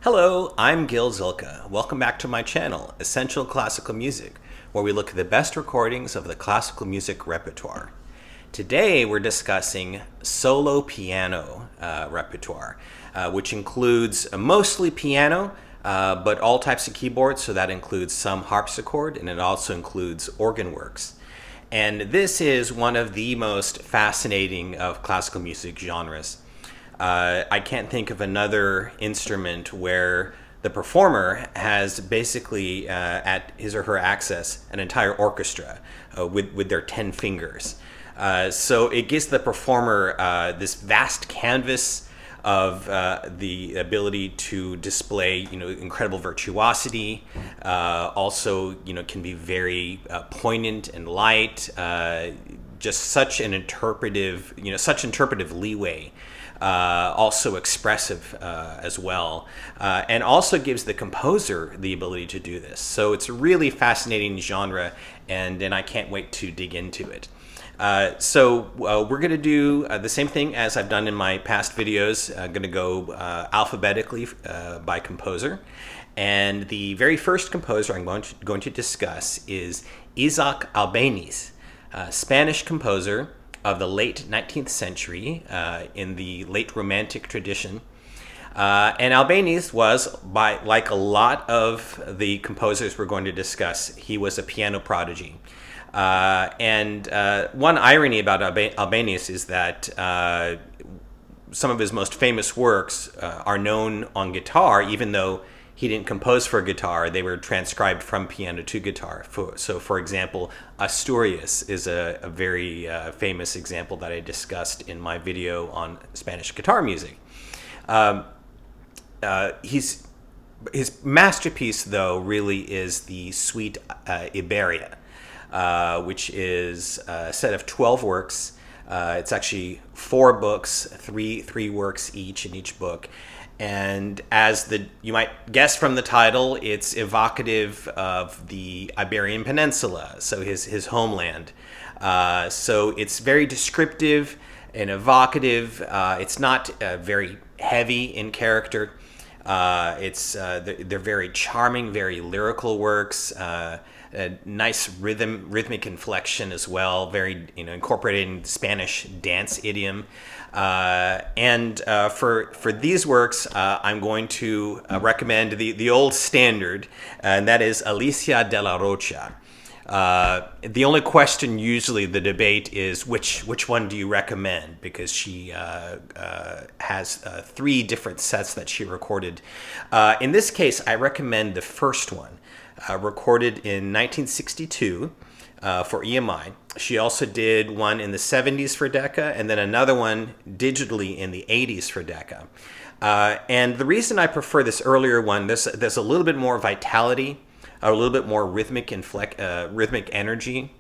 Hello, I'm Gil Zilkha. Welcome back to my channel, Essential Classical Music, where we look at the best recordings of the classical music repertoire. Today we're discussing solo piano repertoire, which includes mostly piano, but all types of keyboards, so that includes some harpsichord, and it also includes organ works. And this is one of the most fascinating of classical music genres. I can't think of another instrument where the performer has basically at his or her access an entire orchestra with their 10 fingers. So it gives the performer this vast canvas of the ability to display, incredible virtuosity. Also, can be very poignant and light. Just such an interpretive, such interpretive leeway. Also expressive as well, and also gives the composer the ability to do this. So it's a really fascinating genre, and I can't wait to dig into it. So we're going to do the same thing as I've done in my past videos. I'm going to go alphabetically by composer. And the very first composer I'm going to discuss is Isaac Albéniz, Spanish composer of the late 19th century, in the late Romantic tradition. And Albéniz was, like a lot of the composers we're going to discuss, he was a piano prodigy. And one irony about Albéniz is that some of his most famous works are known on guitar, even though he didn't compose for guitar. They were transcribed from piano to guitar. So, for example, Asturias is a very famous example that I discussed in my video on Spanish guitar music. His masterpiece, though, really is the suite Iberia, which is a set of 12 works. It's actually 4 books, three works each in each book. And as you might guess from the title, it's evocative of the Iberian Peninsula, so his homeland. So it's very descriptive and evocative. It's not very heavy in character. They're very charming, very lyrical works. A nice rhythmic inflection as well, very incorporating Spanish dance idiom. And for these works, I'm going to recommend the old standard, and that is Alicia de la Rocha. The only question, usually the debate, is which one do you recommend, because she has 3 different sets that she recorded. In this case, I recommend the first one, recorded in 1962 for EMI. She also did one in the 70s for Decca, and then another one digitally in the 80s for Decca. And the reason I prefer this earlier one, there's a little bit more vitality, a little bit more rhythmic energy.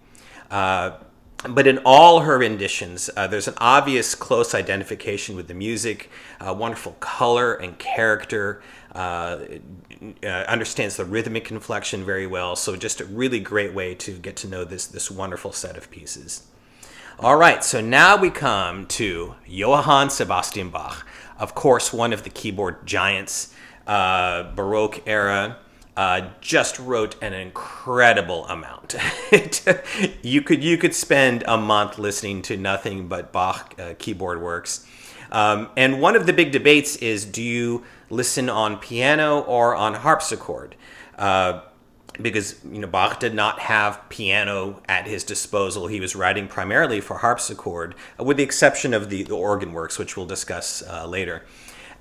But in all her renditions, there's an obvious close identification with the music, wonderful color and character, understands the rhythmic inflection very well. So just a really great way to get to know this wonderful set of pieces. All right, so now we come to Johann Sebastian Bach, of course, one of the keyboard giants, Baroque era. Just wrote an incredible amount. You could spend a month listening to nothing but Bach keyboard works. And one of the big debates is, do you listen on piano or on harpsichord? Because Bach did not have piano at his disposal. He was writing primarily for harpsichord, with the exception of the organ works, which we'll discuss later.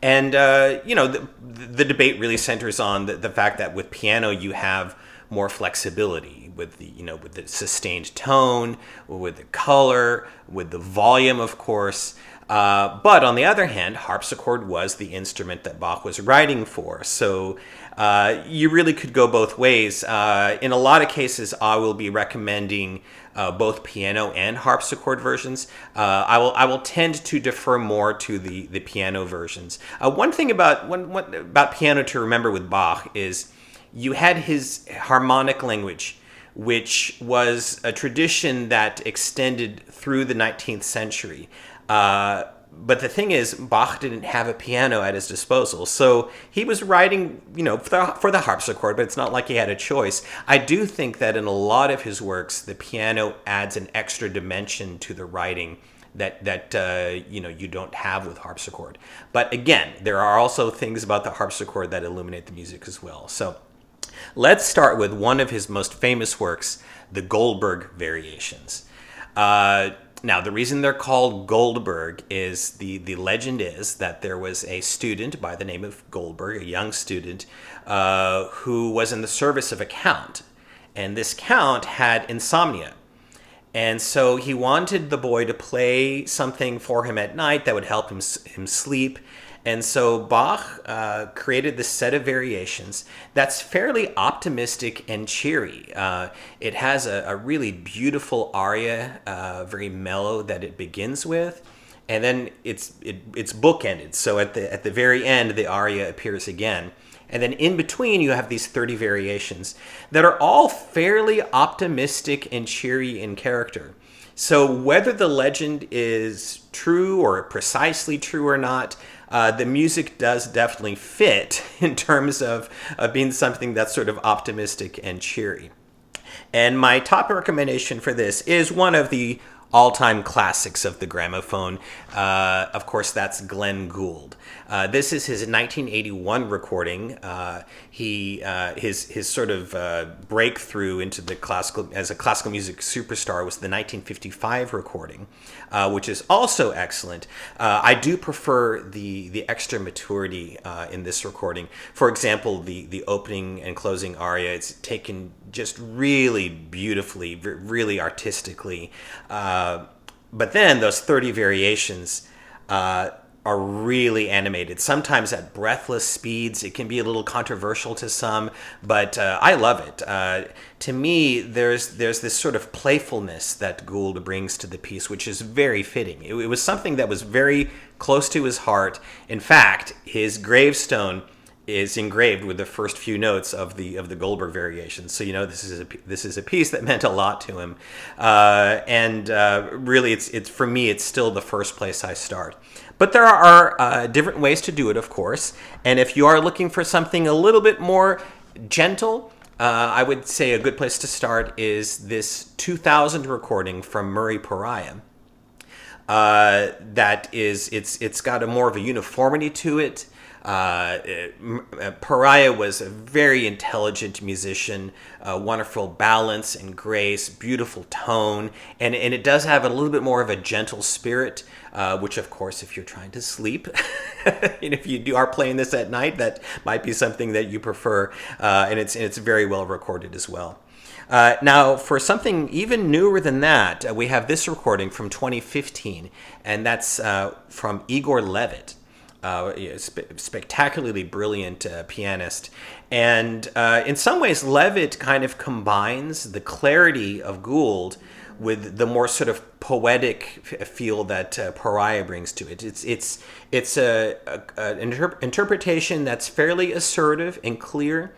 And, the debate really centers on the fact that with piano you have more flexibility with the sustained tone, with the color, with the volume, of course. But on the other hand, harpsichord was the instrument that Bach was writing for. So you really could go both ways. In a lot of cases, I will be recommending both piano and harpsichord versions. I will tend to defer more to the piano versions. One thing about piano to remember with Bach is you had his harmonic language, which was a tradition that extended through the 19th century. but the thing is, Bach didn't have a piano at his disposal, so he was writing, for the harpsichord, but it's not like he had a choice. I do think that in a lot of his works, the piano adds an extra dimension to the writing that you don't have with harpsichord. But again, there are also things about the harpsichord that illuminate the music as well. So let's start with one of his most famous works, the Goldberg Variations. Now, the reason they're called Goldberg is the legend is that there was a student by the name of Goldberg, a young student, who was in the service of a count. And this count had insomnia. And so he wanted the boy to play something for him at night that would help him sleep. And so Bach created this set of variations that's fairly optimistic and cheery. It has a really beautiful aria, very mellow, that it begins with, and then it's bookended. So at the very end, the aria appears again, and then in between you have these 30 variations that are all fairly optimistic and cheery in character. So whether the legend is true or precisely true or not, the music does definitely fit in terms of being something that's sort of optimistic and cheery. And my top recommendation for this is one of the all-time classics of the gramophone. Of course, that's Glenn Gould. This is his 1981 recording. His sort of breakthrough into the as a classical music superstar was the 1955 recording, which is also excellent. I do prefer the extra maturity in this recording. For example, the opening and closing aria, it's taken just really beautifully, really artistically. But then those 30 variations are really animated, sometimes at breathless speeds. It can be a little controversial to some, but I love it. To me, there's this sort of playfulness that Gould brings to the piece, which is very fitting. It was something that was very close to his heart. In fact, his gravestone is engraved with the first few notes of the Goldberg Variations. So this is a piece that meant a lot to him, and really, it's for me, it's still the first place I start. But there are different ways to do it, of course. And if you are looking for something a little bit more gentle, I would say a good place to start is this 2000 recording from Murray Pariah. It's got a more of a uniformity to it. Pariah was a very intelligent musician, wonderful balance and grace, beautiful tone, and it does have a little bit more of a gentle spirit, which of course, if you're trying to sleep, and if you are playing this at night, that might be something that you prefer, and it's very well recorded as well. Now, for something even newer than that, we have this recording from 2015, and that's from Igor Levit. Spectacularly brilliant pianist. And in some ways, Levit kind of combines the clarity of Gould with the more sort of poetic feel that Pariah brings to it. It's an interpretation that's fairly assertive and clear,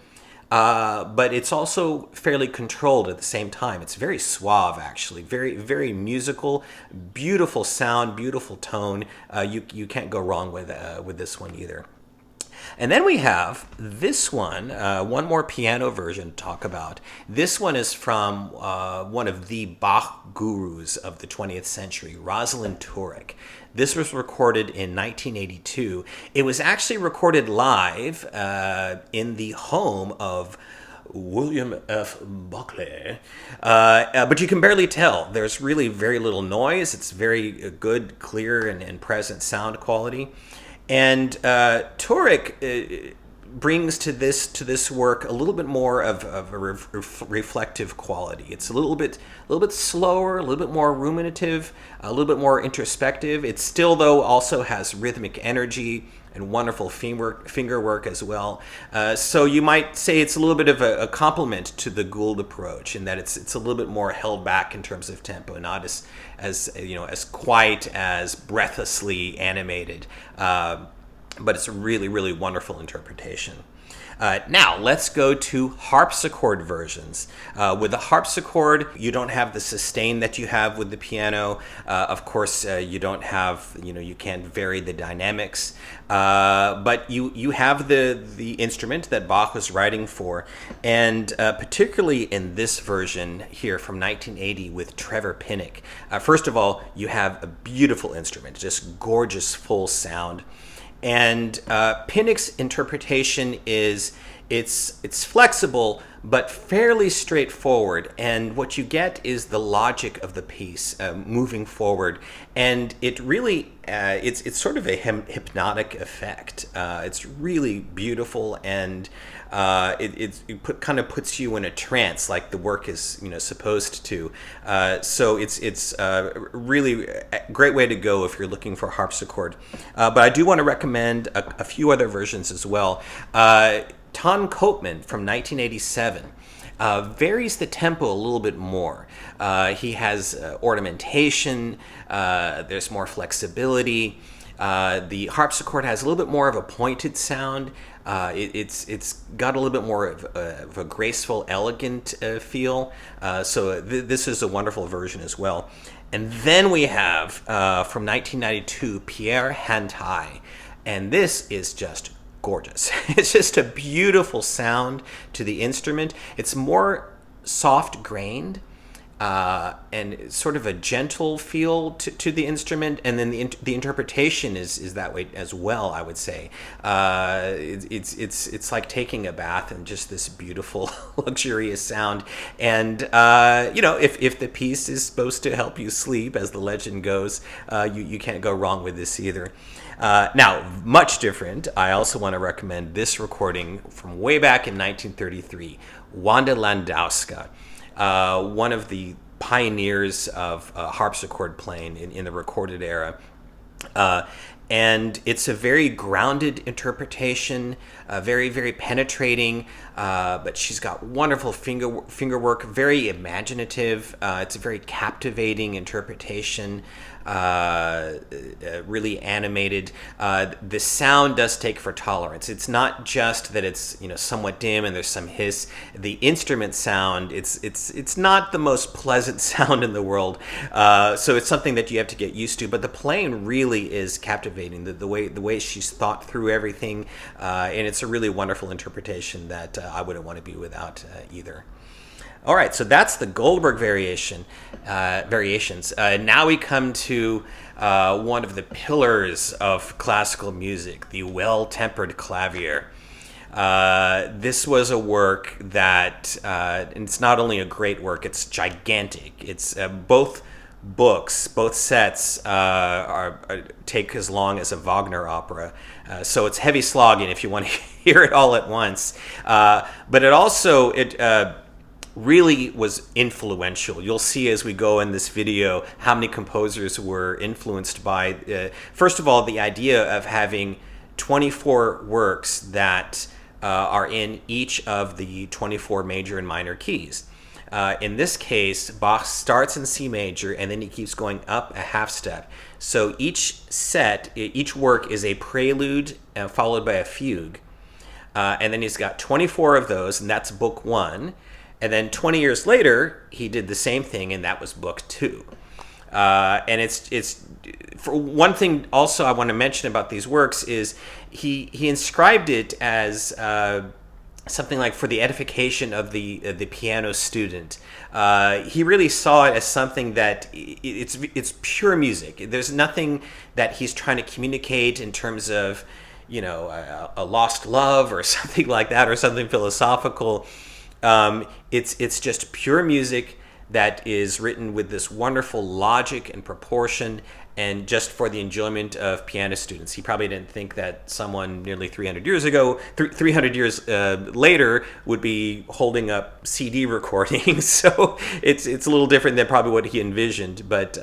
but it's also fairly controlled at the same time. It's very suave, actually, very, very musical, beautiful sound, beautiful tone. You can't go wrong with this one either. And then we have this one more piano version to talk about. This one is from one of the Bach gurus of the 20th century, Rosalind Turek. This was recorded in 1982. It was actually recorded live in the home of William F. Buckley. But you can barely tell. There's really very little noise. It's very good, clear, and present sound quality. And Turek brings to this work a little bit more of a reflective quality. It's a little bit slower, a little bit more ruminative, a little bit more introspective. It still, though, also has rhythmic energy and wonderful finger work as well. So you might say it's a little bit of a complement to the Gould approach in that it's a little bit more held back in terms of tempo, not as quiet, as breathlessly animated. but it's a really, really wonderful interpretation. Now, let's go to harpsichord versions. With the harpsichord, you don't have the sustain that you have with the piano. Of course, you don't have, you can't vary the dynamics. But you have the instrument that Bach was writing for. And particularly in this version here from 1980 with Trevor Pinnock. First of all, you have a beautiful instrument, just gorgeous full sound. And Pinnock's interpretation is it's flexible but fairly straightforward, and what you get is the logic of the piece moving forward, and it really it's sort of a hypnotic effect. It's really beautiful, and kind of puts you in a trance, like the work is supposed to. So it's really a great way to go if you're looking for harpsichord. But I do want to recommend a few other versions as well. Ton Koopman from 1987 varies the tempo a little bit more. He has ornamentation, there's more flexibility. The harpsichord has a little bit more of a pointed sound. It's got a little bit more of a graceful, elegant feel. So this is a wonderful version as well. And then we have from 1992 Pierre Hantai, and this is just gorgeous. It's just a beautiful sound to the instrument. It's more soft-grained and sort of a gentle feel to the instrument, and then the interpretation is that way as well, I would say. It's like taking a bath in just this beautiful, luxurious sound. And if the piece is supposed to help you sleep, as the legend goes, you can't go wrong with this either. Now, much different, I also want to recommend this recording from way back in 1933, Wanda Landowska, one of the pioneers of harpsichord playing in the recorded era. And it's a very grounded interpretation, very, very penetrating, but she's got wonderful finger work, very imaginative. It's a very captivating interpretation, really animated. The sound does take for tolerance. It's not just that it's somewhat dim and there's some hiss. The instrument sound, it's not the most pleasant sound in the world. So it's something that you have to get used to. But the playing really is captivating. The way she's thought through everything, and it's a really wonderful interpretation that I wouldn't want to be without either. All right, so that's the Goldberg variations. Now we come to one of the pillars of classical music, the well-tempered Clavier. This was a work that, it's not only a great work, it's gigantic. It's both sets take as long as a Wagner opera. So it's heavy slogging if you want to hear it all at once. But it really was influential. You'll see as we go in this video how many composers were influenced by, first of all, the idea of having 24 works that are in each of the 24 major and minor keys. In this case, Bach starts in C major and then he keeps going up a half step. So each work is a prelude followed by a fugue. And then he's got 24 of those, and that's book 1. And then 20 years later, he did the same thing, and that was book 2. And it's for one thing also I want to mention about these works is he inscribed it as something like for the edification of the piano student. He really saw it as something that it's pure music. There's nothing that he's trying to communicate in terms of a lost love or something like that, or something philosophical. It's just pure music that is written with this wonderful logic and proportion, and just for the enjoyment of piano students. He probably didn't think that someone nearly 300 years later would be holding up CD recordings. So it's a little different than probably what he envisioned, but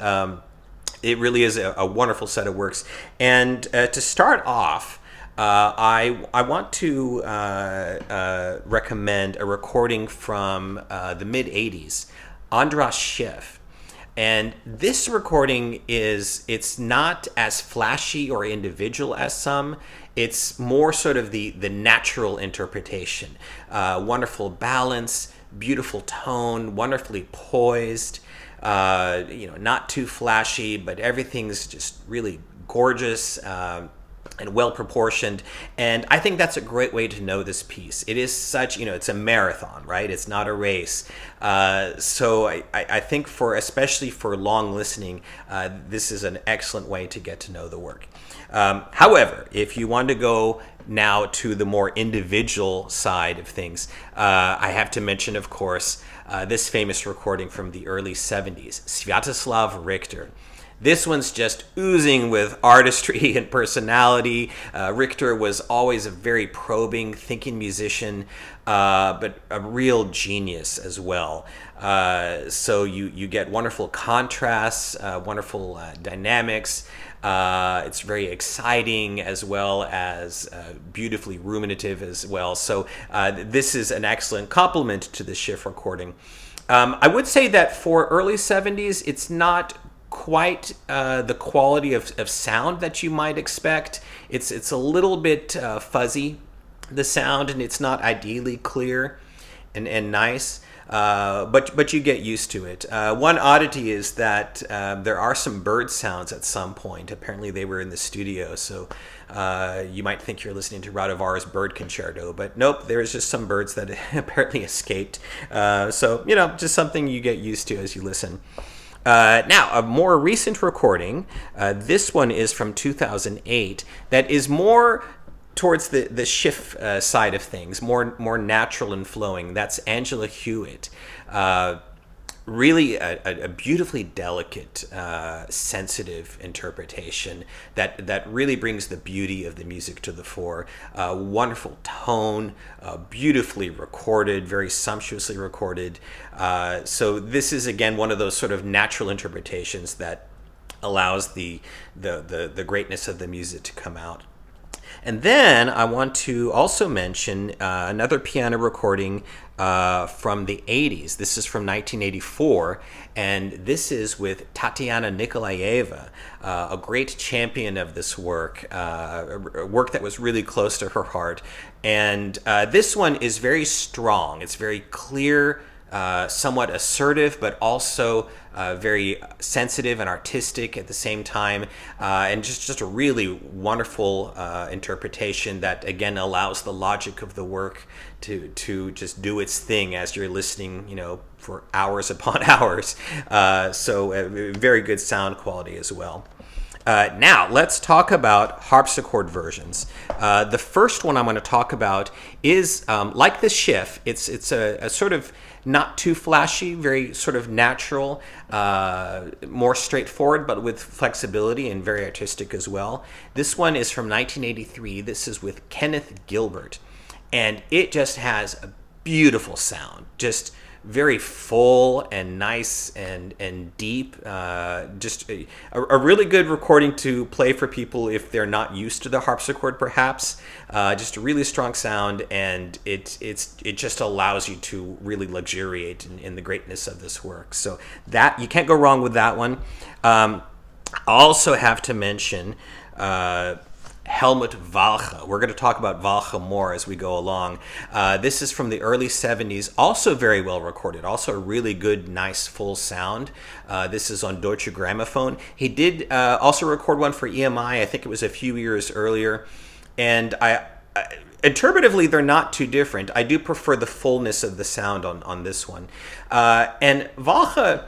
it really is a wonderful set of works. And to start off, I want to recommend a recording from the mid-'80s, Andras Schiff. And this recording it's not as flashy or individual as some. It's more sort of the natural interpretation. Wonderful balance, beautiful tone, wonderfully poised, not too flashy, but everything's just really gorgeous. And well proportioned, and I think that's a great way to know this piece. It is such, it's a marathon, right? It's not a race. So I think especially for long listening, this is an excellent way to get to know the work. However, if you want to go now to the more individual side of things, I have to mention, of course, this famous recording from the early 70s, Sviatoslav Richter. This one's just oozing with artistry and personality. Richter was always a very probing, thinking musician, but a real genius as well. So you get wonderful contrasts, wonderful dynamics. It's very exciting as well as beautifully ruminative as well. So this is an excellent complement to the Schiff recording. I would say that for early 70s, it's not quite the quality of sound that you might expect. It's a little bit fuzzy, the sound, and it's not ideally clear and nice. But you get used to it. One oddity is that there are some bird sounds at some point. Apparently they were in the studio, so you might think you're listening to Radovan's bird concerto, but nope, there's just some birds that apparently escaped. So, just something you get used to as you listen. Now, a more recent recording, this one is from 2008, that is more towards the Schiff side of things, more natural and flowing. That's Angela Hewitt. Really a beautifully delicate, sensitive interpretation that really brings the beauty of the music to the fore. Wonderful tone, beautifully recorded, very sumptuously recorded. So this is, again, one of those sort of natural interpretations that allows the greatness of the music to come out. And then I want to also mention another piano recording from the 80s. This is from 1984, and this is with Tatiana Nikolaeva, a great champion of this work, a work that was really close to her heart. And this one is very strong. It's very clear, somewhat assertive, but also very sensitive and artistic at the same time, and just a really wonderful interpretation that, again, allows the logic of the work to just do its thing as you're listening, for hours upon hours. So very good sound quality as well. Now, let's talk about harpsichord versions. The first one I'm going to talk about is, like the Schiff, it's a sort of not too flashy, very sort of natural, more straightforward, but with flexibility and very artistic as well. This one is from 1983. This is with Kenneth Gilbert, and it just has a beautiful sound, just very full and nice and deep. Just a really good recording to play for people if they're not used to the harpsichord, perhaps. Just a really strong sound, and it just allows you to really luxuriate in the greatness of this work. So that you can't go wrong with that one. I also have to mention Helmut Walche. We're going to talk about Walche more as we go along. This is from the early 70s, also very well recorded, also a really good, nice, full sound. This is on Deutsche Grammophon. He did also record one for EMI, I think it was a few years earlier, and interpretively, they're not too different. I do prefer the fullness of the sound on this one. And Walche,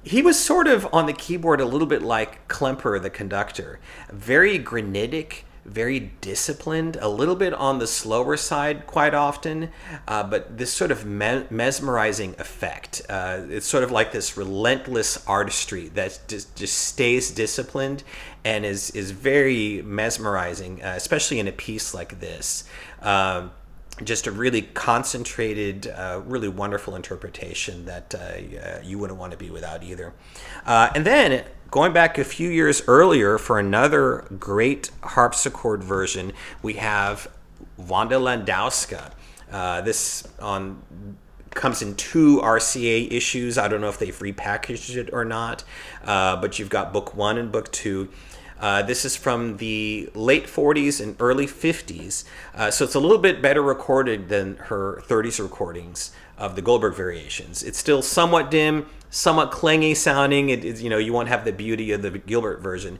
he was sort of on the keyboard a little bit like Klemper, the conductor. Very granitic, very disciplined, a little bit on the slower side quite often, but this sort of mesmerizing effect. It's sort of like this relentless artistry that just stays disciplined and is very mesmerizing, especially in a piece like this. Just a really concentrated, really wonderful interpretation that you wouldn't want to be without either. And then, going back a few years earlier for another great harpsichord version, we have Wanda Landowska. This on comes in 2 RCA issues. I don't know if they've repackaged it or not, but you've got book 1 and book 2. This is from the late 40s and early 50s, so it's a little bit better recorded than her 30s recordings of the Goldberg variations. It's still somewhat dim, somewhat clangy sounding. You won't have the beauty of the Gilbert version.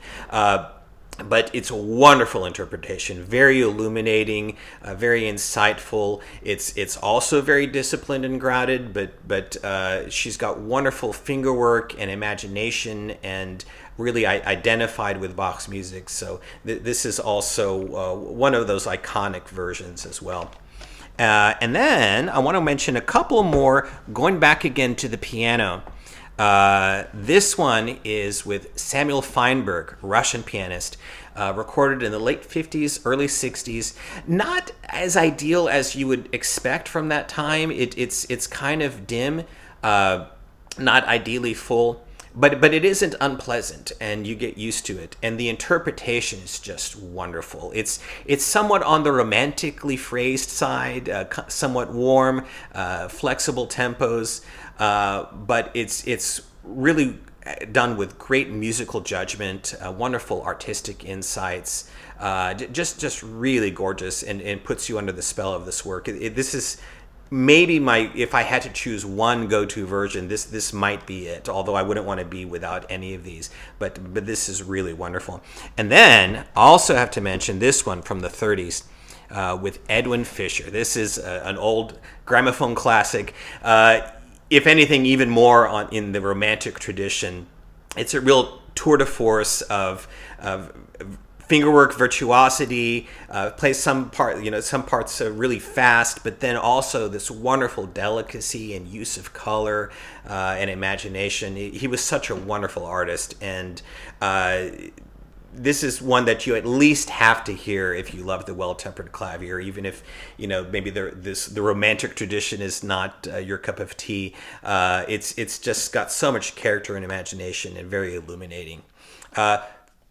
But it's a wonderful interpretation, very illuminating, very insightful. It's also very disciplined and grounded, but she's got wonderful fingerwork and imagination, and really identified with Bach's music. So this is also one of those iconic versions as well. And then I want to mention a couple more, going back again to the piano. This one is with Samuel Feinberg, Russian pianist, recorded in the late 50s, early 60s. Not as ideal as you would expect from that time. It's kind of dim, not ideally full, but it isn't unpleasant, and you get used to it. And the interpretation is just wonderful. It's somewhat on the romantically phrased side, somewhat warm, flexible tempos. But it's really done with great musical judgment, wonderful artistic insights, just really gorgeous, and puts you under the spell of this work. This is maybe if I had to choose one go-to version, this might be it, although I wouldn't want to be without any of these, but this is really wonderful. And then I also have to mention this one from the 30s, with Edwin Fischer. This is an old gramophone classic. If anything, even more in the romantic tradition. It's a real tour de force of fingerwork virtuosity. Plays some parts really fast, but then also this wonderful delicacy and use of color and imagination. He was such a wonderful artist, and this is one that you at least have to hear if you love the Well-Tempered Clavier, even if maybe the romantic tradition is not your cup of tea. It's just got so much character and imagination, and very illuminating.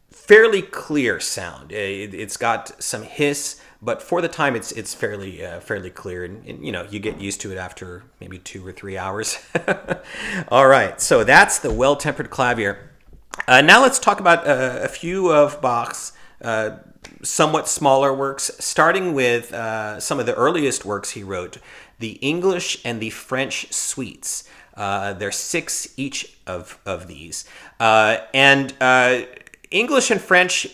Fairly clear sound. It's got some hiss, but for the time it's fairly clear, and you get used to it after maybe 2 or 3 hours. All right, so that's the Well-Tempered Clavier. Now let's talk about a few of Bach's somewhat smaller works, starting with some of the earliest works he wrote, the English and the French suites. There's 6 each of these. And English and French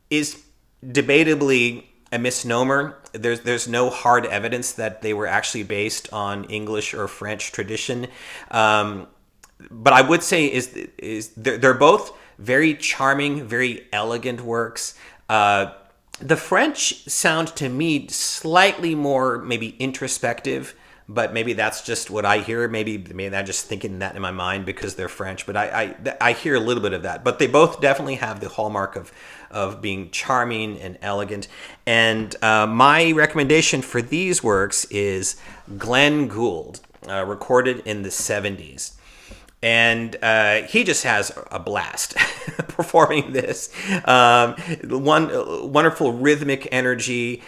is debatably a misnomer. There's no hard evidence that they were actually based on English or French tradition. But I would say is they're both very charming, very elegant works. The French sound to me slightly more maybe introspective, but maybe that's just what I hear. Maybe I'm just thinking that in my mind because they're French, but I hear a little bit of that. But they both definitely have the hallmark of being charming and elegant. And my recommendation for these works is Glenn Gould, recorded in the 70s. And he just has a blast performing this. Wonderful rhythmic energy.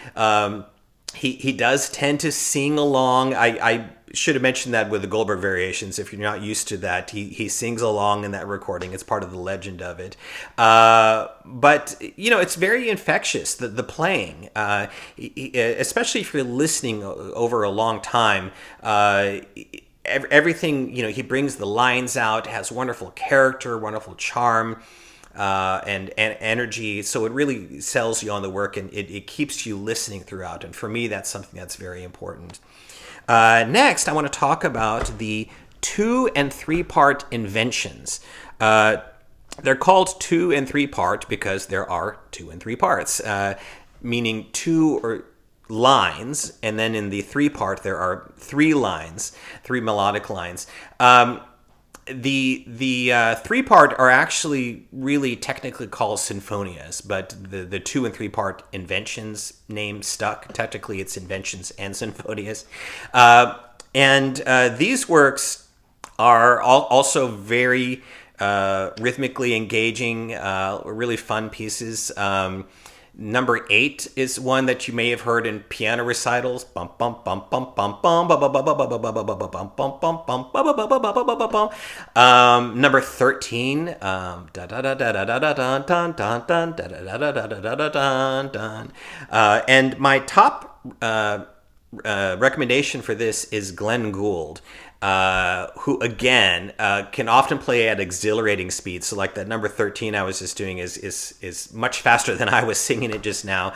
He does tend to sing along. I should have mentioned that with the Goldberg variations. If you're not used to that, he sings along in that recording. It's part of the legend of it. But it's very infectious, the playing, especially if you're listening over a long time. Everything, he brings the lines out, has wonderful character, wonderful charm, and energy. So it really sells you on the work, and it keeps you listening throughout. And for me, that's something that's very important. Next, I want to talk about the 2 and 3 part inventions. They're called 2 and 3 part because there are 2 and 3 parts, meaning 2 or lines, and then in the 3 part there are 3 lines, 3 melodic lines. The 3 part are actually really technically called sinfonias, but the 2 and 3 part inventions name stuck. Technically it's inventions and sinfonias. And these works are also very rhythmically engaging, really fun pieces. Number 8 is one that you may have heard in piano recitals. Bum bum bum bum bum bum bum bum bum bum bum bum bum bum bum bum bum. Number 13. Da da da da da da da dun dun dun dun da da da da da da dun dun. And my top recommendation for this is Glenn Gould, who again can often play at exhilarating speeds. So like that number 13 I was just doing is much faster than I was singing it just now.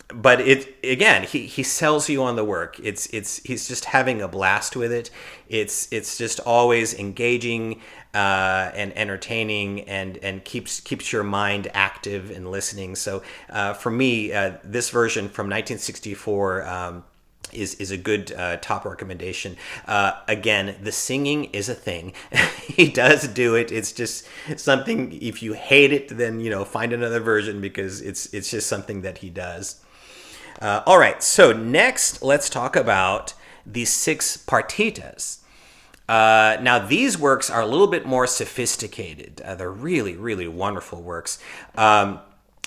But he sells you on the work. He's just having a blast with it. It's just always engaging and entertaining and keeps your mind active and listening. So for me, this version from 1964 is a good top recommendation. Again, the singing is a thing. He does do it. It's just something. If you hate it, then find another version, because it's just something that he does. All right. So next, let's talk about the 6 partitas. Now these works are a little bit more sophisticated. They're really, really wonderful works.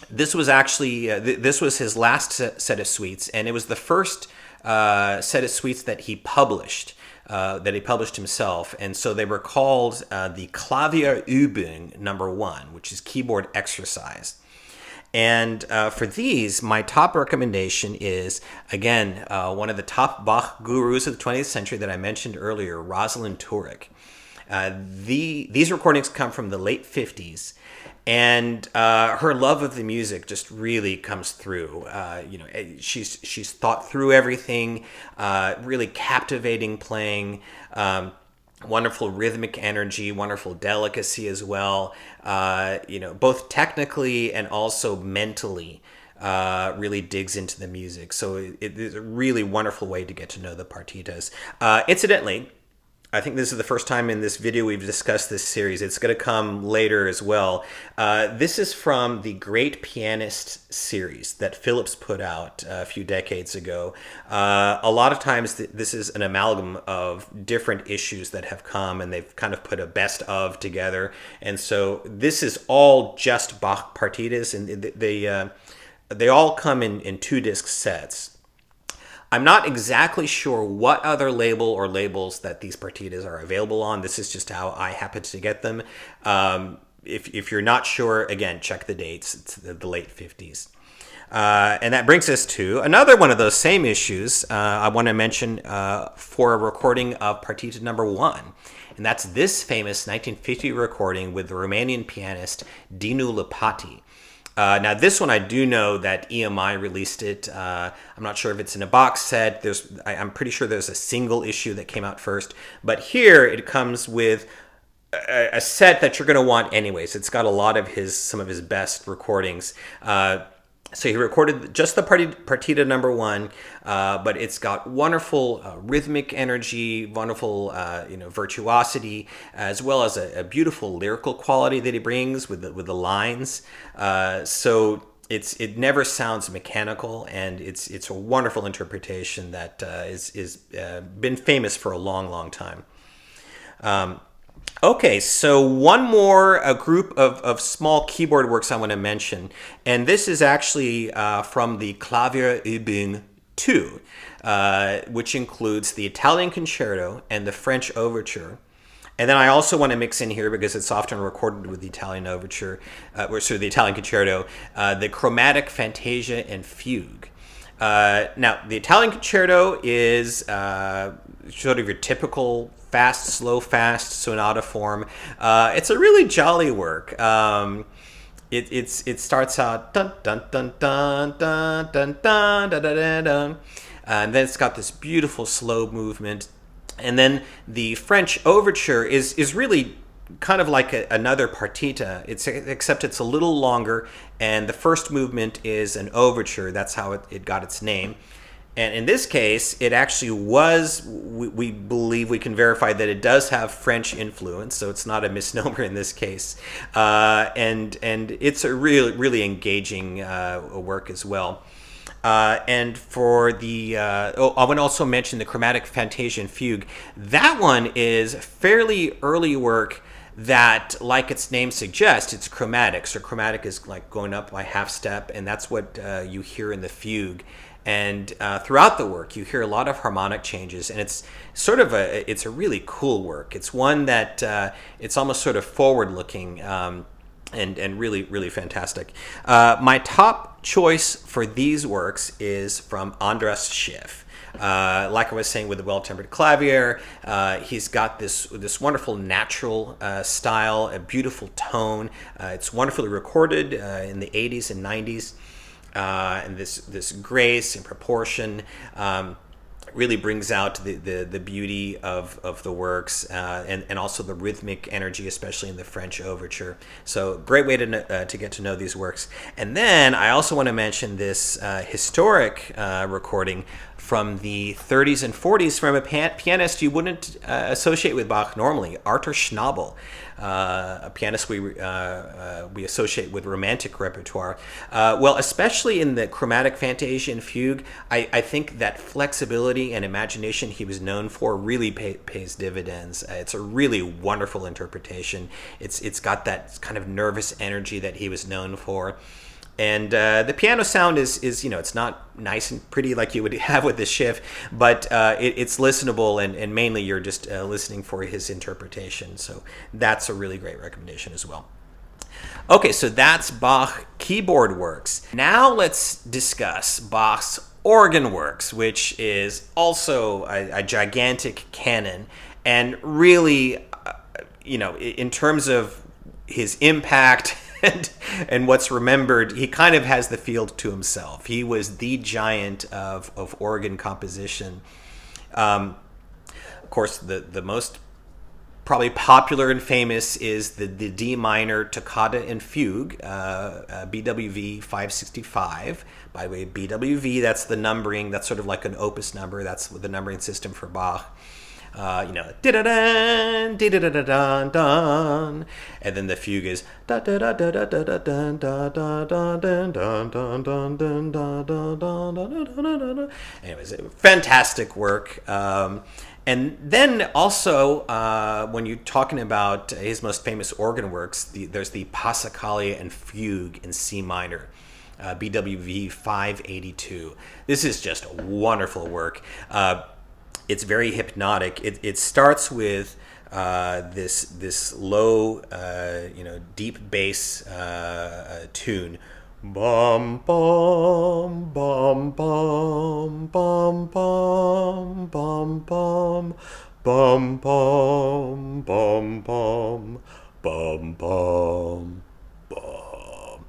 This was actually this was his last set of suites, and it was the first set of suites that he published himself, and so they were called the Clavier Übung number 1, which is keyboard exercise. And for these, my top recommendation is, again, one of the top Bach gurus of the 20th century that I mentioned earlier, Rosalind Turek. These recordings come from the late 50s, and her love of the music just really comes through. She's thought through everything, really captivating playing, wonderful rhythmic energy, wonderful delicacy as well. Both technically and also mentally, really digs into the music. So it is a really wonderful way to get to know the partitas. Incidentally, I think this is the first time in this video we've discussed this series. It's going to come later as well. This is from the Great Pianist series that Philips put out a few decades ago. A lot of times this is an amalgam of different issues that have come, and they've kind of put a best of together. And so this is all just Bach partitas, and they all come in 2-disc sets. I'm not exactly sure what other label or labels that these partitas are available on. This is just how I happen to get them. If you're not sure, again, check the dates. It's the late 50s. And that brings us to another one of those same issues I want to mention for a recording of partita number 1. And that's this famous 1950 recording with the Romanian pianist Dinu Lipati. Now, this one I do know that EMI released it. I'm not sure if it's in a box set. I'm pretty sure there's a single issue that came out first. But here it comes with a set that you're going to want anyways. It's got a lot of some of his best recordings. So he recorded just the partita number 1, but it's got wonderful rhythmic energy, wonderful virtuosity, as well as a beautiful lyrical quality that he brings with the lines. So it never sounds mechanical, and it's a wonderful interpretation that is been famous for a long, long time. Okay, so one more group of small keyboard works I want to mention, and this is actually from the Clavier Übung 2, which includes the Italian Concerto and the French Overture. And then I also want to mix in here, because it's often recorded with the Italian Overture, the Italian Concerto, the Chromatic Fantasia and Fugue. Now, the Italian Concerto is sort of your typical fast, slow, fast sonata form. It's a really jolly work. It starts out dun dun dun dun dun dun dun dun dun dun, and then it's got this beautiful slow movement. And then the French Overture is really kind of like another partita, except it's a little longer, and the first movement is an overture. That's how it got its name. And in this case, it actually was, we believe we can verify that it does have French influence, so it's not a misnomer in this case. And it's a really, really engaging work as well. And for the, I want to also mention the Chromatic Fantasia and Fugue. That one is fairly early work that, like its name suggests, it's chromatic. So chromatic is like going up by half step, and that's what you hear in the fugue. And throughout the work, you hear a lot of harmonic changes, and it's sort of it's a really cool work. It's one that it's almost sort of forward-looking, and really, really fantastic. My top choice for these works is from Andras Schiff. Like I was saying with the well-tempered clavier, he's got this wonderful natural style, a beautiful tone. It's wonderfully recorded in the 80s and 90s. And this grace and proportion really brings out the beauty of the works, and also the rhythmic energy, especially in the French overture. So great way to get to know these works. And then I also want to mention this historic recording from the 30s and 40s from a pianist you wouldn't associate with Bach normally, Arthur Schnabel, a pianist we associate with romantic repertoire. Well, especially in the chromatic fantasia and fugue, I think that flexibility and imagination he was known for really pays dividends. It's a really wonderful interpretation. It's got that kind of nervous energy that he was known for. And the piano sound is it's not nice and pretty like you would have with the Schiff, but it's listenable, and mainly you're just listening for his interpretation. So that's a really great recommendation as well. Okay, so that's Bach keyboard works. Now let's discuss Bach's organ works, which is also a gigantic canon, and really, in terms of his impact and what's remembered, he kind of has the field to himself. He was the giant of organ composition. Of course, the most probably popular and famous is the D minor toccata and fugue, BWV 565. By the way, BWV, that's the numbering, that's sort of like an opus number. That's the numbering system for Bach. Di-da-dan, di-da-da-da-dan, and then the fugue is anyways, fantastic work. And then also, when you're talking about his most famous organ works, there's the Passacaglia and Fugue in C minor, BWV 582. This is just a wonderful work. It's very hypnotic. It starts with this low, deep bass tune. Bum bum bum bum bum bum bum bum bum bum bum bum bum bum bum,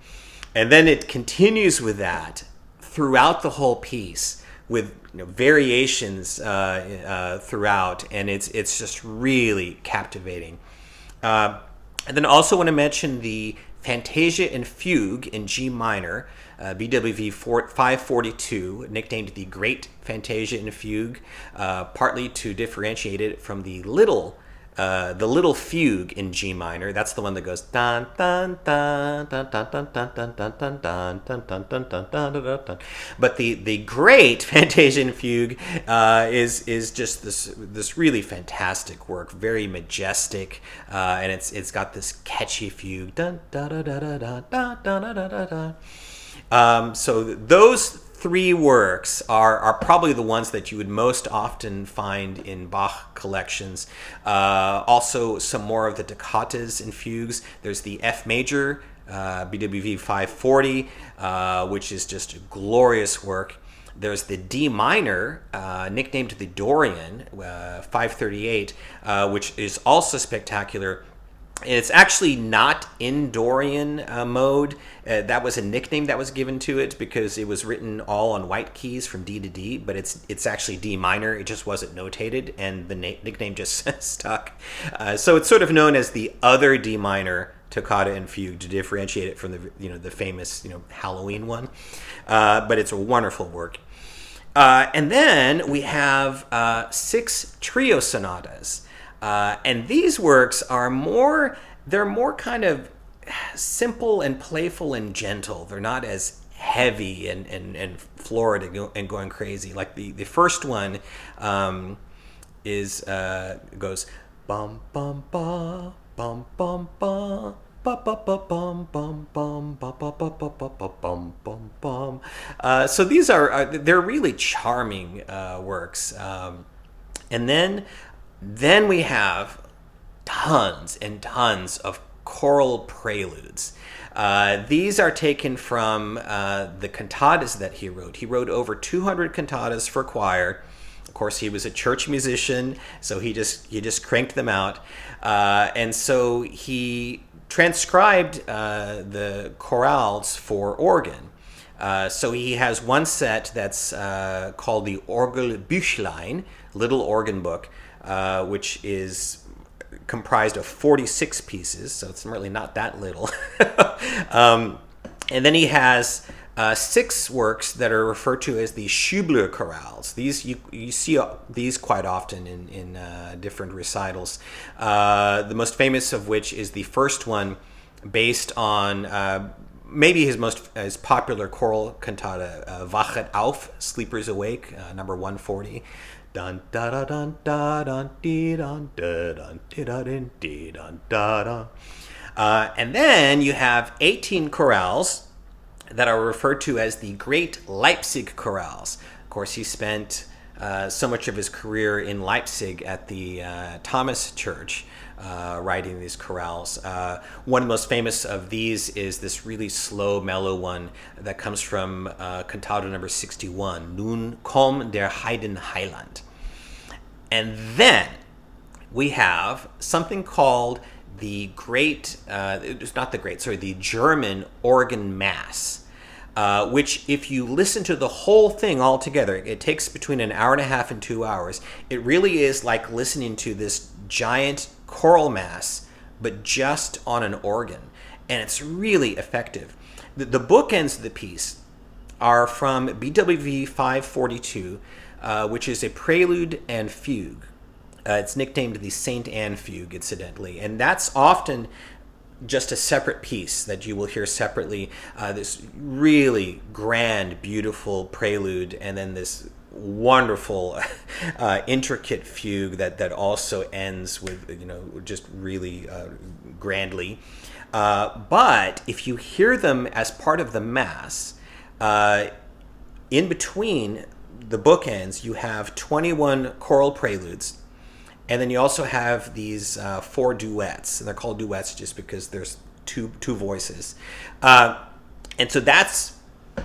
and then it continues with that throughout the whole piece, with variations throughout, and it's just really captivating. And then also want to mention the Fantasia and Fugue in G minor, BWV 542, nicknamed the Great Fantasia and Fugue, partly to differentiate it from the Little Fugue in G minor. That's the one that goes dun dun dun dun dun dun dun dun dun dun dun dun dun dun dun dun dun. But the Great Fantasia and Fugue is just this really fantastic work, very majestic, and it's got this catchy fugue. Dun da da da da da da da da da. So those three works are probably the ones that you would most often find in Bach collections. Also, some more of the toccatas and fugues. There's the F major, BWV 540, which is just a glorious work. There's the D minor, nicknamed the Dorian, 538, which is also spectacular. It's actually not in Dorian mode. That was a nickname that was given to it because it was written all on white keys from D to D, but it's actually D minor. It just wasn't notated, and the nickname just stuck. So it's sort of known as the other D minor toccata and fugue to differentiate it from the famous Halloween one. But it's a wonderful work. And then we have 6 trio sonatas. And these works they're more kind of simple and playful and gentle. They're not as heavy and florid and going crazy. Like the first one goes bum bum ba bum bum bum. Ba, ba, ba, bum, bum, bum, ba, ba, ba, ba, ba, ba, bum, bum, bum. So these are they're really charming works, and then we have tons and tons of choral preludes. These are taken from the cantatas that he wrote. He wrote over 200 cantatas for choir. Of course, he was a church musician, so he just cranked them out, and so he transcribed the chorales for organ. So he has one set that's called the Orgelbüchlein, Little Organ Book, which is comprised of 46 pieces, so it's really not that little. And then he has 6 works that are referred to as the Schubert chorales. These you see these quite often in different recitals. The most famous of which is the first one, based on maybe his popular choral cantata, Wachet auf, Sleepers Awake, number 140. Dun da da dun da dun dee dun da dun dee da dun dee dun da da. And then you have 18 chorales that are referred to as the Great Leipzig chorales. Of course, he spent so much of his career in Leipzig at the Thomas Church, writing these chorales. One of the most famous of these is this really slow, mellow one that comes from cantata number 61, Nun komm der Heiden Heiland. And then we have something called the German Organ Mass, which, if you listen to the whole thing all together, it takes between an hour and a half and 2 hours. It really is like listening to this giant choral mass, but just on an organ, and it's really effective. The bookends of the piece are from BWV 542, which is a prelude and fugue. It's nicknamed the Saint Anne Fugue, incidentally, and that's often just a separate piece that you will hear separately. This really grand, beautiful prelude, and then this wonderful, intricate fugue that also ends with, just really grandly. But if you hear them as part of the Mass, in between the bookends, you have 21 choral preludes. And then you also have these 4 duets, and they're called duets just because there's two voices. And so that's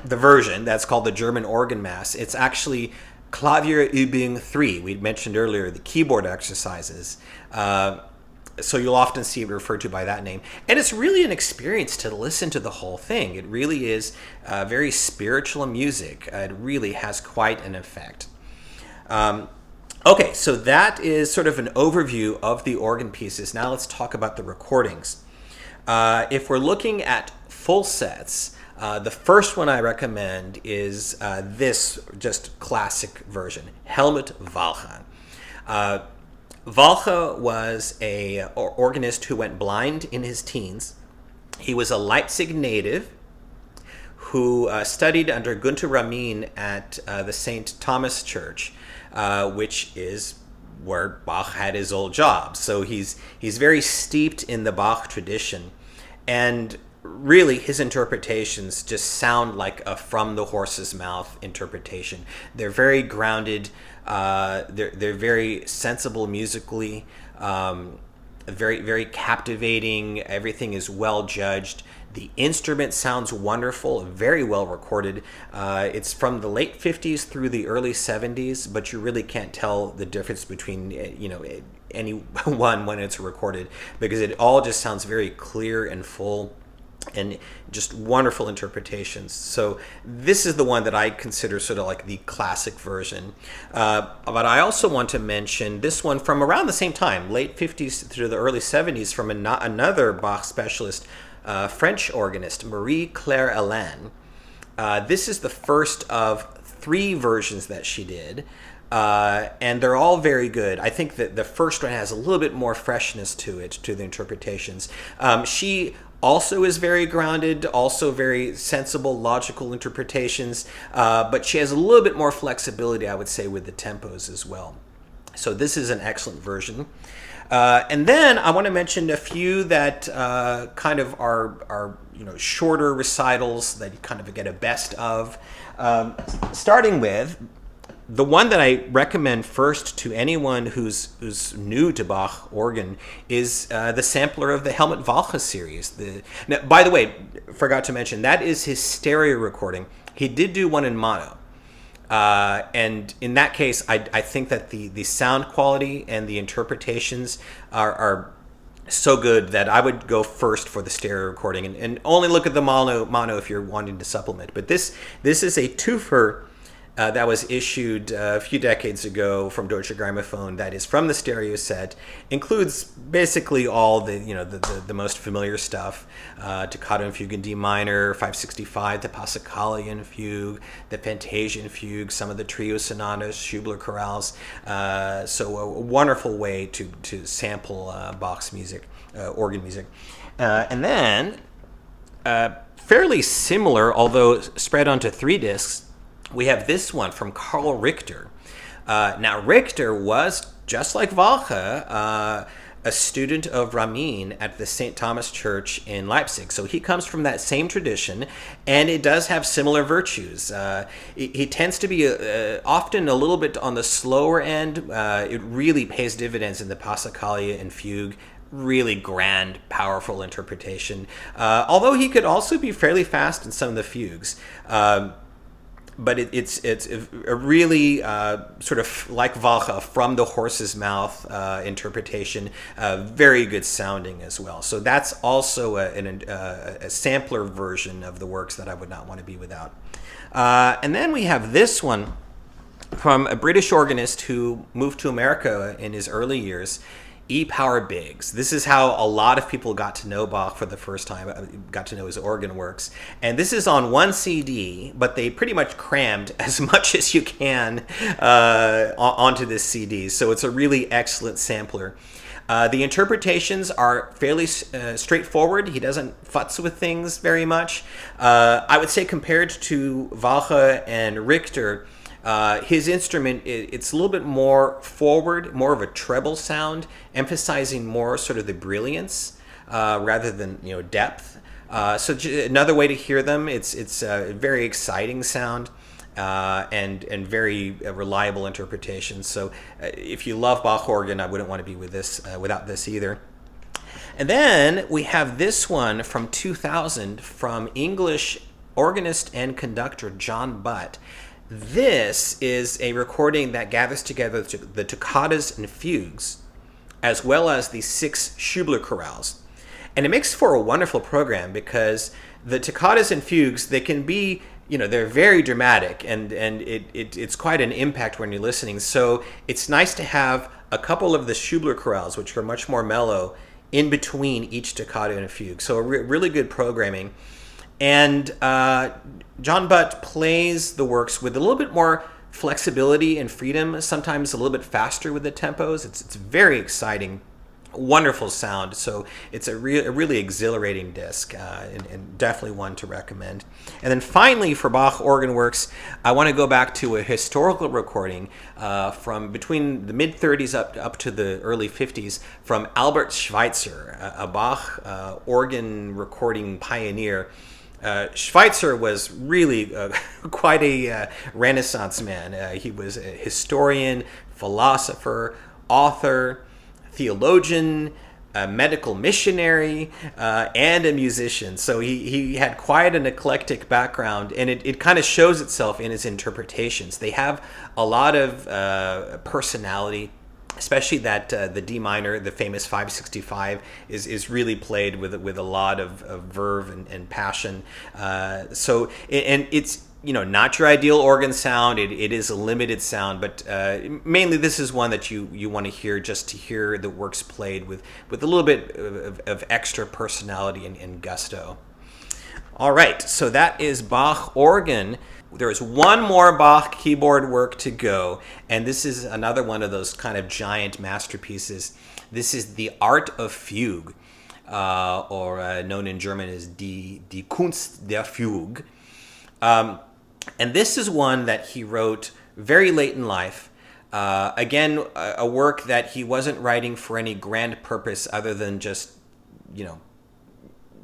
the version that's called the German Organ Mass. It's actually Clavier Übung 3. We mentioned earlier the keyboard exercises. So you'll often see it referred to by that name. And it's really an experience to listen to the whole thing. It really is very spiritual music. It really has quite an effect. Okay, so that is sort of an overview of the organ pieces. Now let's talk about the recordings. If we're looking at full sets, the first one I recommend is this just classic version, Helmut Walcha. Walcha was an organist who went blind in his teens. He was a Leipzig native who studied under Gunther Ramin at the St. Thomas Church, which is where Bach had his old job. So he's very steeped in the Bach tradition, and really his interpretations just sound like a from the horse's mouth interpretation. They're very grounded. They're very sensible musically, very, very captivating. Everything is well judged. The instrument sounds wonderful, very well recorded. It's from the late 50s through the early 70s, but you really can't tell the difference between any one when it's recorded, because it all just sounds very clear and full, and just wonderful interpretations. So this is the one that I consider sort of like the classic version. But I also want to mention this one from around the same time, late 50s through the early 70s, from another Bach specialist, French organist, Marie-Claire Alain. This is the first of 3 versions that she did, and they're all very good. I think that the first one has a little bit more freshness to it, to the interpretations. She also is very grounded, also very sensible, logical interpretations, but she has a little bit more flexibility, I would say, with the tempos as well. So this is an excellent version. And then I want to mention a few that kind of are shorter recitals that you kind of get a best of. Starting with the one that I recommend first to anyone who's new to Bach organ is the sampler of the Helmut Walcha series. Now, by the way, forgot to mention, that is his stereo recording. He did do one in mono. And in that case, I think that the sound quality and the interpretations are so good that I would go first for the stereo recording and only look at the mono if you're wanting to supplement. But this is a twofer that was issued a few decades ago from Deutsche Grammophon. That is from the stereo set. Includes basically all the most familiar stuff: Toccata and Fugue in D minor, 565, the Passacaglia Fugue, the Fantasian Fugue, some of the trio sonatas, Schubert chorales. So a wonderful way to sample Bach's music, organ music, and then fairly similar, although spread onto 3 discs. We have this one from Karl Richter. Now, Richter was, just like Walcha, a student of Ramin at the St. Thomas Church in Leipzig. So he comes from that same tradition, and it does have similar virtues. He tends to be often a little bit on the slower end. It really pays dividends in the Passacaglia and Fugue. Really grand, powerful interpretation. Although he could also be fairly fast in some of the fugues. But it's a really sort of like Walcha, from the horse's mouth interpretation, very good sounding as well. So that's also a sampler version of the works that I would not want to be without. And then we have this one from a British organist who moved to America in his early years, E. Power Biggs. This is how a lot of people got to know Bach for the first time, got to know his organ works. And this is on 1 CD, but they pretty much crammed as much as you can onto this CD. So it's a really excellent sampler. The interpretations are fairly straightforward. He doesn't futz with things very much. I would say compared to Walcha and Richter, his instrument, it's a little bit more forward, more of a treble sound, emphasizing more sort of the brilliance rather than depth. So another way to hear them, it's a very exciting sound and very reliable interpretation. So if you love Bach organ, I wouldn't want to be without this either. And then we have this one from 2000 from English organist and conductor John Butt. This is a recording that gathers together the toccatas and fugues, as well as the 6 Schubert chorales. And it makes for a wonderful program because the toccatas and fugues, they can be, they're very dramatic, and it's quite an impact when you're listening. So it's nice to have a couple of the Schubert chorales, which are much more mellow, in between each toccata and a fugue. So really good programming. And John Butt plays the works with a little bit more flexibility and freedom, sometimes a little bit faster with the tempos. It's very exciting, wonderful sound. So it's a really exhilarating disc, and definitely one to recommend. And then finally, for Bach organ works, I want to go back to a historical recording from between the mid-30s up to the early 50s from Albert Schweitzer, a Bach organ recording pioneer. Schweitzer was really quite a Renaissance man. He was a historian, philosopher, author, theologian, a medical missionary, and a musician. So he had quite an eclectic background, and it kind of shows itself in his interpretations. They have a lot of personality, especially that the D minor, the famous 565, is really played with a lot of verve and passion. So it's not your ideal organ sound. It is a limited sound, but mainly this is one that you want to hear just to hear the works played with a little bit of extra personality and gusto. All right, so that is Bach organ. There is one more Bach keyboard work to go, and this is another one of those kind of giant masterpieces. This is the Art of Fugue, or known in German as die Kunst der Fuge. And this is one that he wrote very late in life. Again, a work that he wasn't writing for any grand purpose other than just,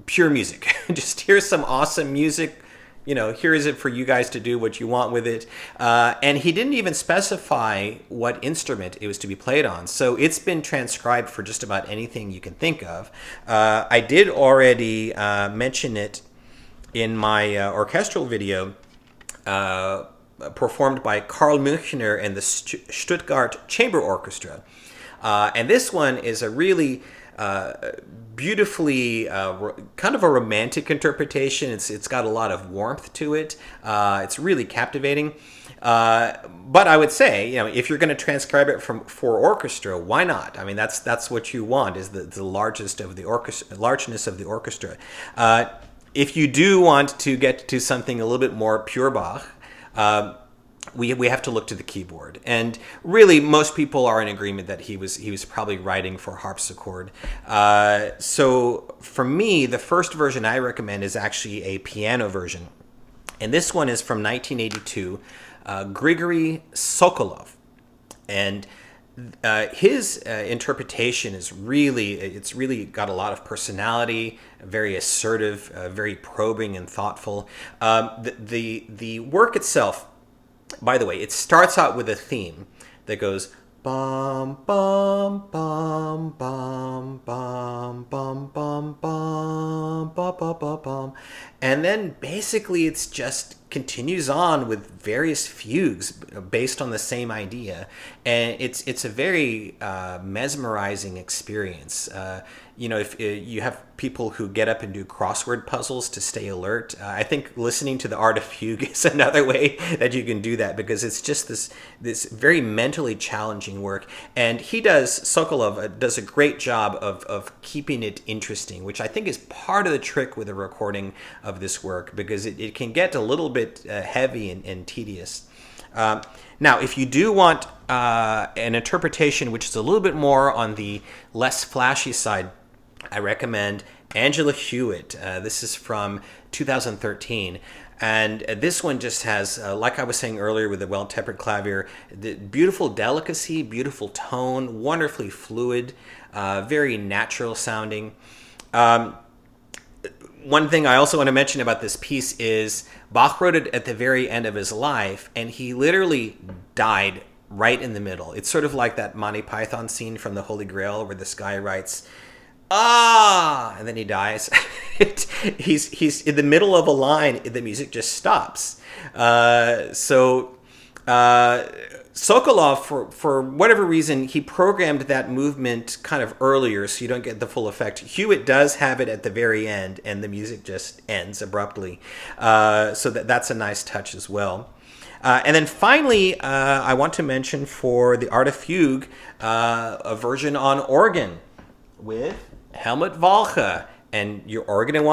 pure music. Just here's some awesome music. Here is it for you guys to do what you want with it. And he didn't even specify what instrument it was to be played on. So it's been transcribed for just about anything you can think of. I did already mention it in my orchestral video performed by Karl Münchner and the Stuttgart Chamber Orchestra. And this one is a really beautifully kind of a romantic interpretation. It's got a lot of warmth to it. It's really captivating. But I would say, if you're going to transcribe it for orchestra, why not? I mean, that's what you want, is the largeness of the orchestra. If you do want to get to something a little bit more pure Bach, we have to look to the keyboard. And really, most people are in agreement that he was probably writing for harpsichord. So for me, the first version I recommend is actually a piano version. And this one is from 1982, Grigory Sokolov. And his interpretation is it's really got a lot of personality, very assertive, very probing and thoughtful. The work itself, by the way, it starts out with a theme that goes bum bum bum bum bum bum bum bum bum bum bum, and then basically it's just continues on with various fugues based on the same idea, and it's a very mesmerizing experience. If you have people who get up and do crossword puzzles to stay alert, I think listening to the Art of Fugue is another way that you can do that, because it's just this very mentally challenging work. And Sokolov does a great job of keeping it interesting, which I think is part of the trick with a recording of this work, because it can get a little bit heavy and tedious. Now, if you do want an interpretation which is a little bit more on the less flashy side, I recommend Angela Hewitt. This is from 2013. And this one just has, like I was saying earlier with the well-tempered clavier, the beautiful delicacy, beautiful tone, wonderfully fluid, very natural sounding. One thing I also want to mention about this piece is Bach wrote it at the very end of his life, and he literally died right in the middle. It's sort of like that Monty Python scene from the Holy Grail where this guy writes, "Ah," and then he dies. He's in the middle of a line, the music just stops. Sokolov, for whatever reason, he programmed that movement kind of earlier so you don't get the full effect. Hewitt does have it at the very end, and the music just ends abruptly. So that's a nice touch as well. And then finally, I want to mention for the Art of Fugue, a version on organ with Helmut Walcha. And you're already going to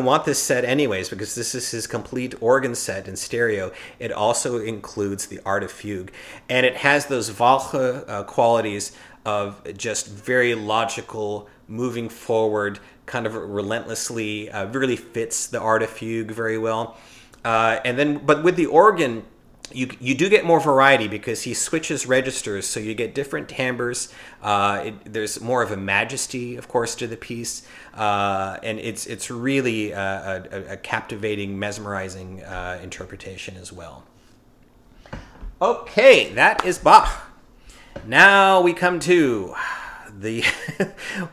want this set anyways, because this is his complete organ set in stereo. It also includes the Art of Fugue. And it has those Walcha qualities of just very logical, moving forward, kind of relentlessly, really fits the Art of Fugue very well. But with the organ, you do get more variety because he switches registers, so you get different timbres. There's more of a majesty, of course, to the piece, and it's really a captivating, mesmerizing interpretation as well. Okay, that is Bach. Now we come to the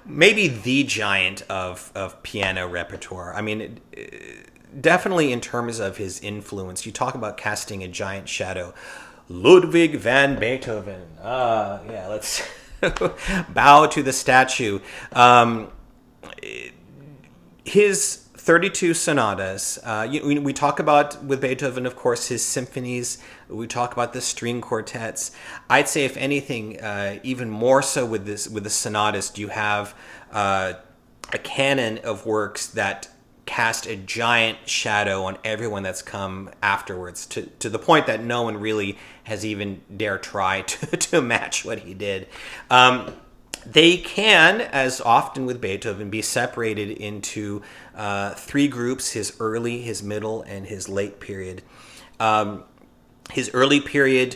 maybe the giant of piano repertoire. I mean, definitely in terms of his influence, you talk about casting a giant shadow. Ludwig van Beethoven. Let's bow to the statue. His 32 sonatas. We talk about, with Beethoven, of course, his symphonies. We talk about the string quartets. I'd say, if anything, even more so with the sonatas, you have a canon of works that cast a giant shadow on everyone that's come afterwards, to the point that no one really has even dare try to match what he did. They can, as often with Beethoven, be separated into three groups: his early, his middle, and his late period. His early period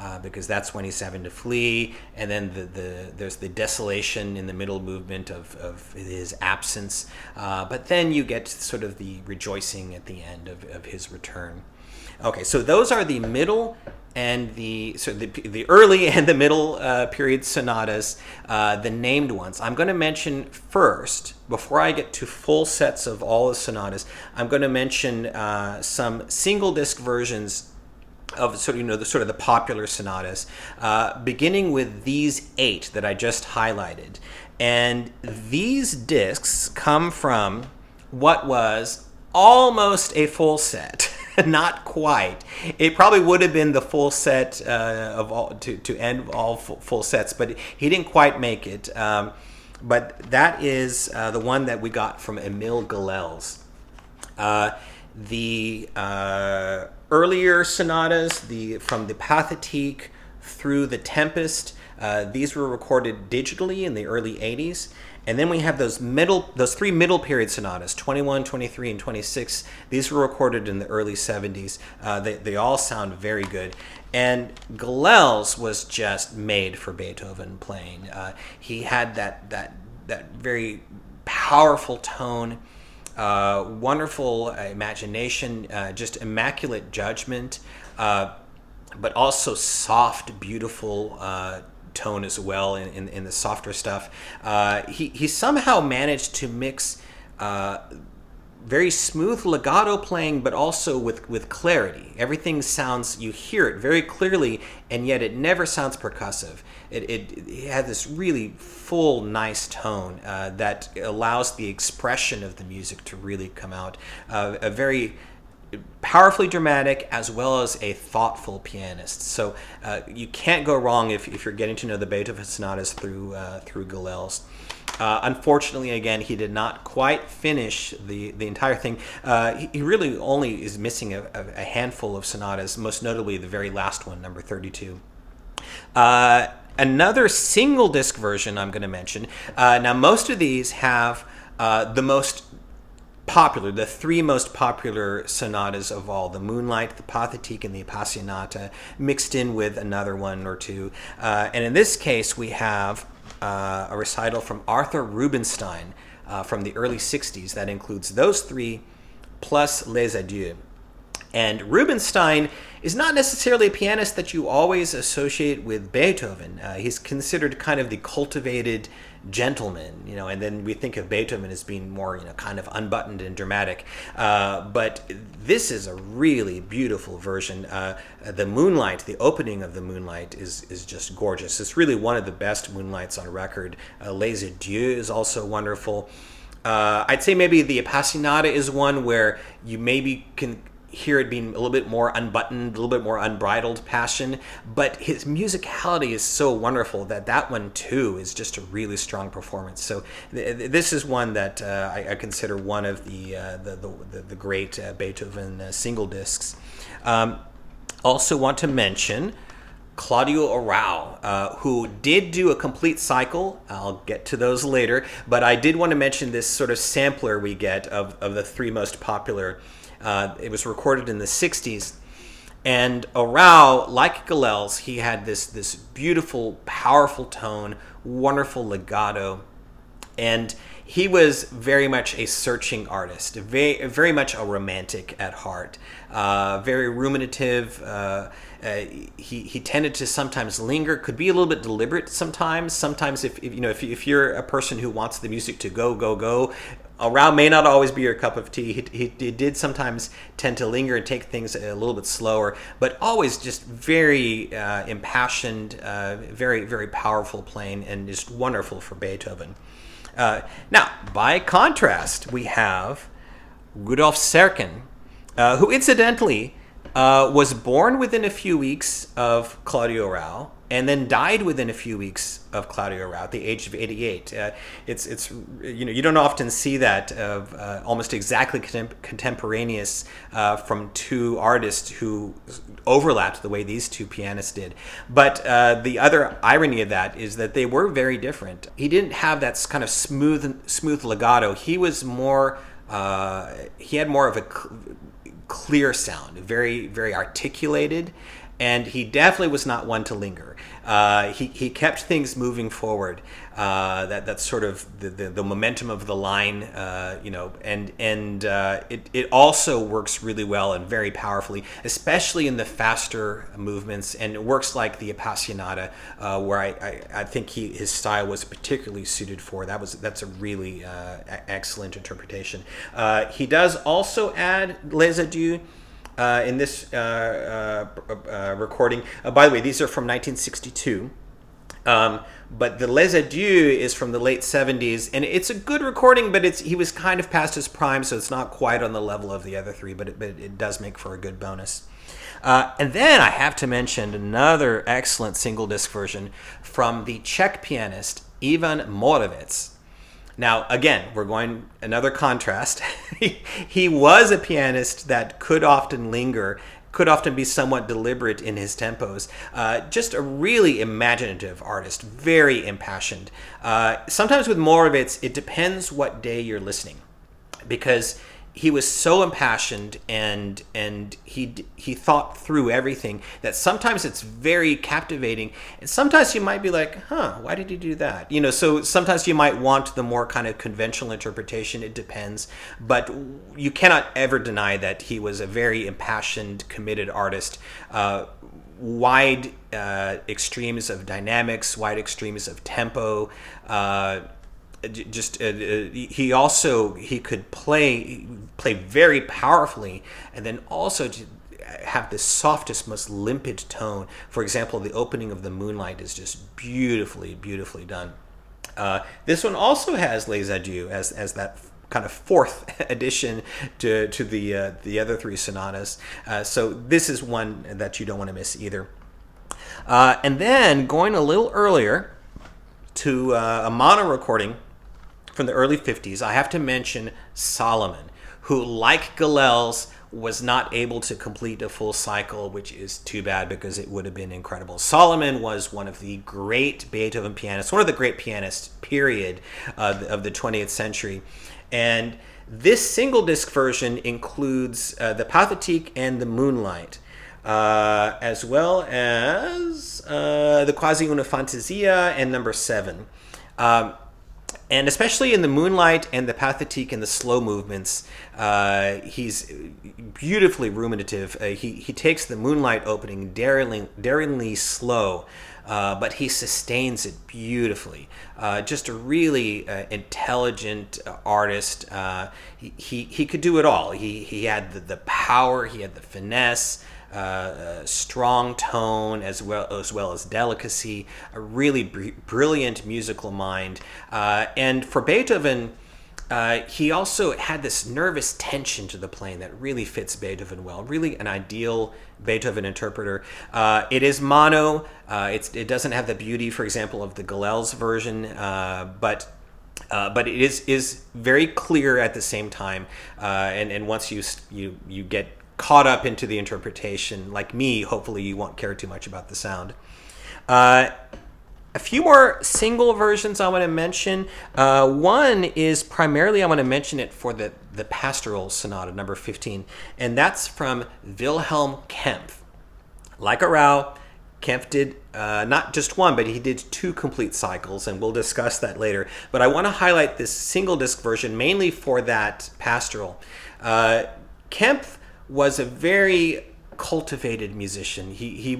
because that's when he's having to flee, and then there's the desolation in the middle movement of his absence, but then you get sort of the rejoicing at the end of his return. Okay, so those are the middle and the early and the middle period sonatas, the named ones. I'm going to mention first, before I get to full sets of all the sonatas, I'm going to mention some single disc versions of the popular sonatas, beginning with these 8 that I just highlighted. And these discs come from what was almost a full set. Not quite. It probably would have been the full set of all to end all full sets, but he didn't quite make it. But that is the one that we got from Émile Gilels. The earlier sonatas, from the Pathétique through the Tempest, these were recorded digitally in the early 80s. And then we have those 3 middle period sonatas, 21, 23, and 26. These were recorded in the early 70s. They all sound very good. And Gilels was just made for Beethoven playing. He had that very powerful tone, wonderful imagination, just immaculate judgment, but also soft, beautiful tone as well in the softer stuff. He somehow managed to mix very smooth legato playing, but also with clarity. Everything sounds, you hear it very clearly, and yet it never sounds percussive. It had this really full, nice tone that allows the expression of the music to really come out. A very powerfully dramatic as well as a thoughtful pianist. So you can't go wrong if you're getting to know the Beethoven sonatas through Gilels. Unfortunately, again, he did not quite finish the entire thing. He really only is missing a handful of sonatas, most notably the very last one, number 32. Another single disc version I'm going to mention. Now, most of these have the 3 most popular sonatas of all: the Moonlight, the Pathétique, and the Appassionata, mixed in with another one or two. And in this case, we have a recital from Arthur Rubinstein from the early 60s that includes those 3 plus Les Adieux. And Rubinstein is not necessarily a pianist that you always associate with Beethoven. He's considered kind of the cultivated gentleman, and then we think of Beethoven as being more, kind of unbuttoned and dramatic. But this is a really beautiful version. The Moonlight, the opening of the Moonlight is just gorgeous. It's really one of the best Moonlights on record. Les Adieux is also wonderful. I'd say maybe the Appassionata is one where you maybe can hear it being a little bit more unbuttoned, a little bit more unbridled passion, but his musicality is so wonderful that one too is just a really strong performance. So this is one that I consider one of the great Beethoven single discs. Also want to mention Claudio Arrau, who did do a complete cycle. I'll get to those later, but I did want to mention this sort of sampler we get of the 3 most popular. It was recorded in the 60s. And Arrau, like Gilels, he had this beautiful, powerful tone, wonderful legato. And he was very much a searching artist, very much a romantic at heart, very ruminative. He tended to sometimes linger, could be a little bit deliberate sometimes. Sometimes if you're a person who wants the music to go, Arrau may not always be your cup of tea. He did sometimes tend to linger and take things a little bit slower, but always just very impassioned, very, very powerful playing, and just wonderful for Beethoven. Now, by contrast, we have Rudolf Serkin, who incidentally was born within a few weeks of Claudio Arrau, and then died within a few weeks of Claudio Arrau at the age of 88. It's you don't often see that of almost exactly contemporaneous from 2 artists who overlapped the way these 2 pianists did. But the other irony of that is that they were very different. He didn't have that kind of smooth legato. He was more. He had more of a clear sound, very, very articulated. and he definitely was not one to linger. He kept things moving forward. That's sort of the momentum of the line, and it also works really well and very powerfully, especially in the faster movements, and it works like the Appassionata, where I think his style was particularly suited for. That's a really excellent interpretation. He does also add Les Adieux in this recording. By the way, these are from 1962. But the Les Adieux is from the late 70s, and it's a good recording, but he was kind of past his prime, so it's not quite on the level of the other three, but it does make for a good bonus. And then I have to mention another excellent single disc version from the Czech pianist Ivan Moravec. Now, again, we're going another contrast. He was a pianist that could often linger, could often be somewhat deliberate in his tempos. Just a really imaginative artist, very impassioned. Sometimes with Moravec, it depends what day you're listening, because he was so impassioned and he thought through everything that sometimes it's very captivating, and sometimes you might be like, why did he do that? So sometimes you might want the more kind of conventional interpretation. It depends, but you cannot ever deny that he was a very impassioned, committed artist. Wide extremes of dynamics, wide extremes of tempo. He could play very powerfully, and then also to have the softest, most limpid tone. For example, the opening of the Moonlight is just beautifully done. This one also has Les Adieux as that kind of fourth addition to the other three sonatas. So this is one that you don't want to miss either. And then going a little earlier to a mono recording from the early 50s, I have to mention Solomon, who, like Gilels, was not able to complete a full cycle, which is too bad because it would have been incredible. Solomon was one of the great Beethoven pianists, one of the great pianists, period, of the 20th century. And this single disc version includes the Pathétique and the Moonlight, as well as the Quasi una Fantasia and number 7. And especially in the Moonlight and the Pathétique and the slow movements, he's beautifully ruminative. He takes the Moonlight opening daringly slow, but he sustains it beautifully. Just a really intelligent artist. He could do it all. He had the power, he had the finesse, strong tone as well as delicacy, a really brilliant musical mind. And for Beethoven, he also had this nervous tension to the playing that really fits Beethoven well. Really an ideal Beethoven interpreter. It is mono. It doesn't have the beauty, for example, of the Gilels version, but it is very clear at the same time. And once you get caught up into the interpretation, like me, hopefully you won't care too much about the sound. A few more single versions I want to mention. One is primarily I want to mention it for the Pastoral Sonata, number 15, and that's from Wilhelm Kempff. Like Arau, Kempff did not just one, but he did 2 complete cycles, and we'll discuss that later. But I want to highlight this single disc version mainly for that Pastoral. Kempff was a very cultivated musician. He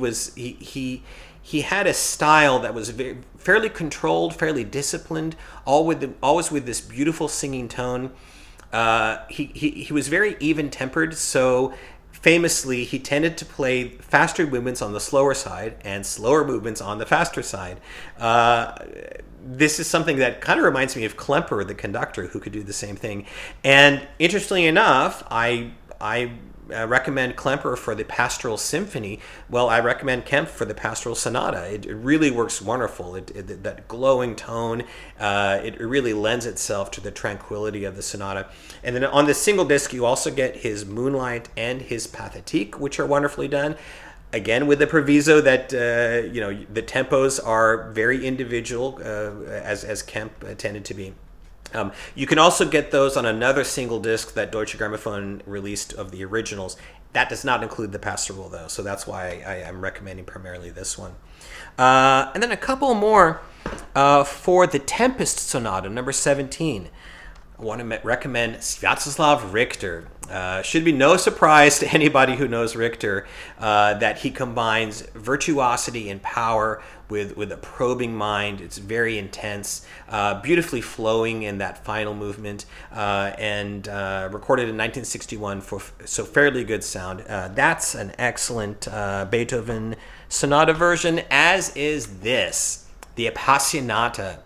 had a style that was fairly controlled, fairly disciplined, always with this beautiful singing tone. He was very even-tempered, so famously he tended to play faster movements on the slower side and slower movements on the faster side. This is something that kind of reminds me of Klemperer, the conductor, who could do the same thing. And interestingly enough, I recommend Klemperer for the Pastoral Symphony. Well, I recommend Kempff for the Pastoral Sonata. It really works wonderful. That glowing tone, it really lends itself to the tranquility of the sonata. And then on the single disc, you also get his Moonlight and his Pathétique, which are wonderfully done. Again, with the proviso that the tempos are very individual, as Kempff tended to be. You can also get those on another single disc that Deutsche Grammophon released of the originals, That does not include the Pastoral, though, so that's why I'm recommending primarily this one. And then a couple more for the Tempest Sonata, number 17. I want to recommend Sviatoslav Richter. Should be no surprise to anybody who knows Richter that he combines virtuosity and power with a probing mind. It's very intense, beautifully flowing in that final movement, and recorded in 1961 so fairly good sound. That's an excellent Beethoven sonata version, as is this, the Appassionata,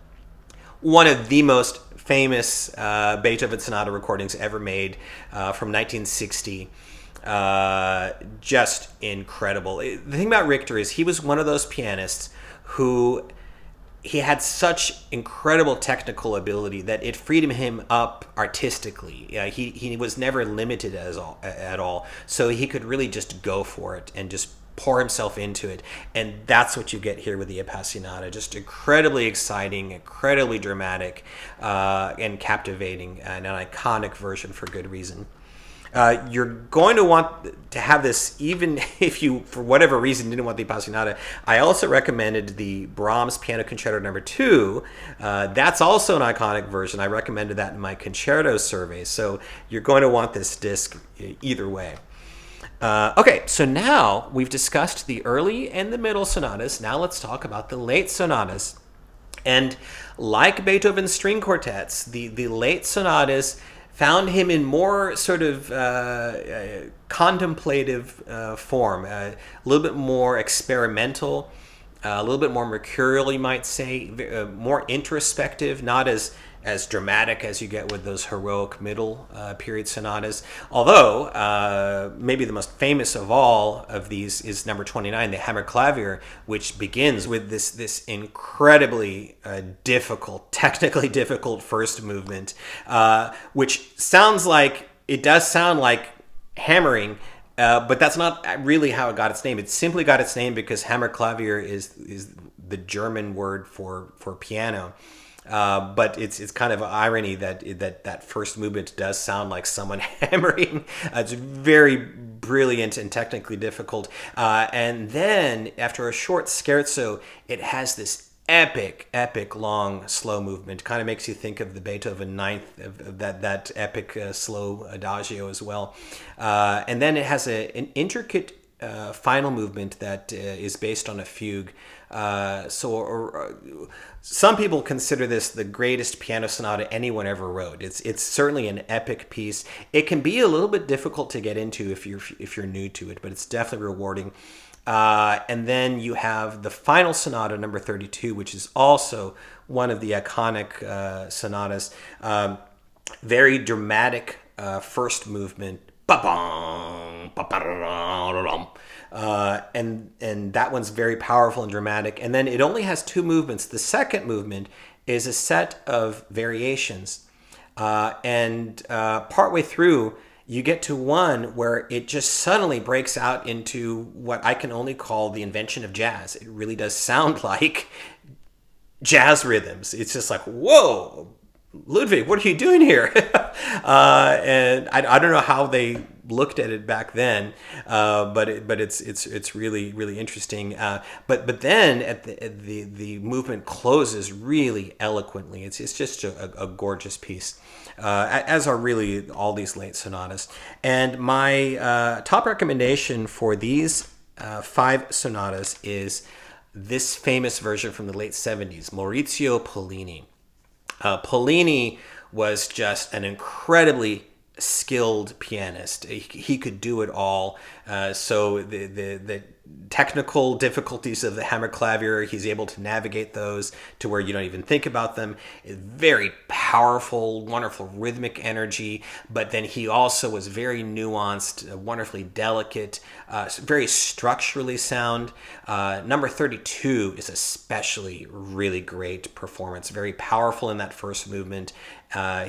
one of the most famous Beethoven sonata recordings ever made from 1960. Just incredible. The thing about Richter is he was one of those pianists who he had such incredible technical ability that it freed him up artistically. He was never limited at all. So he could really just go for it and just pour himself into it. And that's what you get here with the Appassionata. Just incredibly exciting, incredibly dramatic, and captivating, and an iconic version for good reason. You're going to want to have this even if you, for whatever reason, didn't want the Appassionata. I also recommended the Brahms Piano Concerto number 2. That's also an iconic version. I recommended that in my concerto survey. So you're going to want this disc either way. Okay, so now we've discussed the early and the middle sonatas. Now let's talk about the late sonatas. And like Beethoven's string quartets, the late sonatas found him in more sort of contemplative form, a little bit more experimental, a little bit more mercurial, you might say, more introspective, not as dramatic as you get with those heroic middle period sonatas. Although, maybe the most famous of all of these is number 29, the Hammer Clavier, which begins with this incredibly technically difficult first movement, which it does sound like hammering, but that's not really how it got its name. It simply got its name because Hammer Clavier is the German word for piano. But it's kind of an irony that first movement does sound like someone hammering. It's very brilliant and technically difficult. And then after a short scherzo, it has this epic long slow movement. Kind of makes you think of the Beethoven Ninth, of that epic slow adagio as well. And then it has an intricate final movement that is based on a fugue. Some people consider this the greatest piano sonata anyone ever wrote. It's certainly an epic piece. It can be a little bit difficult to get into if you're new to it, but it's definitely rewarding. And then you have the final sonata, number 32, which is also one of the iconic sonatas. Very dramatic first movement. Ba-bong, ba-ba-da-da-da-dum. And that one's very powerful and dramatic. And then it only has 2 movements. The second movement is a set of variations. And partway through, you get to one where it just suddenly breaks out into what I can only call the invention of jazz. It really does sound like jazz rhythms. It's just like, whoa, Ludwig, what are you doing here? And I don't know how they looked at it back then, but it's really interesting. But then the movement closes really eloquently. It's just a gorgeous piece, as are really all these late sonatas. And my top recommendation for these 5 sonatas is this famous version from the late 70s, Maurizio Pollini. Pollini was just an incredibly skilled pianist. He could do it all. So the technical difficulties of the Hammer Clavier, he's able to navigate those to where you don't even think about them. Very powerful, wonderful rhythmic energy, but then he also was very nuanced, wonderfully delicate, very structurally sound. Number 32 is especially really great performance, very powerful in that first movement.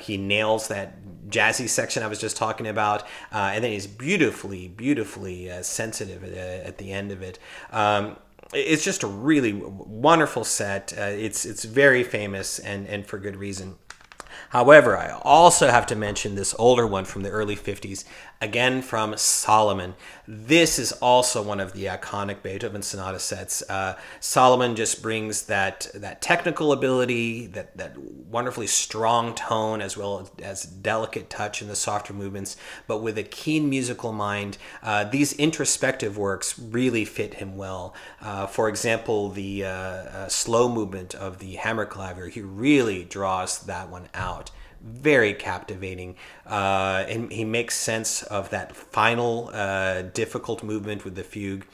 He nails that jazzy section I was just talking about, and then he's beautifully sensitive at the end of it. It's just a really wonderful set. It's very famous and for good reason. However, I also have to mention this older one from the early 50s, again from Solomon. This is also one of the iconic Beethoven sonata sets. Solomon just brings that technical ability, that wonderfully strong tone, as well as delicate touch in the softer movements, but with a keen musical mind. These introspective works really fit him well. For example, the slow movement of the hammer clavier, he really draws that one out. Very captivating, and he makes sense of that final difficult movement with the fugue.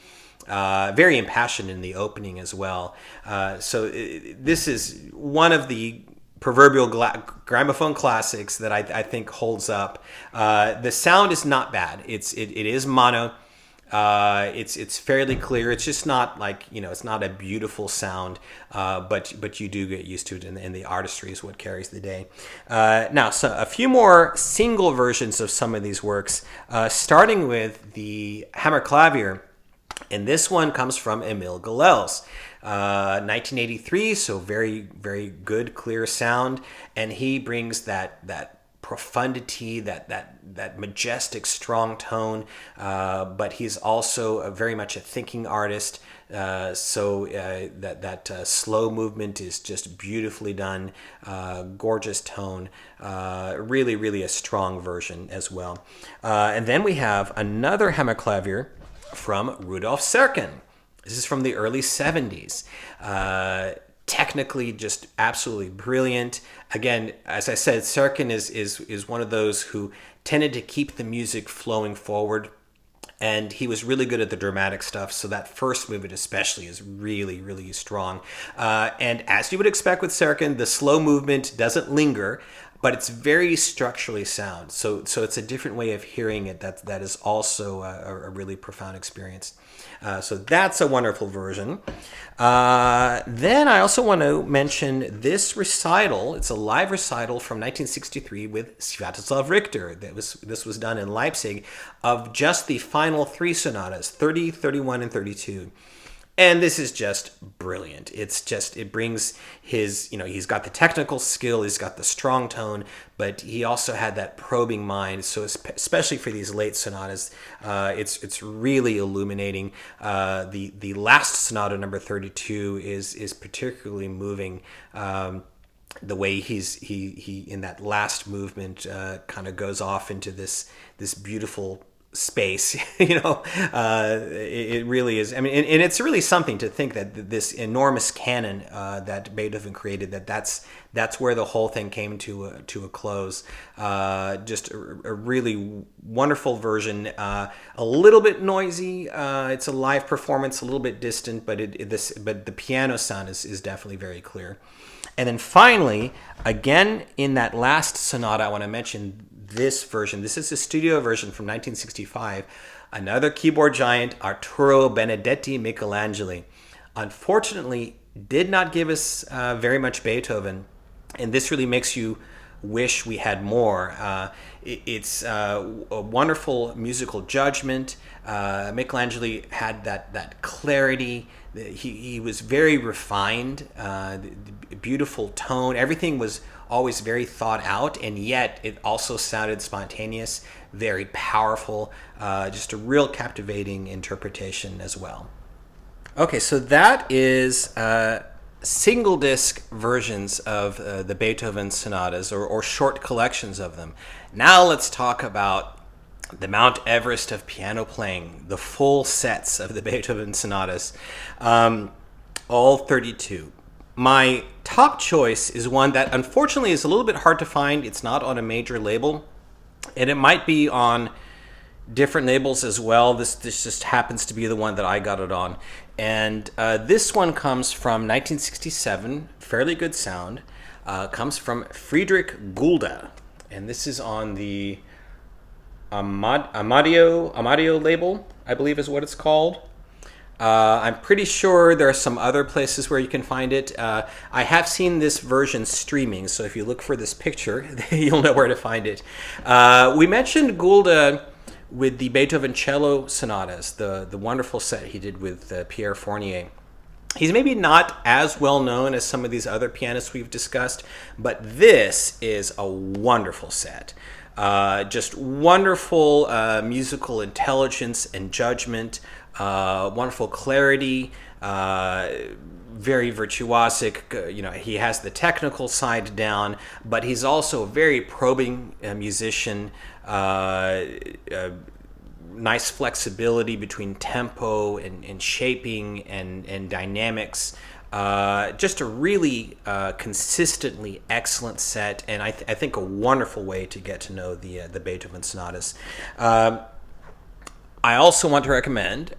Very impassioned in the opening as well. This is one of the proverbial gramophone classics that I think holds up. The sound is not bad. It is mono. It's fairly clear. It's just not like, it's not a beautiful sound, but you do get used to it, and the artistry is what carries the day. Now, so a few more single versions of some of these works, starting with the hammer clavier, and this one comes from Émile Gilels. 1983, so very, very good, clear sound, and he brings that profundity, that majestic, strong tone, but he's also very much a thinking artist. That slow movement is just beautifully done, gorgeous tone, really, really a strong version as well. And then we have another hammerklavier from Rudolf Serkin. This is from the early 70s. Technically just absolutely brilliant. Again, as I said, Serkin is one of those who tended to keep the music flowing forward, and he was really good at the dramatic stuff, so that first movement especially is really, really strong. And as you would expect with Serkin, the slow movement doesn't linger, but it's very structurally sound. So it's a different way of hearing it that is also a really profound experience. So that's a wonderful version. Then I also want to mention this recital. It's a live recital from 1963 with Sviatoslav Richter. This was done in Leipzig, of just the final three sonatas, 30, 31, and 32. And this is just brilliant. It brings his, he's got the technical skill, he's got the strong tone, but he also had that probing mind. So especially for these late sonatas, it's really illuminating. The last sonata, number 32, is particularly moving. The way he in that last movement kind of goes off into this beautiful space, it really is. I mean, and it's really something to think that this enormous canon that Beethoven created, that's where the whole thing came to a close. Just a really wonderful version. A little bit noisy. It's a live performance, a little bit distant, but but the piano sound is definitely very clear. And then finally, again in that last sonata, I want to mention this version. This is a studio version from 1965. Another keyboard giant, Arturo Benedetti Michelangeli. Unfortunately, did not give us very much Beethoven, and this really makes you wish we had more. It's a wonderful musical judgment. Michelangeli had that clarity. He was very refined, beautiful tone. Everything was always very thought out, and yet it also sounded spontaneous, very powerful, just a real captivating interpretation as well. Okay, so that is single disc versions of the Beethoven sonatas, or short collections of them. Now let's talk about the Mount Everest of piano playing, the full sets of the Beethoven sonatas, all 32. My top choice is one that unfortunately is a little bit hard to find. It's not on a major label, and it might be on different labels as well. This just happens to be the one that I got it on. And this one comes from 1967, fairly good sound. Comes from Friedrich Gulda, and this is on the Amadio label, I believe is what it's called. I'm pretty sure there are some other places where you can find it. I have seen this version streaming, so if you look for this picture, you'll know where to find it. We mentioned Gulda with the Beethoven cello sonatas, the wonderful set he did with Pierre Fournier. He's maybe not as well known as some of these other pianists we've discussed, but this is a wonderful set. Just wonderful musical intelligence and judgment, wonderful clarity, very virtuosic. He has the technical side down, but he's also a very probing musician. Nice flexibility between tempo and shaping and dynamics. Just a really consistently excellent set, and I think a wonderful way to get to know the Beethoven sonatas. I also want to recommend,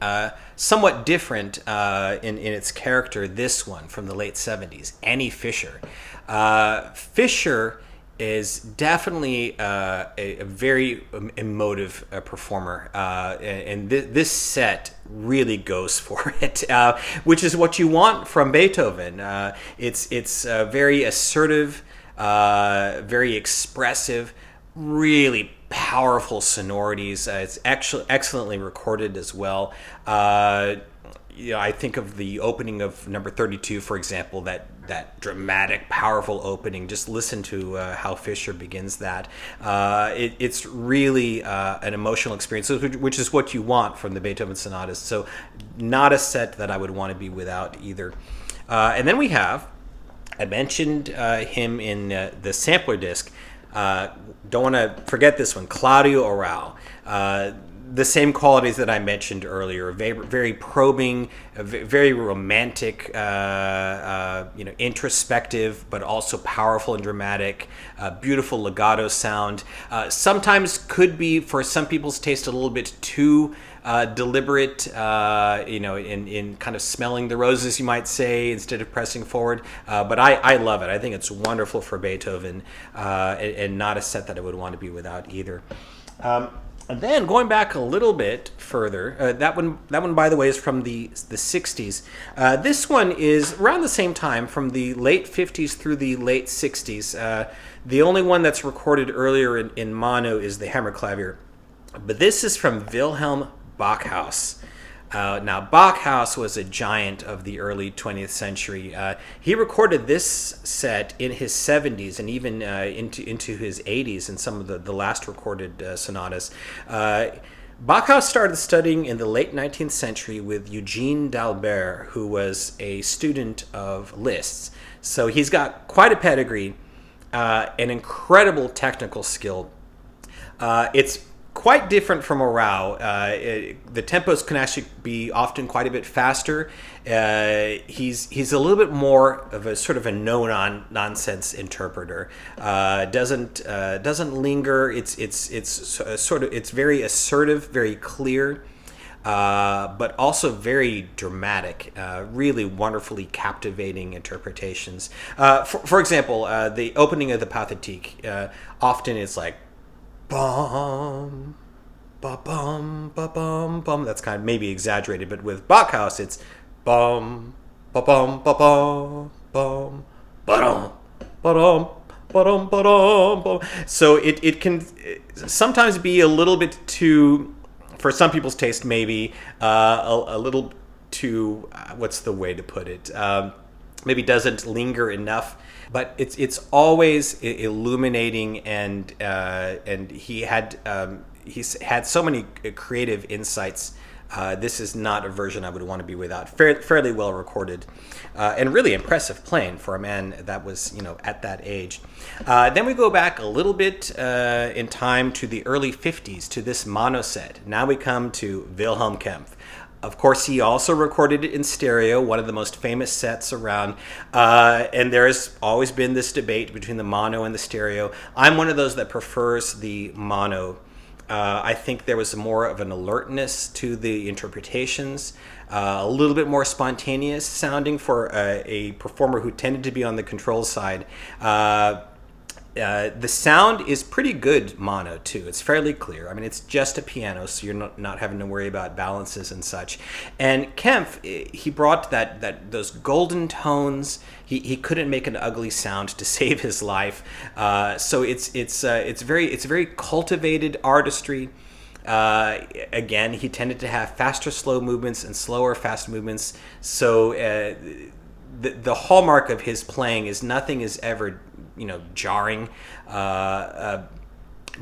somewhat different in its character, this one from the late 70s, Annie Fisher. Fisher is definitely a very emotive performer, and this set really goes for it, which is what you want from Beethoven. It's very assertive, very expressive, really powerful sonorities. It's actually excellently recorded as well. I think of the opening of number 32, for example, that dramatic, powerful opening. Just listen to how Fischer begins that. It's really an emotional experience, which is what you want from the Beethoven sonatas. So not a set that I would want to be without either. And then we have, I mentioned him in the sampler disc. Don't want to forget this one, Claudio Arrau. The same qualities that I mentioned earlier, very probing, very romantic, introspective, but also powerful and dramatic, beautiful legato sound. Sometimes could be, for some people's taste, a little bit too deliberate, in kind of smelling the roses, you might say, instead of pressing forward. But I love it. I think it's wonderful for Beethoven, and not a set that I would want to be without either. And then going back a little bit further, that one, by the way, is from the 60s. This one is around the same time, from the late 50s through the late 60s. The only one that's recorded earlier in mono is the Hammerklavier. But this is from Wilhelm Backhaus. Now, Backhaus was a giant of the early 20th century. He recorded this set in his 70s and even into his 80s in some of the last recorded sonatas. Backhaus started studying in the late 19th century with Eugene d'Albert, who was a student of Liszt's. So he's got quite a pedigree, an incredible technical skill. It's quite different from Arrau. The tempos can actually be often quite a bit faster. He's a little bit more of a sort of a no-nonsense interpreter. Doesn't linger. It's very assertive, very clear, but also very dramatic. Really wonderfully captivating interpretations. For example, the opening of the Pathétique often is like bum, ba bum, ba bum, bum. That's kind of maybe exaggerated, but with Backhaus, it's bum, ba bum, ba bum, bum, ba dum, ba dum, ba dum, ba dum, bum. So it can sometimes be a little bit too, for some people's taste, maybe a little too. What's the way to put it? Maybe doesn't linger enough. But it's always illuminating, and he's had so many creative insights. This is not a version I would want to be without. Fairly well recorded, and really impressive playing for a man that was at that age. Then we go back a little bit in time to the early 50s to this mono set. Now we come to Wilhelm Kempff. Of course, he also recorded it in stereo, one of the most famous sets around. And there has always been this debate between the mono and the stereo. I'm one of those that prefers the mono. I think there was more of an alertness to the interpretations, a little bit more spontaneous sounding for a performer who tended to be on the control side. The sound is pretty good mono too. It's fairly clear. I mean, it's just a piano, so you're not having to worry about balances and such. And Kempff, he brought those golden tones. He couldn't make an ugly sound to save his life. So it's very cultivated artistry. Again, he tended to have faster, slow movements and slower, fast movements. So the hallmark of his playing is nothing is ever, jarring.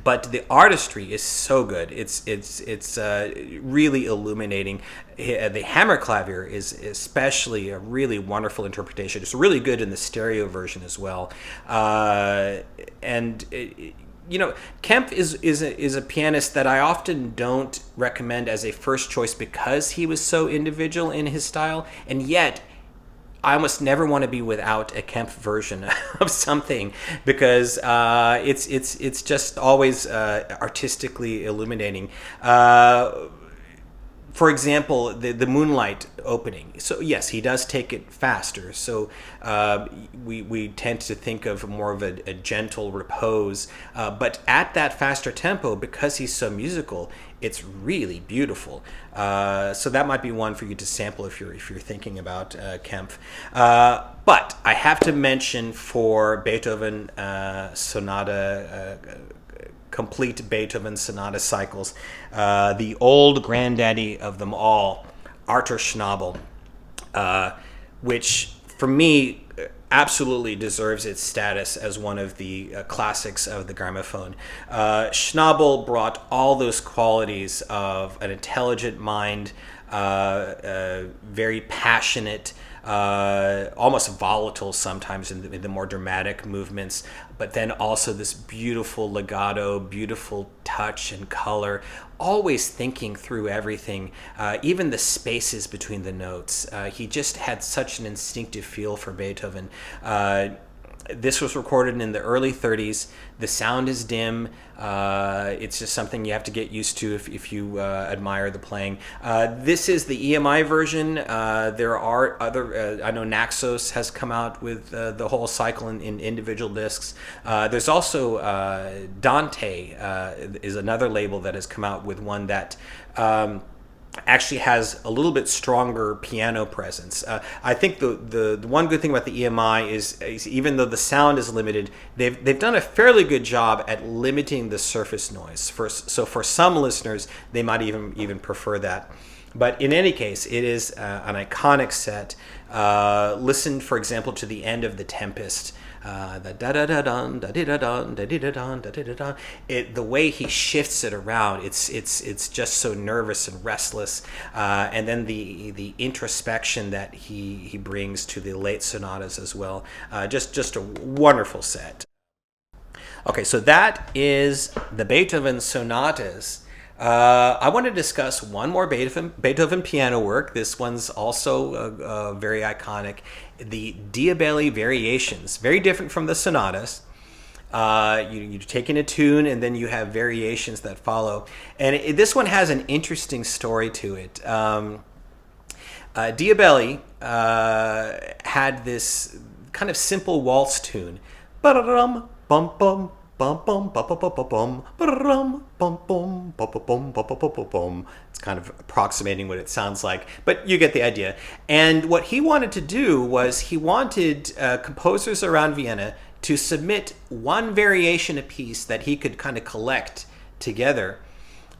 But the artistry is so good. It's really illuminating. The hammer clavier is especially a really wonderful interpretation. It's really good in the stereo version as well. Kempf is a pianist that I often don't recommend as a first choice because he was so individual in his style, and yet I almost never want to be without a Kempf version of something because it's just always artistically illuminating. For example, the Moonlight opening. So yes, he does take it faster. So we tend to think of more of a gentle repose. But at that faster tempo, because he's so musical, it's really beautiful. So that might be one for you to sample if you're thinking about Kempf. But I have to mention for Beethoven Sonata. Complete Beethoven sonata cycles, the old granddaddy of them all, Arthur Schnabel, which for me absolutely deserves its status as one of the classics of the gramophone. Schnabel brought all those qualities of an intelligent mind, very passionate, almost volatile sometimes in the more dramatic movements, but then also this beautiful legato, beautiful touch and color, always thinking through everything, even the spaces between the notes. He just had such an instinctive feel for Beethoven. This was recorded in the early 30s. The sound is dim. It's just something you have to get used to if you admire the playing. This is the EMI version. There are other, I know Naxos has come out with the whole cycle in individual discs. There's also Dante is another label that has come out with one that actually has a little bit stronger piano presence. I think the one good thing about the EMI is even though the sound is limited, they've done a fairly good job at limiting the surface noise. So for some listeners, they might even prefer that. But in any case, it is an iconic set. Listen, for example, to the end of The Tempest. The da da da dun da da da dun da da da dun da da da dun. The way he shifts it around, it's just so nervous and restless. And then the introspection that he brings to the late sonatas as well. Just a wonderful set. Okay, so that is the Beethoven sonatas. I want to discuss one more Beethoven piano work. This one's also very iconic. The Diabelli Variations. Very different from the sonatas. You take in a tune and then you have variations that follow. And this one has an interesting story to it. Diabelli had this kind of simple waltz tune. Ba-da-dum, bum bum. Bum bum bum bum bum bum bum bum bum bum bum bum. It's kind of approximating what it sounds like, but you get the idea. And what he wanted to do was he wanted composers around Vienna to submit one variation apiece that he could kind of collect together.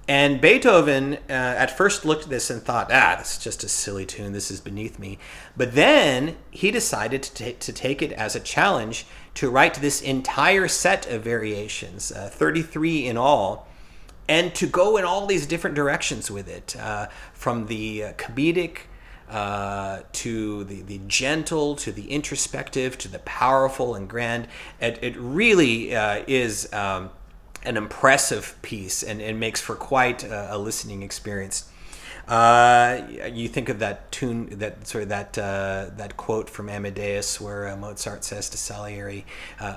And Beethoven at first looked at this and thought, this is just a silly tune, this is beneath me. But then he decided to take it as a challenge to write this entire set of variations, 33 in all, and to go in all these different directions with it, from the comedic to the gentle, to the introspective, to the powerful and grand. It really is an impressive piece and makes for quite a listening experience. You think of that tune, that quote from Amadeus where Mozart says to Salieri,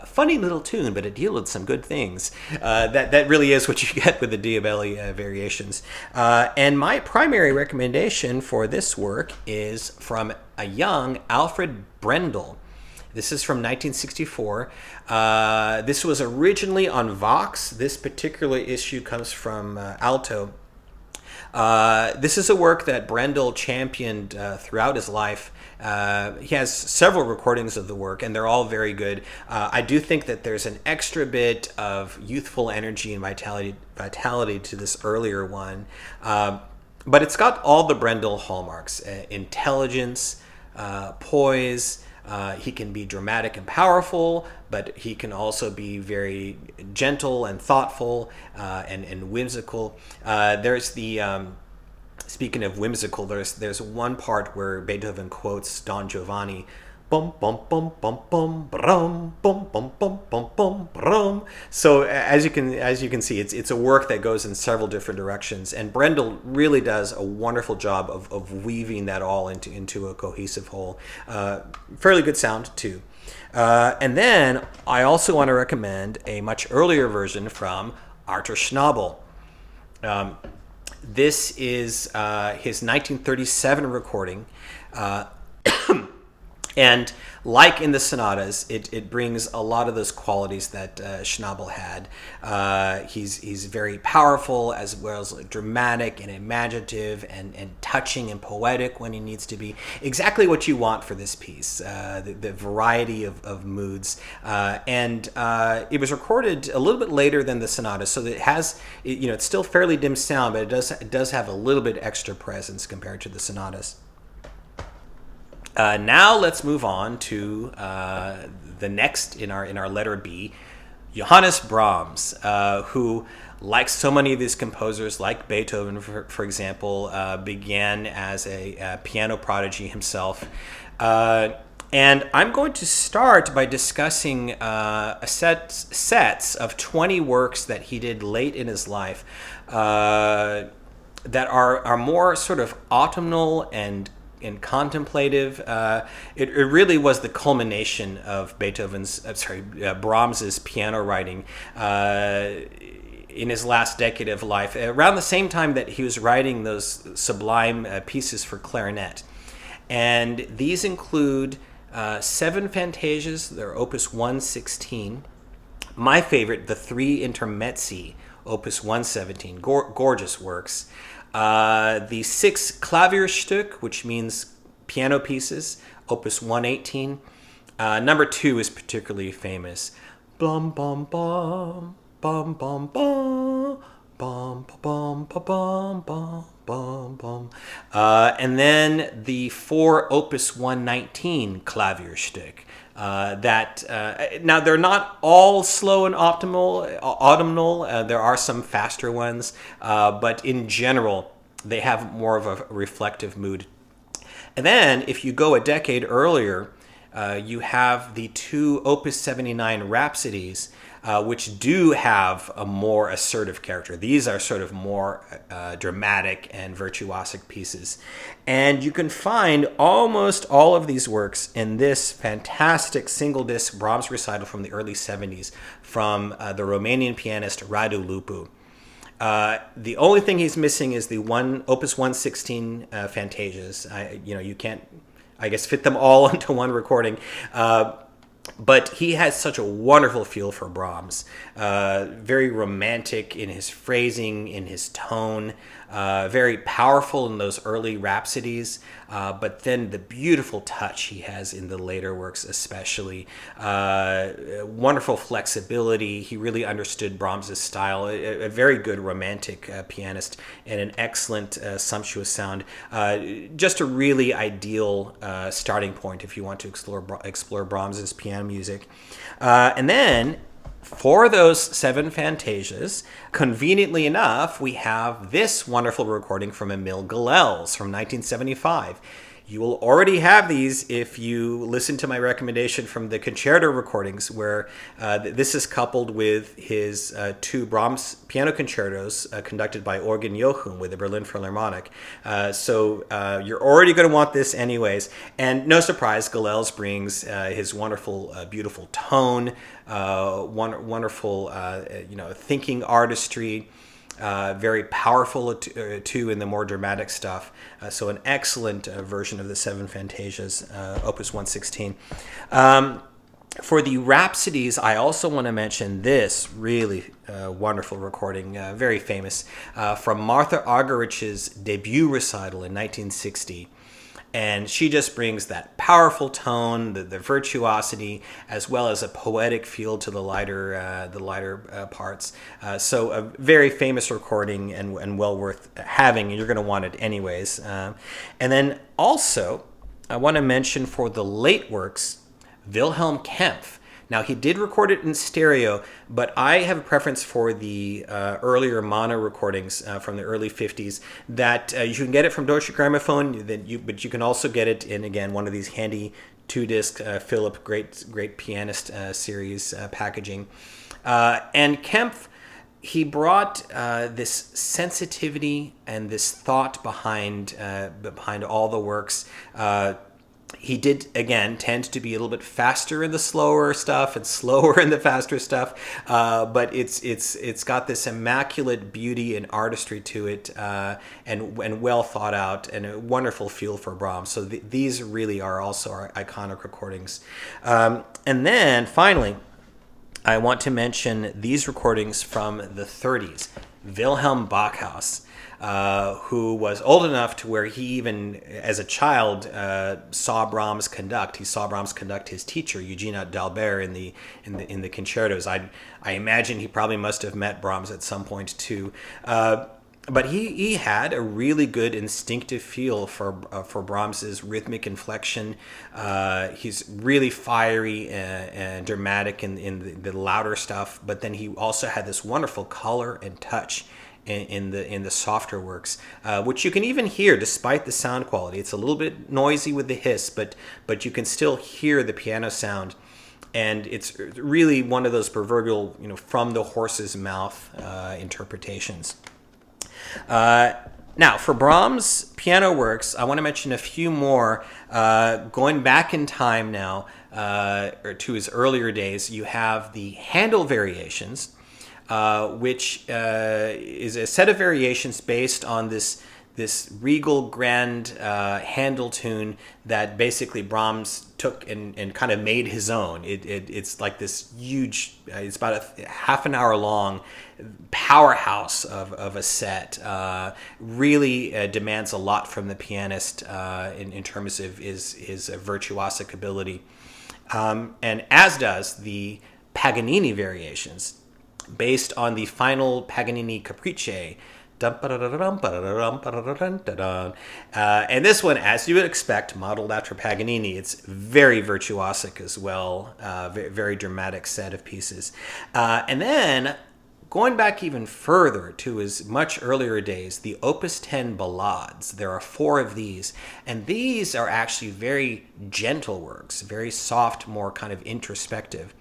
"Funny little tune, but it yielded some good things." That really is what you get with the Diabelli variations. And my primary recommendation for this work is from a young Alfred Brendel. This is from 1964. This was originally on Vox. This particular issue comes from Alto. This is a work that Brendel championed throughout his life. He has several recordings of the work, and they're all very good. I do think that there's an extra bit of youthful energy and vitality to this earlier one. But it's got all the Brendel hallmarks: intelligence, poise. He can be dramatic and powerful, but he can also be very gentle and thoughtful and whimsical. There's the speaking of whimsical, there's one part where Beethoven quotes Don Giovanni. Bum bum bum bum bum brum bum bum bum bum bum brum. So as you can see, it's a work that goes in several different directions, and Brendel really does a wonderful job of weaving that all into a cohesive whole. Fairly good sound too. And then I also want to recommend a much earlier version from Arthur Schnabel. This is his 1937 recording. And like in the sonatas, it brings a lot of those qualities that Schnabel had. He's very powerful, as well as dramatic and imaginative and touching and poetic when he needs to be. Exactly what you want for this piece, the variety of moods. And it was recorded a little bit later than the sonatas, so that it has, it's still fairly dim sound, but it does have a little bit extra presence compared to the sonatas. Now let's move on to the next in our letter B, Johannes Brahms, who, like so many of these composers, like Beethoven, for example, began as a piano prodigy himself. And I'm going to start by discussing sets of 20 works that he did late in his life that are more sort of autumnal and contemplative. It really was the culmination of Brahms's piano writing in his last decade of life, around the same time that he was writing those sublime pieces for clarinet. And these include 7 fantasias, they're opus 116. My favorite, the 3 intermezzi, opus 117, gorgeous works. The 6 Klavierstück, which means piano pieces, opus 118. Number 2 is particularly famous. Bum bum bum bum bum bum bum bum bum bum bum bum. And then the 4 opus 119 Klavierstück. Now they're not all slow and autumnal. There are some faster ones, but in general, they have more of a reflective mood. And then, if you go a decade earlier, you have the 2 Opus 79 Rhapsodies, which do have a more assertive character. These are sort of more dramatic and virtuosic pieces. And you can find almost all of these works in this fantastic single-disc Brahms recital from the early 70s from the Romanian pianist Radu Lupu. The only thing he's missing is the Opus 116 Fantasias. You can't, I guess, fit them all into one recording. But he has such a wonderful feel for Brahms. Very romantic in his phrasing, in his tone. Very powerful in those early rhapsodies. But then the beautiful touch he has in the later works especially. Wonderful flexibility. He really understood Brahms' style. A very good romantic pianist and an excellent sumptuous sound. Just a really ideal starting point if you want to explore Brahms' piano music. And then, for those 7 fantasias, conveniently enough, we have this wonderful recording from Emil Gilels from 1975. You will already have these if you listen to my recommendation from the concerto recordings, where this is coupled with his 2 Brahms piano concertos conducted by Eugen Jochum with the Berlin Philharmonic. So you're already going to want this anyways. And no surprise, Gilels brings his wonderful, beautiful tone, wonderful, thinking artistry. Very powerful too in the more dramatic stuff. So an excellent version of the 7 Fantasias, Opus 116. For the Rhapsodies, I also want to mention this really wonderful recording, very famous, from Martha Argerich's debut recital in 1960. And she just brings that powerful tone, the virtuosity, as well as a poetic feel to the lighter parts. So a very famous recording and well worth having, and you're going to want it anyways. And then also, I want to mention for the late works, Wilhelm Kempff. Now, he did record it in stereo, but I have a preference for the earlier mono recordings from the early 50s that you can get it from Deutsche Grammophon, but you can also get it in, again, one of these handy two-disc Philip great pianist series packaging. And Kempff, he brought this sensitivity and this thought behind all the works. He did, again, tend to be a little bit faster in the slower stuff and slower in the faster stuff, but it's got this immaculate beauty and artistry to it, and well thought out, and a wonderful feel for Brahms. So these really are also our iconic recordings. And then finally, I want to mention these recordings from the 30s. Wilhelm Backhaus, who was old enough to where he even, as a child, saw Brahms conduct. He saw Brahms conduct his teacher, Eugene d'Albert, in the concertos. I imagine he probably must have met Brahms at some point too. But he had a really good instinctive feel for Brahms's rhythmic inflection. He's really fiery and dramatic in the louder stuff, but then he also had this wonderful color and touch in the softer works, which you can even hear despite the sound quality. It's a little bit noisy with the hiss, but you can still hear the piano sound. And it's really one of those proverbial, from the horse's mouth interpretations. Now, for Brahms' piano works, I want to mention a few more. Going back in time now, or to his earlier days, you have the Handel variations, which is a set of variations based on this regal, grand Handel tune that basically Brahms took and kind of made his own. It's like this huge, it's about a half an hour long powerhouse of a set. Really demands a lot from the pianist in terms of his virtuosic ability. And as does the Paganini variations, based on the final Paganini Capricci. And this one, as you would expect, modeled after Paganini, it's very virtuosic as well, very dramatic set of pieces. And then, going back even further to his much earlier days, the Opus 10 Ballades. There are 4 of these, and these are actually very gentle works, very soft, more kind of introspective.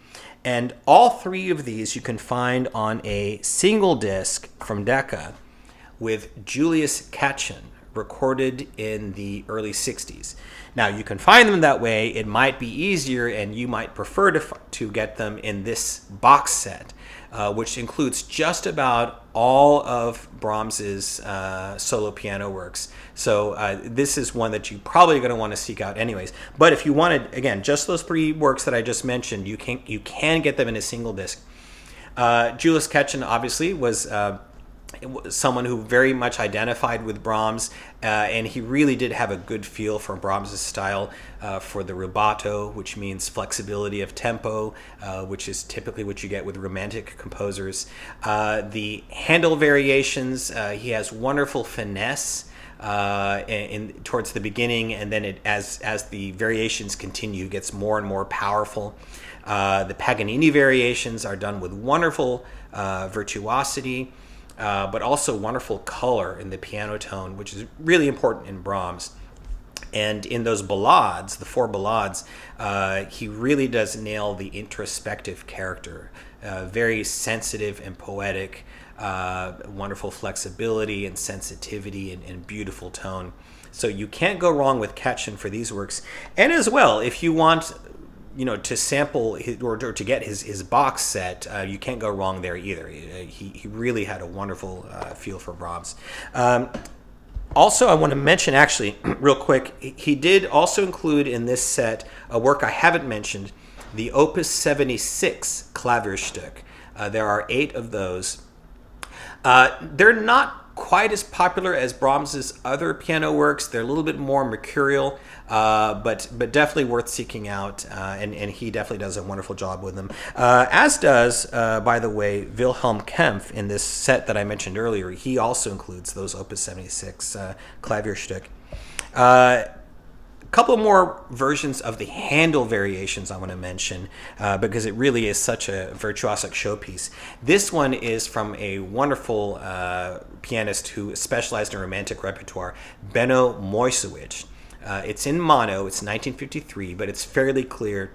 And all 3 of these you can find on a single disc from Decca with Julius Katchen, recorded in the early 60s. Now, you can find them that way. It might be easier, and you might prefer to get them in this box set, which includes just about all of Brahms's solo piano works. So this is one that you probably going to want to seek out anyways. But if you wanted, again, just those 3 works that I just mentioned, you can get them in a single disc. Julius Katchen obviously was someone who very much identified with Brahms, and he really did have a good feel for Brahms' style, for the rubato, which means flexibility of tempo, which is typically what you get with romantic composers. The Handel variations, he has wonderful finesse towards the beginning, and then as the variations continue, gets more and more powerful. The Paganini variations are done with wonderful virtuosity, but also wonderful color in the piano tone, which is really important in Brahms. And in those ballades, the 4 ballades, he really does nail the introspective character. Very sensitive and poetic, wonderful flexibility and sensitivity and beautiful tone. So you can't go wrong with Katchen for these works. And as well, if you want to sample or to get his box set, you can't go wrong there either. He really had a wonderful feel for Brahms. Also, I want to mention, actually, real quick, he did also include in this set a work I haven't mentioned, the Opus 76 Klavierstück. There are 8 of those. They're not quite as popular as Brahms's other piano works. They're a little bit more mercurial, but definitely worth seeking out. And he definitely does a wonderful job with them. As does, by the way, Wilhelm Kempff in this set that I mentioned earlier. He also includes those Opus 76 Klavierstück. Couple more versions of the Handel variations I want to mention because it really is such a virtuosic showpiece. This one is from a wonderful pianist who specialized in romantic repertoire, Benno Moiseiwitsch. It's in mono, it's 1953, but it's fairly clear.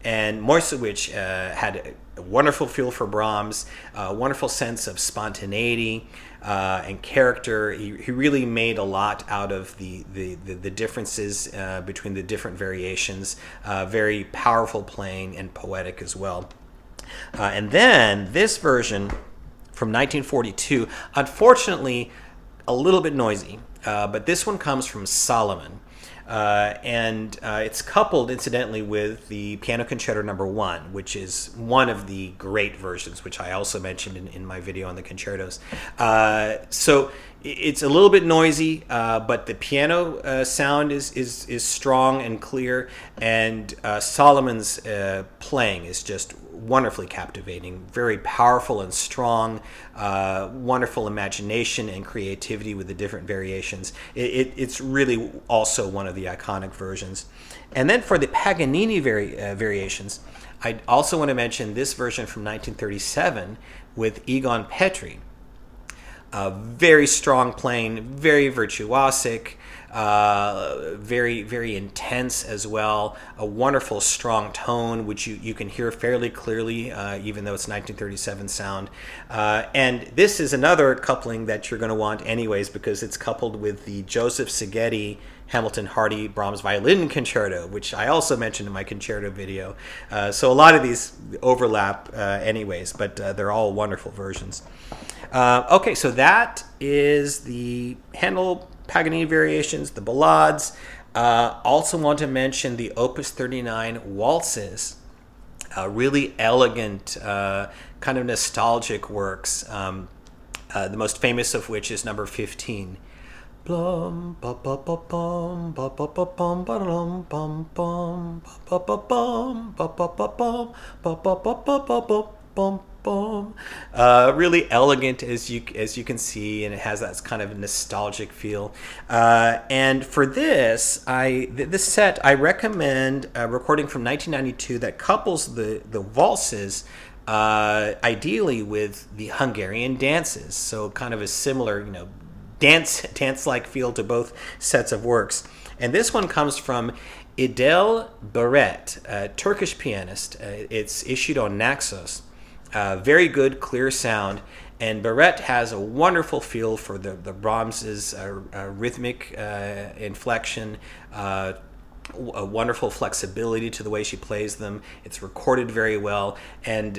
And Moiseiwitsch had a wonderful feel for Brahms, a wonderful sense of spontaneity and character. He really made a lot out of the differences between the different variations. Very powerful playing and poetic as well. And then this version from 1942, unfortunately, a little bit noisy, but this one comes from Solomon. And it's coupled, incidentally, with the Piano Concerto No. 1, which is one of the great versions, which I also mentioned in my video on the concertos. So it's a little bit noisy, but the piano sound is strong and clear, and Solomon's playing is just wonderfully captivating, very powerful and strong, wonderful imagination and creativity with the different variations. It's really also one of the iconic versions. And then for the Paganini variations, I also want to mention this version from 1937 with Egon Petri. Very strong playing, very virtuosic, very, very intense as well. A wonderful, strong tone, which you can hear fairly clearly, even though it's 1937 sound. And this is another coupling that you're going to want anyways, because it's coupled with the Joseph Szigeti Hamilton Hardy Brahms Violin Concerto, which I also mentioned in my concerto video. So a lot of these overlap anyways, but they're all wonderful versions. Okay, so that is the Handel Paganini variations, the ballades. Also want to mention the Opus 39 waltzes, really elegant, kind of nostalgic works, the most famous of which is number 15. Blum, ba ba ba bum, ba ba ba bum, ba dum bum bum, ba ba bum, ba ba ba bum, ba ba ba ba ba bum bum. Really elegant, as you can see, and it has that kind of nostalgic feel. And for this set, I recommend a recording from 1992 that couples the waltzes ideally with the Hungarian dances. So kind of a similar, dance-like feel to both sets of works. And this one comes from Idel Barret, a Turkish pianist. It's issued on Naxos. Very good, clear sound. And Barret has a wonderful feel for the Brahms's rhythmic inflection, a wonderful flexibility to the way she plays them. It's recorded very well. And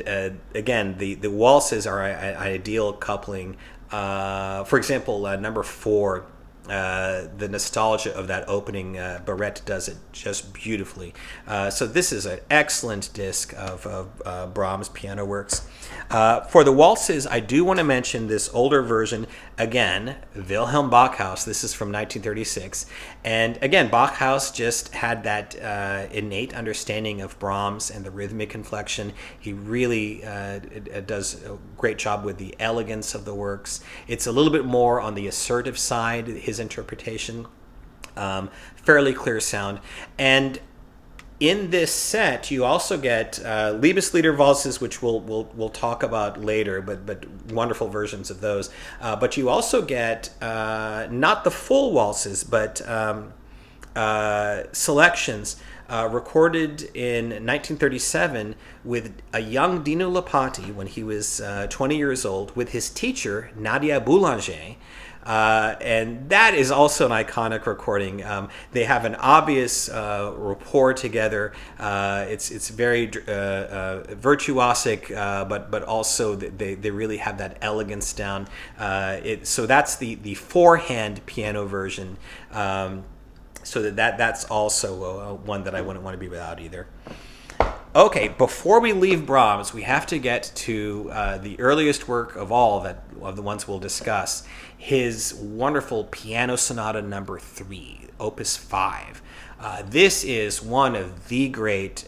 again, the waltzes are an ideal coupling. For example, number 4, the nostalgia of that opening, Barret does it just beautifully. So this is an excellent disc of Brahms piano works. For the waltzes, I do want to mention this older version. Again, Wilhelm Backhaus. This is from 1936. And again, Backhaus just had that innate understanding of Brahms and the rhythmic inflection. He really does a great job with the elegance of the works. It's a little bit more on the assertive side, his interpretation. Fairly clear sound. And in this set, you also get Liebeslieder waltzes, which we'll talk about later, but wonderful versions of those. But you also get not the full waltzes, but selections recorded in 1937 with a young Dino Lipatti when he was 20 years old, with his teacher Nadia Boulanger. And that is also an iconic recording. They have an obvious rapport together. It's very virtuosic, but also they really have that elegance down. So that's the four-hand piano version. So that's also one that I wouldn't want to be without either. Okay, before we leave Brahms, we have to get to the earliest work of all that of the ones we'll discuss. His wonderful Piano Sonata Number 3, Opus 5. This is one of the great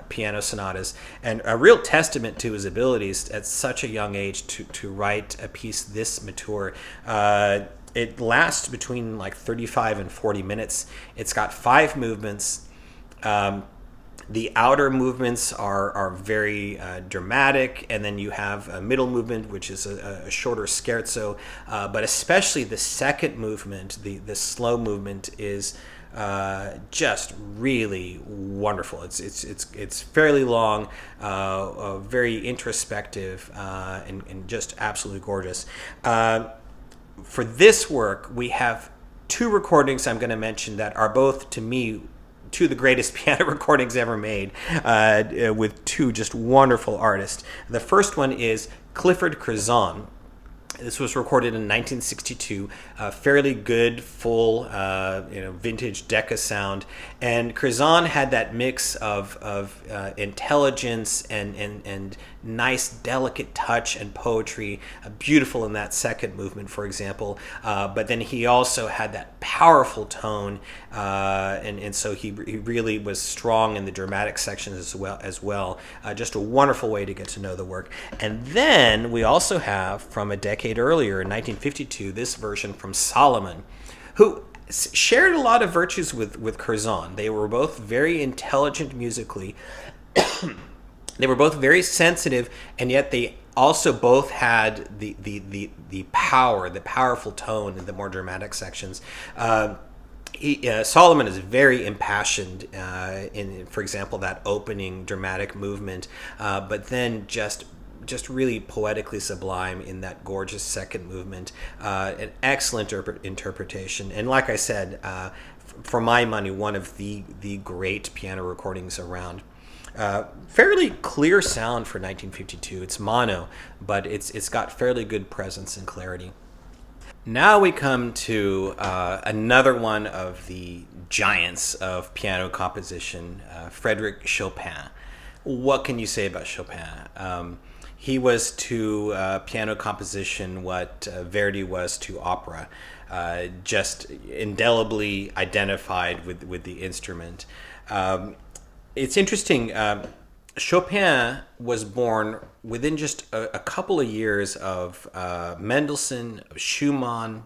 piano sonatas, and a real testament to his abilities at such a young age to write a piece this mature. It lasts between like 35 and 40 minutes. It's got 5 movements. The outer movements are very dramatic, and then you have a middle movement, which is a shorter scherzo. But especially the second movement, the slow movement, is just really wonderful. It's fairly long, very introspective, and just absolutely gorgeous. For this work, we have 2 recordings I'm going to mention that are both, to me, 2 of the greatest piano recordings ever made, with 2 just wonderful artists. The first one is Clifford Curzon. This was recorded in 1962, fairly good, full, vintage Decca sound. And Curzon had that mix of intelligence and nice, delicate touch and poetry, beautiful in that second movement, for example. But then he also had that powerful tone, and so he really was strong in the dramatic sections as well. Just a wonderful way to get to know the work. And then we also have, from a decade earlier, in 1952, this version from Solomon, who shared a lot of virtues with Curzon. They were both very intelligent musically. They were both very sensitive, and yet they also both had the powerful tone in the more dramatic sections. Solomon is very impassioned in, for example, that opening dramatic movement, but then just really poetically sublime in that gorgeous second movement. An excellent interpretation, and like I said, for my money, one of the great piano recordings around. Fairly clear sound for 1952. It's mono, but it's got fairly good presence and clarity. Now we come to another one of the giants of piano composition, Frédéric Chopin. What can you say about Chopin? He was to piano composition what Verdi was to opera, just indelibly identified with the instrument. It's interesting. Chopin was born within just a couple of years of Mendelssohn, of Schumann,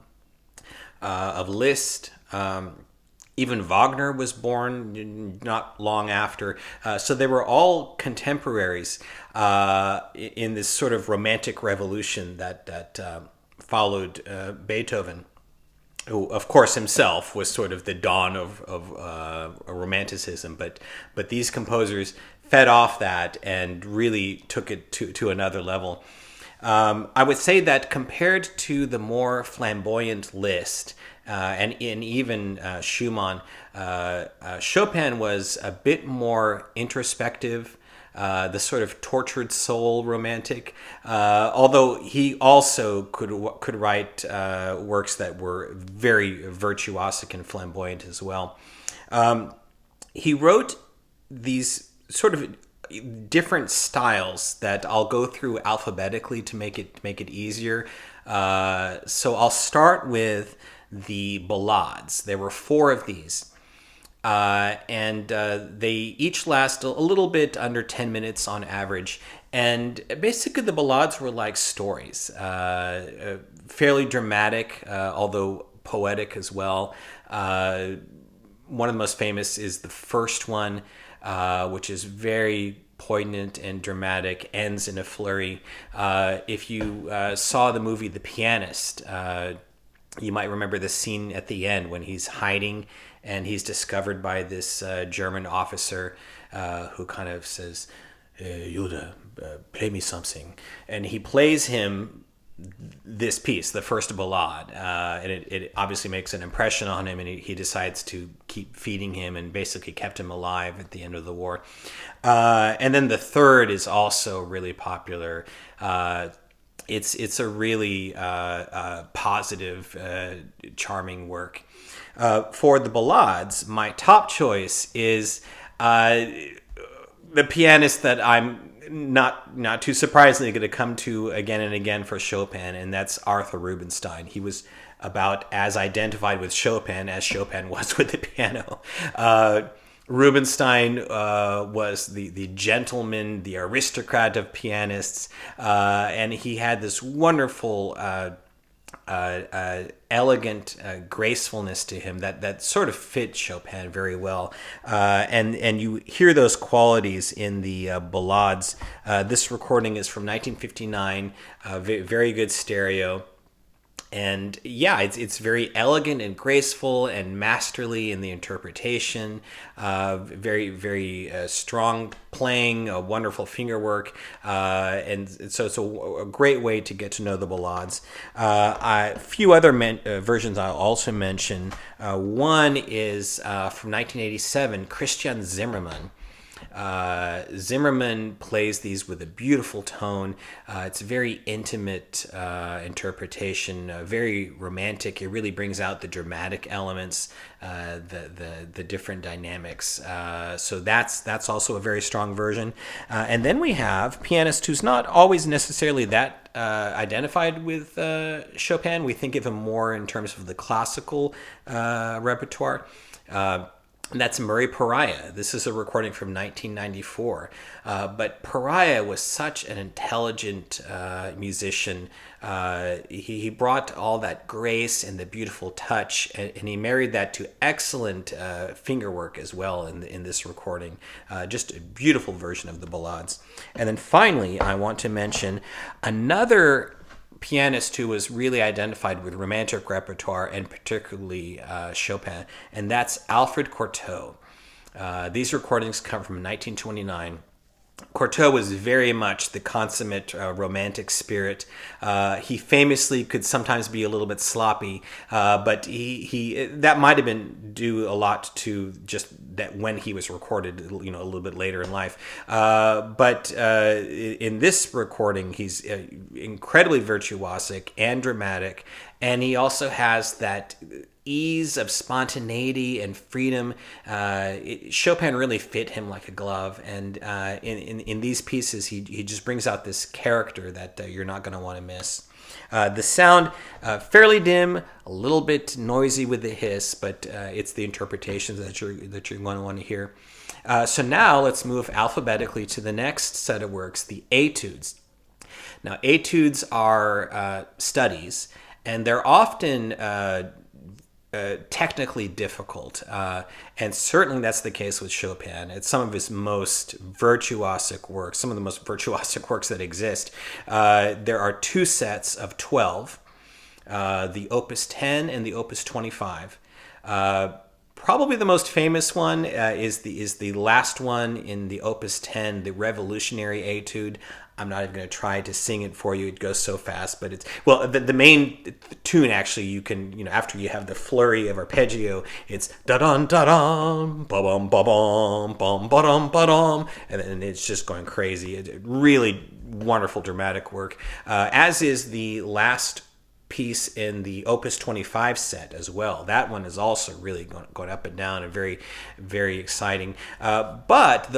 of Liszt. Even Wagner was born not long after. So they were all contemporaries in this sort of romantic revolution that followed Beethoven, who, of course, himself was sort of the dawn of romanticism. But these composers fed off that and really took it to another level. I would say that compared to the more flamboyant Liszt and even Schumann, Chopin was a bit more introspective, the sort of tortured soul romantic, although he also could write works that were very virtuosic and flamboyant as well. He wrote these sort of different styles that I'll go through alphabetically to make it easier. So I'll start with the ballades. There were 4 of these. And they each last a little bit under 10 minutes on average. And basically the ballades were like stories, fairly dramatic, although poetic as well. One of the most famous is the first one, which is very poignant and dramatic, ends in a flurry. If you saw the movie The Pianist, you might remember the scene at the end when he's hiding and he's discovered by this German officer who kind of says, Jude, play me something. And he plays him this piece, the first ballade, and it obviously makes an impression on him, and he decides to keep feeding him and basically kept him alive at the end of the war. And then the third is also really popular. It's a really positive, charming work. For the ballades, my top choice is the pianist that I'm not too surprisingly going to come to again and again for Chopin, and that's Arthur Rubinstein. He was about as identified with Chopin as Chopin was with the piano. Rubinstein was the gentleman, the aristocrat of pianists, and he had this wonderful, elegant gracefulness to him that sort of fit Chopin very well. And you hear those qualities in the ballades. This recording is from 1959, very good stereo. And yeah, it's very elegant and graceful and masterly in the interpretation. Very, very strong playing, wonderful fingerwork, and so it's a great way to get to know the ballades. A few other versions I'll also mention. One is from 1987, Christian Zimmermann. Zimmermann plays these with a beautiful tone. It's a very intimate interpretation, very romantic. It really brings out the dramatic elements, the different dynamics. So that's also a very strong version. And then we have pianist who's not always necessarily that identified with Chopin. We think of him more in terms of the classical repertoire. And that's Murray Pariah. This is a recording from 1994. But Pariah was such an intelligent musician. He brought all that grace and the beautiful touch, and he married that to excellent fingerwork as well in this recording. Just a beautiful version of the ballades. And then finally, I want to mention another pianist who was really identified with romantic repertoire and particularly Chopin, and that's Alfred Cortot. These recordings come from 1929. Cortot was very much the consummate romantic spirit. He famously could sometimes be a little bit sloppy, but he that might have been due a lot to just that when he was recorded, a little bit later in life. But in this recording, he's incredibly virtuosic and dramatic, and he also has that ease of spontaneity and freedom. Chopin really fit him like a glove, and in these pieces he just brings out this character that you're not going to want to miss. The sound fairly dim, a little bit noisy with the hiss, but it's the interpretations that you're going to want to hear. So now let's move alphabetically to the next set of works, the etudes. Now etudes are studies, and they're often technically difficult, and certainly that's the case with Chopin. It's some of his most virtuosic works, some of the most virtuosic works that exist. There are two sets of 12, the Opus 10 and the Opus 25. Probably the most famous one is the last one in the Opus 10, the Revolutionary Etude. I'm not even going to try to sing it for you. It goes so fast, but it's, well, the main tune actually, you can, after you have the flurry of arpeggio, it's da-dun, da-dum, ba-bum, ba-bum, bum, ba-dum, ba-dum, and then it's just going crazy. It's really wonderful dramatic work, as is the last piece in the Opus 25 set as well. That one is also really going up and down and very, very exciting. But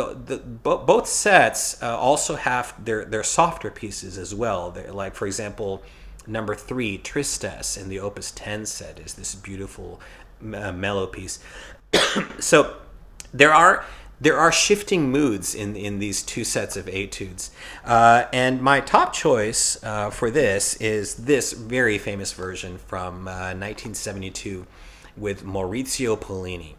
both sets also have their softer pieces as well. Like, for example, number 3, Tristesse, in the Opus 10 set is this beautiful mellow piece. So there are shifting moods in these two sets of etudes. And my top choice for this is this very famous version from 1972 with Maurizio Pollini,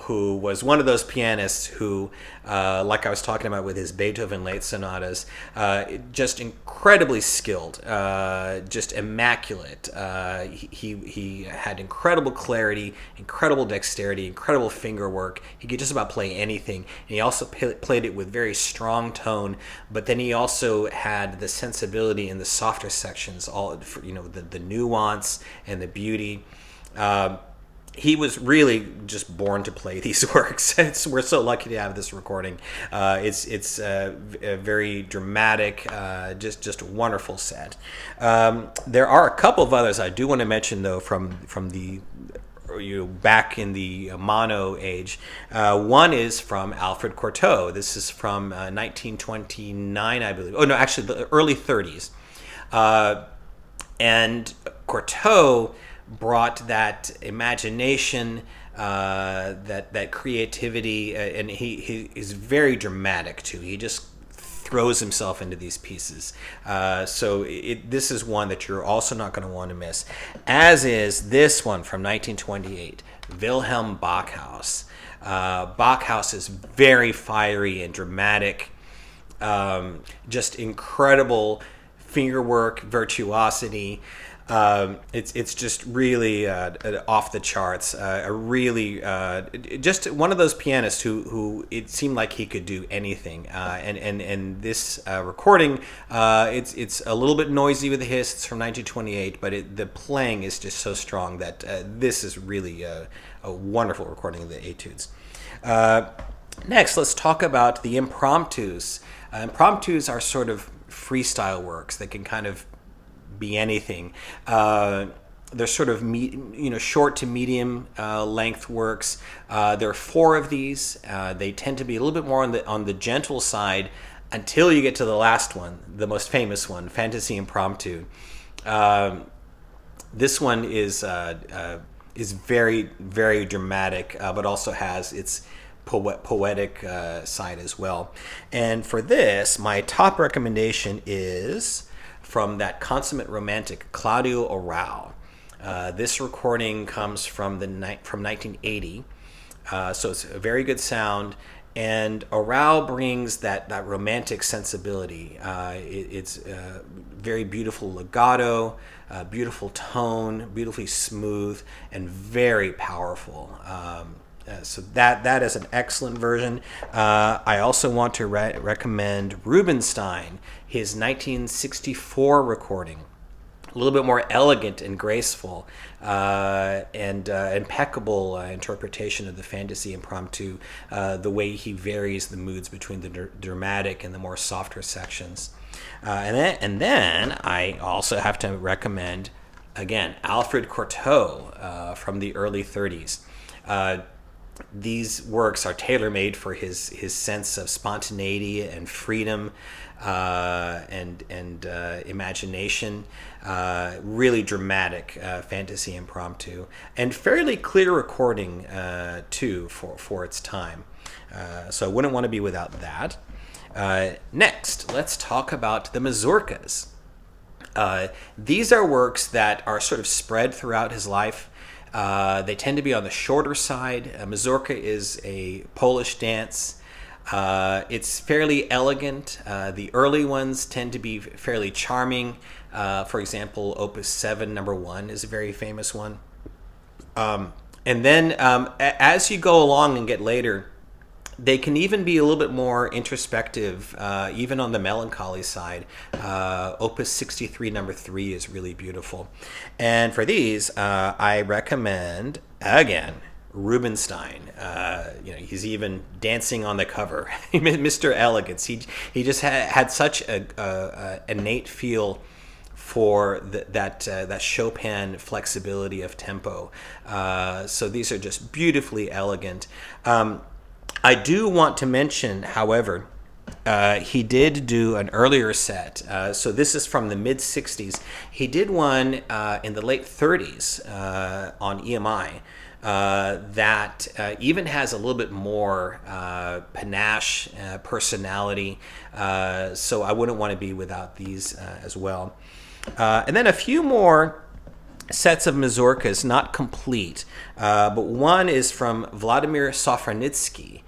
who was one of those pianists who, like I was talking about with his Beethoven late sonatas, just incredibly skilled, just immaculate. He had incredible clarity, incredible dexterity, incredible finger work. He could just about play anything. And he also played it with very strong tone, but then he also had the sensibility in the softer sections, all the nuance and the beauty. He was really just born to play these works. We're so lucky to have this recording. It's a very dramatic, just a wonderful set. There are a couple of others I do want to mention, though, from the back in the mono age. One is from Alfred Cortot. This is from 1929, I believe. Oh no, actually the early 30s. And Cortot brought that imagination, that creativity, and he is very dramatic too. He just throws himself into these pieces. So this is one that you're also not going to want to miss, as is this one from 1928, Wilhelm Bachhaus. Bachhaus is very fiery and dramatic, just incredible fingerwork, virtuosity. It's just really off the charts. Really just one of those pianists who it seemed like he could do anything. And this recording, it's a little bit noisy with the hiss. It's from 1928, but the playing is just so strong that this is really a wonderful recording of the etudes. Next, let's talk about the impromptus. Impromptus are sort of freestyle works that can kind of be anything. They're sort of short to medium length works. There are 4 of these. They tend to be a little bit more on the gentle side until you get to the last one, the most famous one, Fantasy Impromptu. This one is very, very dramatic, but also has its poetic side as well. And for this, my top recommendation is from that consummate romantic Claudio Arrau. This recording comes from 1980, so it's a very good sound. And Arrau brings that romantic sensibility. It's very beautiful legato, beautiful tone, beautifully smooth, and very powerful. So that is an excellent version. I also want to recommend Rubinstein, his 1964 recording. A little bit more elegant and graceful, and impeccable interpretation of the Fantasy Impromptu, the way he varies the moods between the dramatic and the more softer sections. And then I also have to recommend, again, Alfred Cortot from the early 30s. These works are tailor-made for his sense of spontaneity and freedom and imagination. Really dramatic Fantasy Impromptu, and fairly clear recording too for its time. So I wouldn't want to be without that. Next, let's talk about the mazurkas. These are works that are sort of spread throughout his life. They tend to be on the shorter side. Mazurka is a Polish dance. It's fairly elegant. The early ones tend to be fairly charming. For example, Opus 7, number 1 is a very famous one. And then as you go along and get later, they can even be a little bit more introspective, even on the melancholy side. Opus 63, number 3 is really beautiful. And for these, I recommend, again, Rubinstein. He's even dancing on the cover. Mr. Elegance. He just had such a innate feel for that Chopin flexibility of tempo. So these are just beautifully elegant. I do want to mention, however, he did do an earlier set. So this is from the mid-60s. He did one in the late 30s on EMI that even has a little bit more panache, personality. So I wouldn't want to be without these as well. And then a few more sets of mazurkas, not complete, but one is from Vladimir Sofronitsky.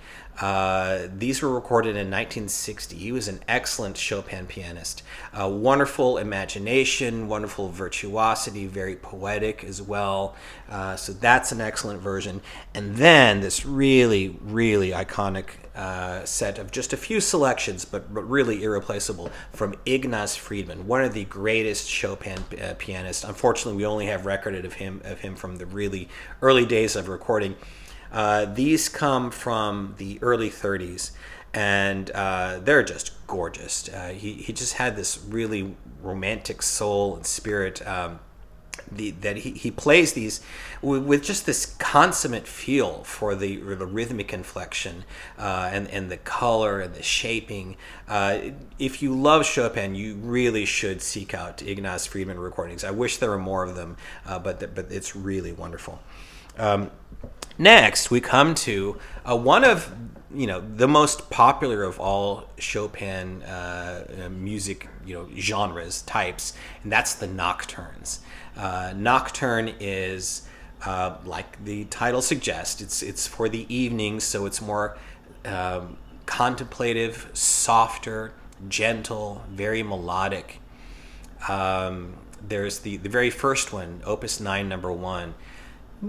These were recorded in 1960. He was an excellent Chopin pianist. Wonderful imagination, wonderful virtuosity, very poetic as well. So that's an excellent version. And then this really, really iconic set of just a few selections, but really irreplaceable, from Ignaz Friedman, one of the greatest Chopin pianists. Unfortunately, we only have recorded of him from the really early days of recording. These come from the early 30s, and they're just gorgeous. He just had this really romantic soul and spirit. that he plays these with just this consummate feel for the rhythmic inflection and the color and the shaping. If you love Chopin, you really should seek out Ignaz Friedman recordings. I wish there were more of them, but it's really wonderful. Next, we come to one of the most popular of all Chopin music genres, types, and that's the nocturnes. Nocturne is, like the title suggests, it's for the evening, so it's more contemplative, softer, gentle, very melodic. There's the very first one, Opus 9, number 1.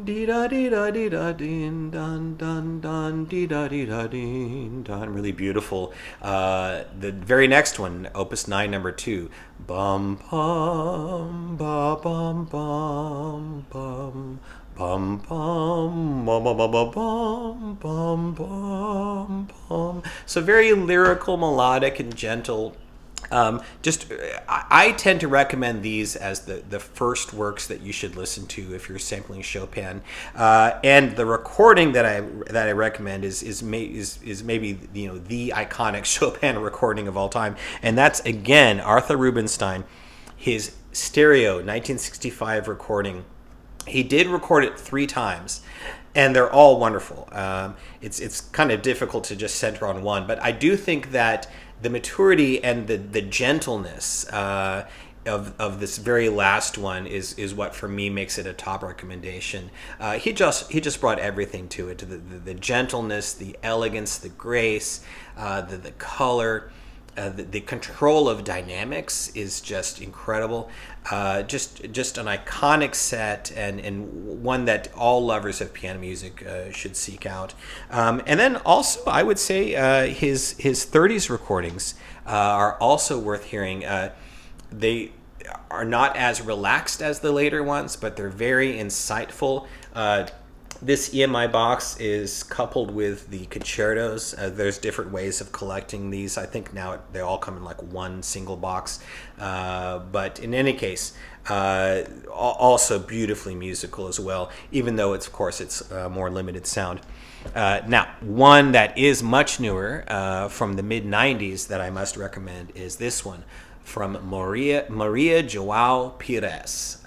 Dee da dee da dee da din dun dun dun dee da dee da din dun. Really beautiful. The very next one, Opus 9, number 2. Bum bum ba bum bum bum bum bum bum bum bum bum bum bum. So very lyrical, melodic, and gentle. I tend to recommend these as the first works that you should listen to if you're sampling Chopin, and the recording that I recommend is maybe the iconic Chopin recording of all time, and that's again Arthur Rubinstein, his stereo 1965 recording. He did record it 3 times. And they're all wonderful. It's kind of difficult to just center on one, but I do think that the maturity and the gentleness of this very last one is what for me makes it a top recommendation. He just brought everything to it, the gentleness, the elegance, the grace, the color. The control of dynamics is just incredible. Just an iconic set, and one that all lovers of piano music should seek out. And then also, I would say his 30s recordings are also worth hearing. They are not as relaxed as the later ones, but they're very insightful. This EMI box is coupled with the concertos. There's different ways of collecting these. I think now they all come in like one single box. But in any case, also beautifully musical as well, even though it's more limited sound. Now, one that is much newer from the mid-90s that I must recommend is this one from Maria João Pires.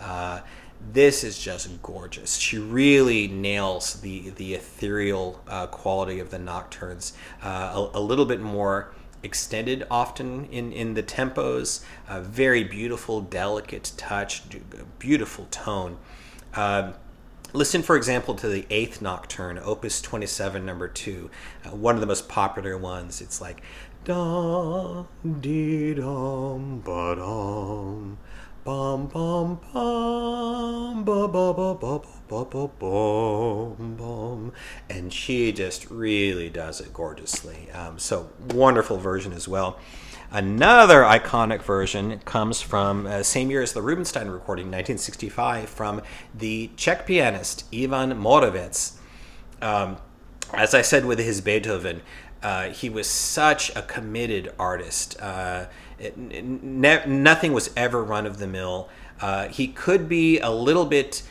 This is just gorgeous. She really nails the ethereal quality of the nocturnes. A little bit more extended often in the tempos. Very beautiful, delicate touch, beautiful tone. Listen, for example, to the 8th Nocturne, Opus 27, number 2. One of the most popular ones. It's like da dee dum ba dum. Bum bum bum ba ba ba ba ba ba bum bum, and she just really does it gorgeously. So wonderful version as well. Another iconic version comes from same year as the Rubinstein recording, 1965, from the Czech pianist Ivan Moravec. As I said with his Beethoven, he was such a committed artist. Nothing was ever run of the mill. He could be a little bit.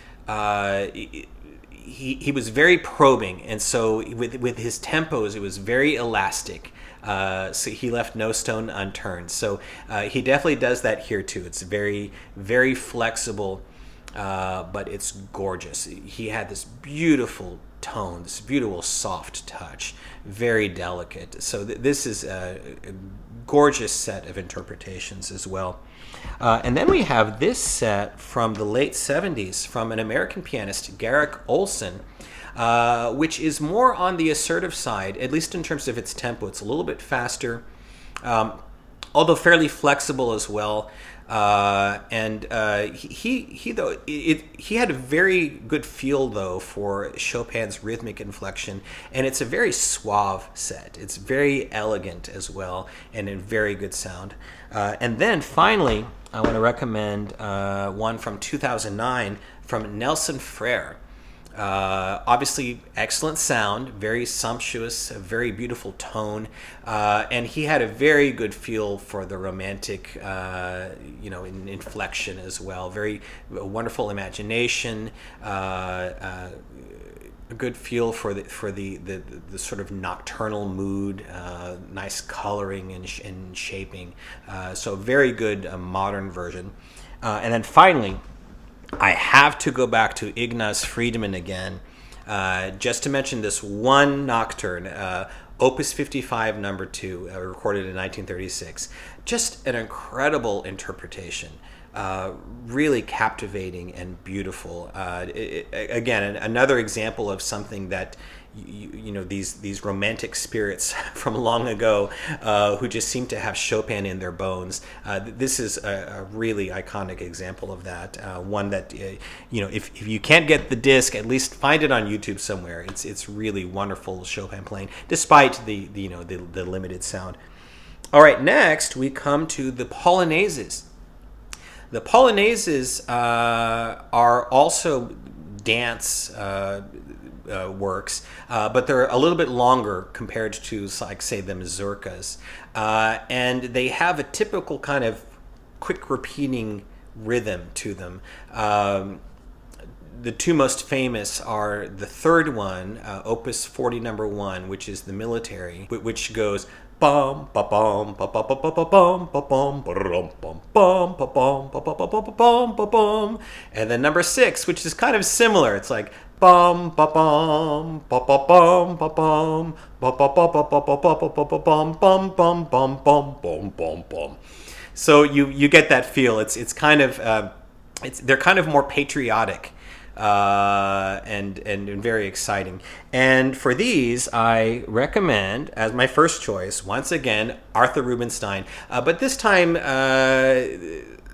He was very probing, and so with his tempos, it was very elastic. So he left no stone unturned. So he definitely does that here too. It's very, very flexible, but it's gorgeous. He had this beautiful tone, this beautiful soft touch, very delicate. So this is a gorgeous set of interpretations as well. And then we have this set from the late 70s from an American pianist, Garrick Olson, which is more on the assertive side, at least in terms of its tempo. It's a little bit faster, although fairly flexible as well. And he had a very good feel though for Chopin's rhythmic inflection, and it's a very suave set. It's very elegant as well, and a very good sound. And then finally, I want to recommend one from 2009 from Nelson Frère. Obviously, excellent sound, very sumptuous, a very beautiful tone, and he had a very good feel for the romantic, inflection as well. Very wonderful imagination, a good feel for the sort of nocturnal mood, nice coloring and shaping. So very good modern version, and then finally, I have to go back to Ignaz Friedman again, just to mention this one nocturne, Opus 55, number 2, recorded in 1936. Just an incredible interpretation, really captivating and beautiful. Again, another example of something that these romantic spirits from long ago who just seem to have Chopin in their bones. This is a really iconic example of that. One that if you can't get the disc, at least find it on YouTube somewhere. It's really wonderful Chopin playing, despite the limited sound. All right, next we come to the Polonaises. The Polonaises are also dance works, but they're a little bit longer compared to, like, say, the mazurkas, and they have a typical kind of quick repeating rhythm to them. The two most famous are the third one, Opus 40, number 1, which is the military, which goes bum ba bum ba ba ba ba ba bum ba bum ba rum bum bum ba bum ba ba ba ba ba bum ba bum, and then number 6, which is kind of similar. It's like bum ba bum ba ba bum ba bum ba ba ba ba ba ba ba ba ba ba bum bum bum bum bum bum bum bum. So you get that feel. It's kind of they're kind of more patriotic. And very exciting. And for these, I recommend, as my first choice, once again, Arthur Rubinstein. But this time,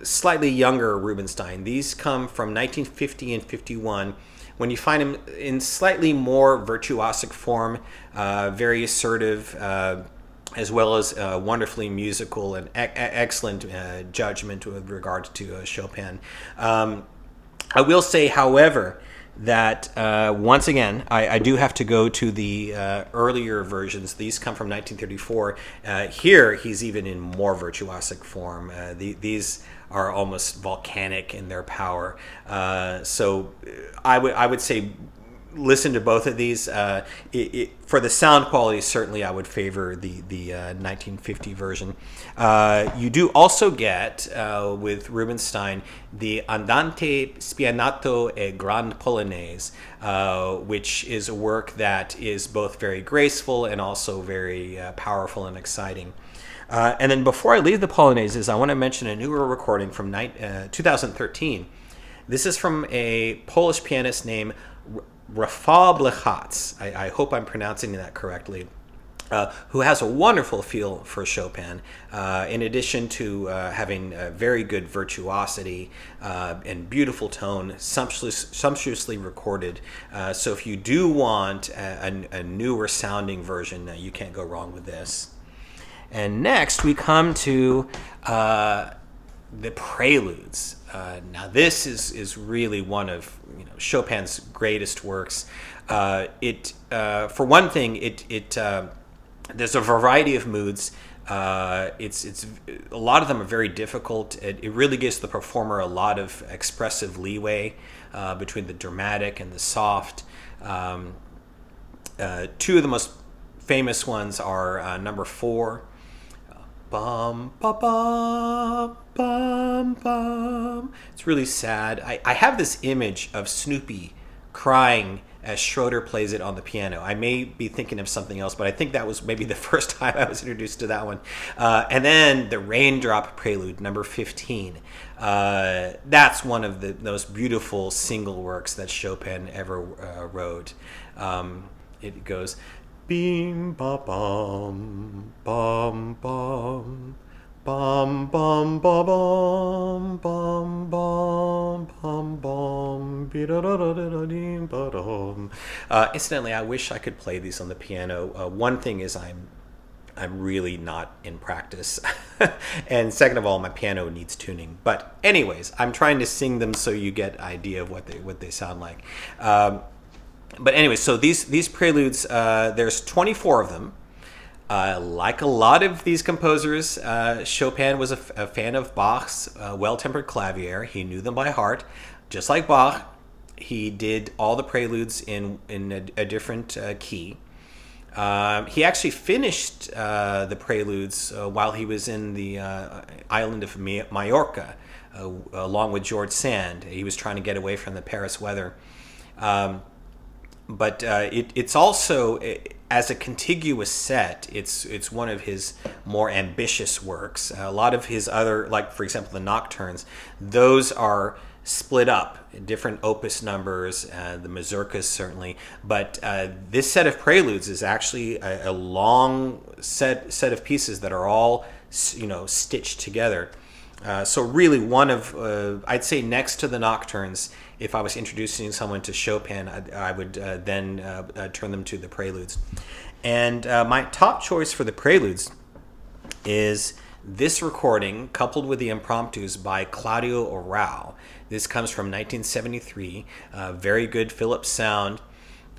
slightly younger Rubinstein. These come from 1950 and 51, when you find him in slightly more virtuosic form, very assertive, as well as wonderfully musical and excellent judgment with regard to Chopin. I will say, however, that once again, I do have to go to the earlier versions. These come from 1934. Here, he's even in more virtuosic form. These are almost volcanic in their power. So I would say listen to both of these. For the sound quality, certainly I would favor the 1950 version. You do also get, with Rubinstein, the Andante Spianato e Grand Polonaise, which is a work that is both very graceful and also very powerful and exciting. And then before I leave the Polonaises, I want to mention a newer recording from 2013. This is from a Polish pianist named Rafał Blechacz, I hope I'm pronouncing that correctly, who has a wonderful feel for Chopin, in addition to having a very good virtuosity and beautiful tone, sumptuously recorded. So if you do want a newer sounding version, you can't go wrong with this. And next we come to the Preludes. Now this is really one of Chopin's greatest works. For one thing, there's a variety of moods. It's a lot of them are very difficult. It really gives the performer a lot of expressive leeway between the dramatic and the soft. Two of the most famous ones are number 4. Bum, ba, bum, bum, bum. It's really sad. I have this image of Snoopy crying as Schroeder plays it on the piano. I may be thinking of something else, but I think that was maybe the first time I was introduced to that one. And then the Raindrop Prelude, number 15. That's one of the most beautiful single works that Chopin ever wrote. It goes... Beam ba bum bum bum bum bum ba bum bum bum bum bum ba-da-da-da-da-da-dee-ba-dum. Incidentally, I wish I could play these on the piano. One thing is I'm really not in practice, and second of all, my piano needs tuning. But anyways, I'm trying to sing them so you get an idea of what they sound like. But anyway, so these preludes, there's 24 of them. Like a lot of these composers, Chopin was a fan of Bach's well-tempered Clavier. He knew them by heart. Just like Bach, he did all the preludes in a different key. He actually finished the preludes while he was in the island of Majorca, along with George Sand. He was trying to get away from the Paris weather. But it's also, as a contiguous set, it's one of his more ambitious works. A lot of his other, like for example the Nocturnes, those are split up in different opus numbers, the mazurkas certainly, but this set of preludes is actually a long set of pieces that are all stitched together. So really one of, I'd say next to the Nocturnes, if I was introducing someone to Chopin, I would then turn them to the preludes. And my top choice for the preludes is this recording, coupled with the impromptus by Claudio Arrau. This comes from 1973, very good Philips sound.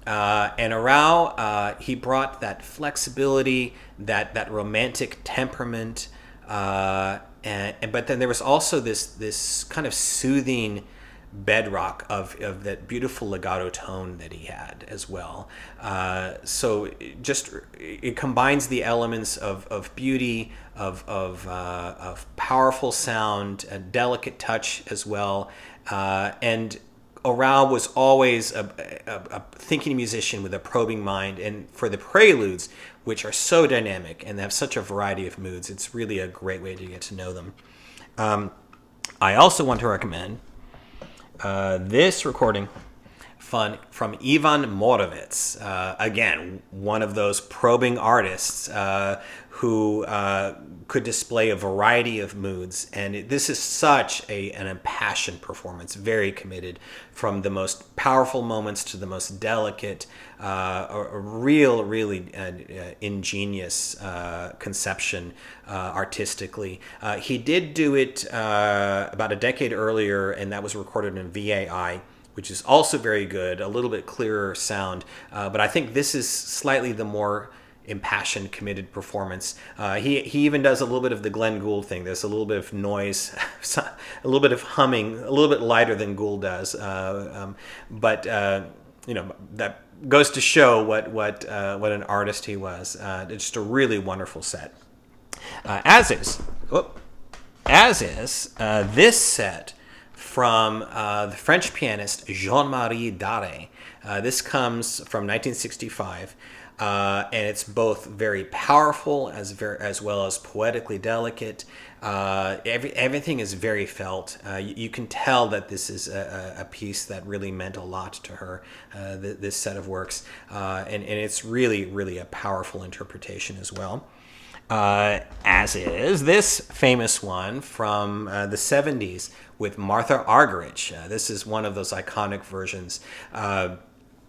And Arrau, he brought that flexibility, that romantic temperament, but then there was also this kind of soothing bedrock of that beautiful legato tone that he had as well. So it combines the elements of beauty, of powerful sound, a delicate touch as well. And Arrau was always a thinking musician with a probing mind, and for the preludes, which are so dynamic and have such a variety of moods, it's really a great way to get to know them. I also want to recommend this recording from Ivan Morovitz. Again, one of those probing artists who could display a variety of moods. And this is such an impassioned performance, very committed, from the most powerful moments to the most delicate, a really ingenious conception artistically. He did do it about a decade earlier, and that was recorded in VAI, which is also very good, a little bit clearer sound. But I think this is slightly the more impassioned, committed performance. He even does a little bit of the Glenn Gould thing. There's a little bit of noise, a little bit of humming, a little bit lighter than Gould does. But that goes to show what an artist he was. It's just a really wonderful set. As is this set from the French pianist Jean-Marie Daré. This comes from 1965. And it's both very powerful as well as poetically delicate. Everything is very felt. You can tell that this is a piece that really meant a lot to her, this set of works. And it's really a powerful interpretation as well. As is this famous one from the 70s with Martha Argerich. This is one of those iconic versions.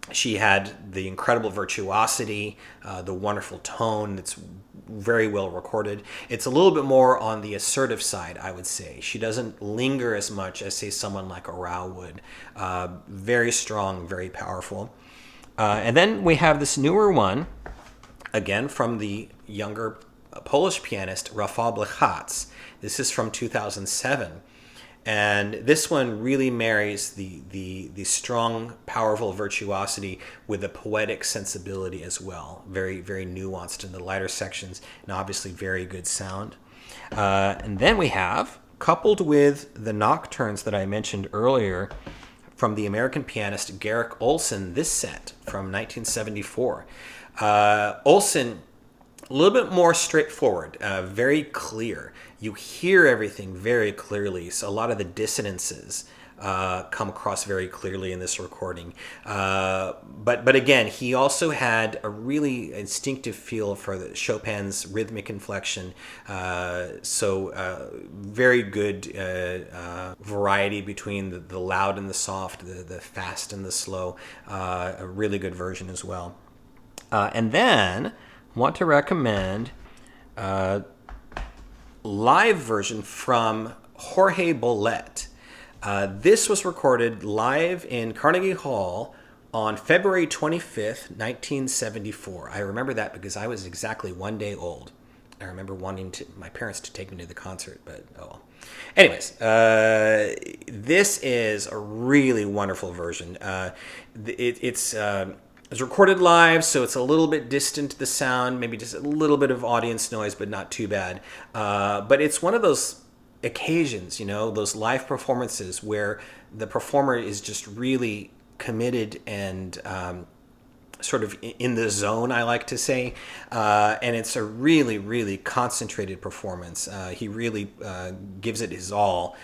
She had the incredible virtuosity, the wonderful tone that's very well recorded. It's a little bit more on the assertive side, I would say. She doesn't linger as much as, say, someone like Arrau would. Very strong, very powerful. And then we have this newer one, again from the younger Polish pianist Rafał Blechatz. This is from 2007. And this one really marries the strong, powerful virtuosity with the poetic sensibility as well. Very nuanced in the lighter sections, and obviously very good sound. And then we have, coupled with the Nocturnes that I mentioned earlier, from the American pianist Garrick Olson, this set from 1974. Olson, a little bit more straightforward, very clear. You hear everything very clearly, so a lot of the dissonances come across very clearly in this recording. But again, he also had a really instinctive feel for Chopin's rhythmic inflection, so very good variety between the loud and the soft, the fast and the slow, a really good version as well. And then want to recommend live version from Jorge Bolet. This was recorded live in Carnegie Hall on February 25th, 1974. I remember that because I was exactly 1 day old. I remember wanting my parents to take me to the concert, but oh well. Anyways, this is a really wonderful version. It's recorded live, so it's a little bit distant, the sound, maybe just a little bit of audience noise, but not too bad. But it's one of those occasions, those live performances where the performer is just really committed and sort of in the zone, I like to say, and it's a really, really concentrated performance. He really gives it his all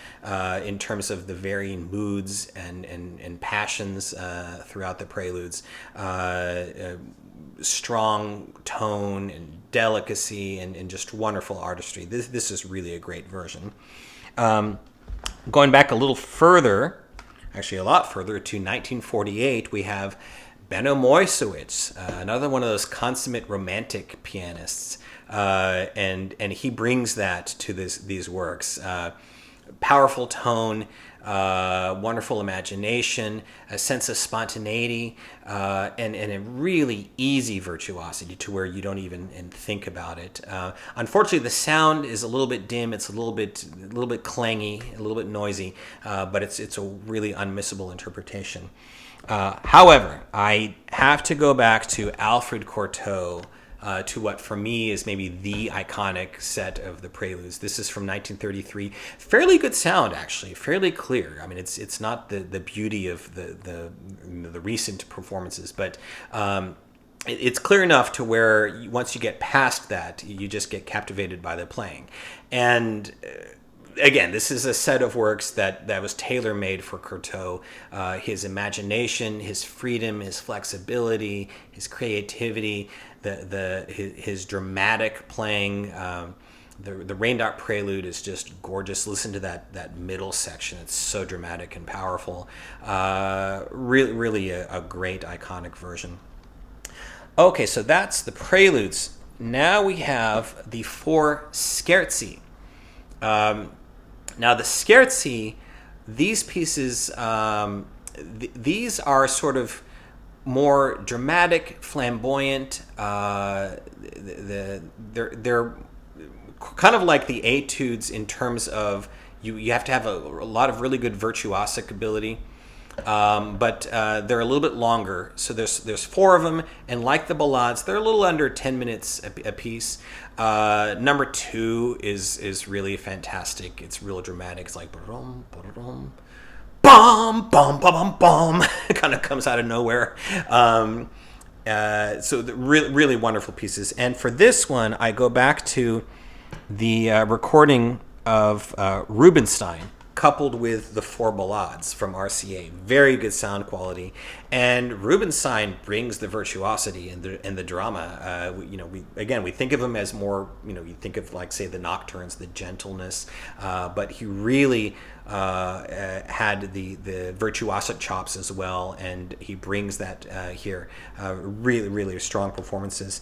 in terms of the varying moods and passions throughout the preludes. Strong tone and delicacy and just wonderful artistry. This is really a great version. Going back a little further, actually a lot further, to 1948, we have Benno Moisowitz, another one of those consummate romantic pianists, and he brings that to these works. Powerful tone, wonderful imagination, a sense of spontaneity, and a really easy virtuosity to where you don't even think about it. Unfortunately, the sound is a little bit dim. It's a little bit clangy, a little bit noisy, but it's a really unmissable interpretation. However, I have to go back to Alfred Cortot, to what for me is maybe the iconic set of the preludes. This is from 1933. Fairly good sound, actually, fairly clear. I mean, it's not the beauty of the recent performances, but it's clear enough to where once you get past that, you just get captivated by the playing. And again, this is a set of works that was tailor-made for Cortot. His imagination, his freedom, his flexibility, his creativity, his dramatic playing. The Rain Dot Prelude is just gorgeous. Listen to that middle section. It's so dramatic and powerful. Really a great iconic version. Okay, so that's the preludes. Now we have the 4 scherzi. Now the scherzi, these pieces, these are sort of more dramatic, flamboyant. They're kind of like the etudes in terms of you have to have a lot of really good virtuosic ability. But they're a little bit longer. So there's 4 of them, and like the ballades, they're a little under 10 minutes a piece. Number 2 is really fantastic. It's real dramatic. It's like bum bum bum bum bum bum. It kind of comes out of nowhere. So really wonderful pieces. And for this one, I go back to the recording of Rubinstein, coupled with the 4 ballades from RCA. Very good sound quality, and Rubinstein brings the virtuosity and the drama. We think of him as more, you think of like say the nocturnes, the gentleness, but he really had the virtuosic chops as well, and he brings that here. Really strong performances.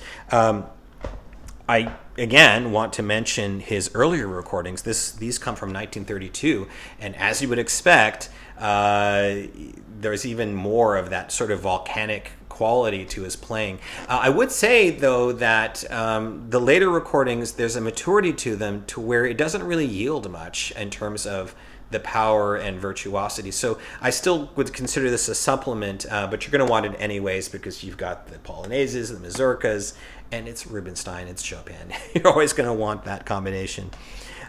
I, again, want to mention his earlier recordings. These come from 1932, and as you would expect, there's even more of that sort of volcanic quality to his playing. I would say, though, that the later recordings, there's a maturity to them to where it doesn't really yield much in terms of the power and virtuosity. So I still would consider this a supplement, but you're going to want it anyways because you've got the Polonaises, the Mazurkas, and it's Rubinstein, it's Chopin. You're always going to want that combination.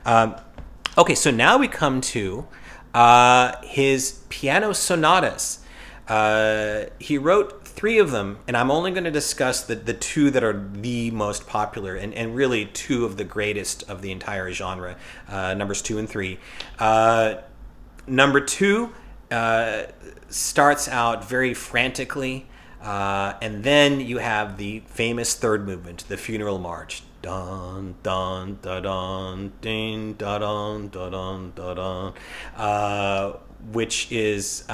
Okay, so now we come to his piano sonatas. He wrote 3 of them, and I'm only going to discuss the 2 that are the most popular and really 2 of the greatest of the entire genre, numbers 2 and 3. Number 2 starts out very frantically, and then you have the famous 3rd movement, the Funeral March. Dun dun da dun ding da dun da dun da dun, which is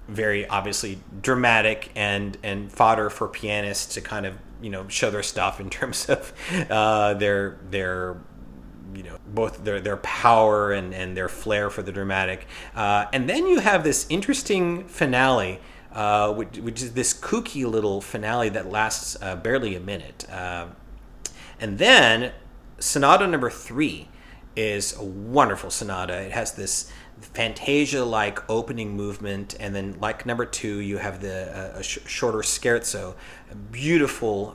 very obviously dramatic and fodder for pianists to kind of show their stuff in terms of their both their power and their flair for the dramatic. And then you have this interesting finale which is this kooky little finale that lasts barely a minute. And then Sonata number 3 is a wonderful sonata. It has this fantasia-like opening movement, and then like number 2, you have the shorter scherzo, a beautiful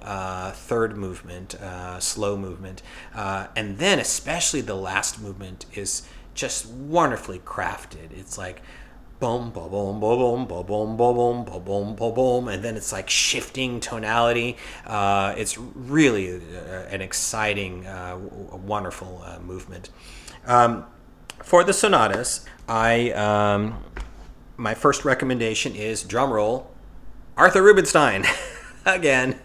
third movement, slow movement, and then especially the last movement is just wonderfully crafted. It's like boom, boom, boom, boom, boom, boom, boom, boom, boom, boom, boom, and then it's like shifting tonality. It's really an exciting, wonderful movement. For the sonatas, my first recommendation is, drum roll, Arthur Rubinstein. Again,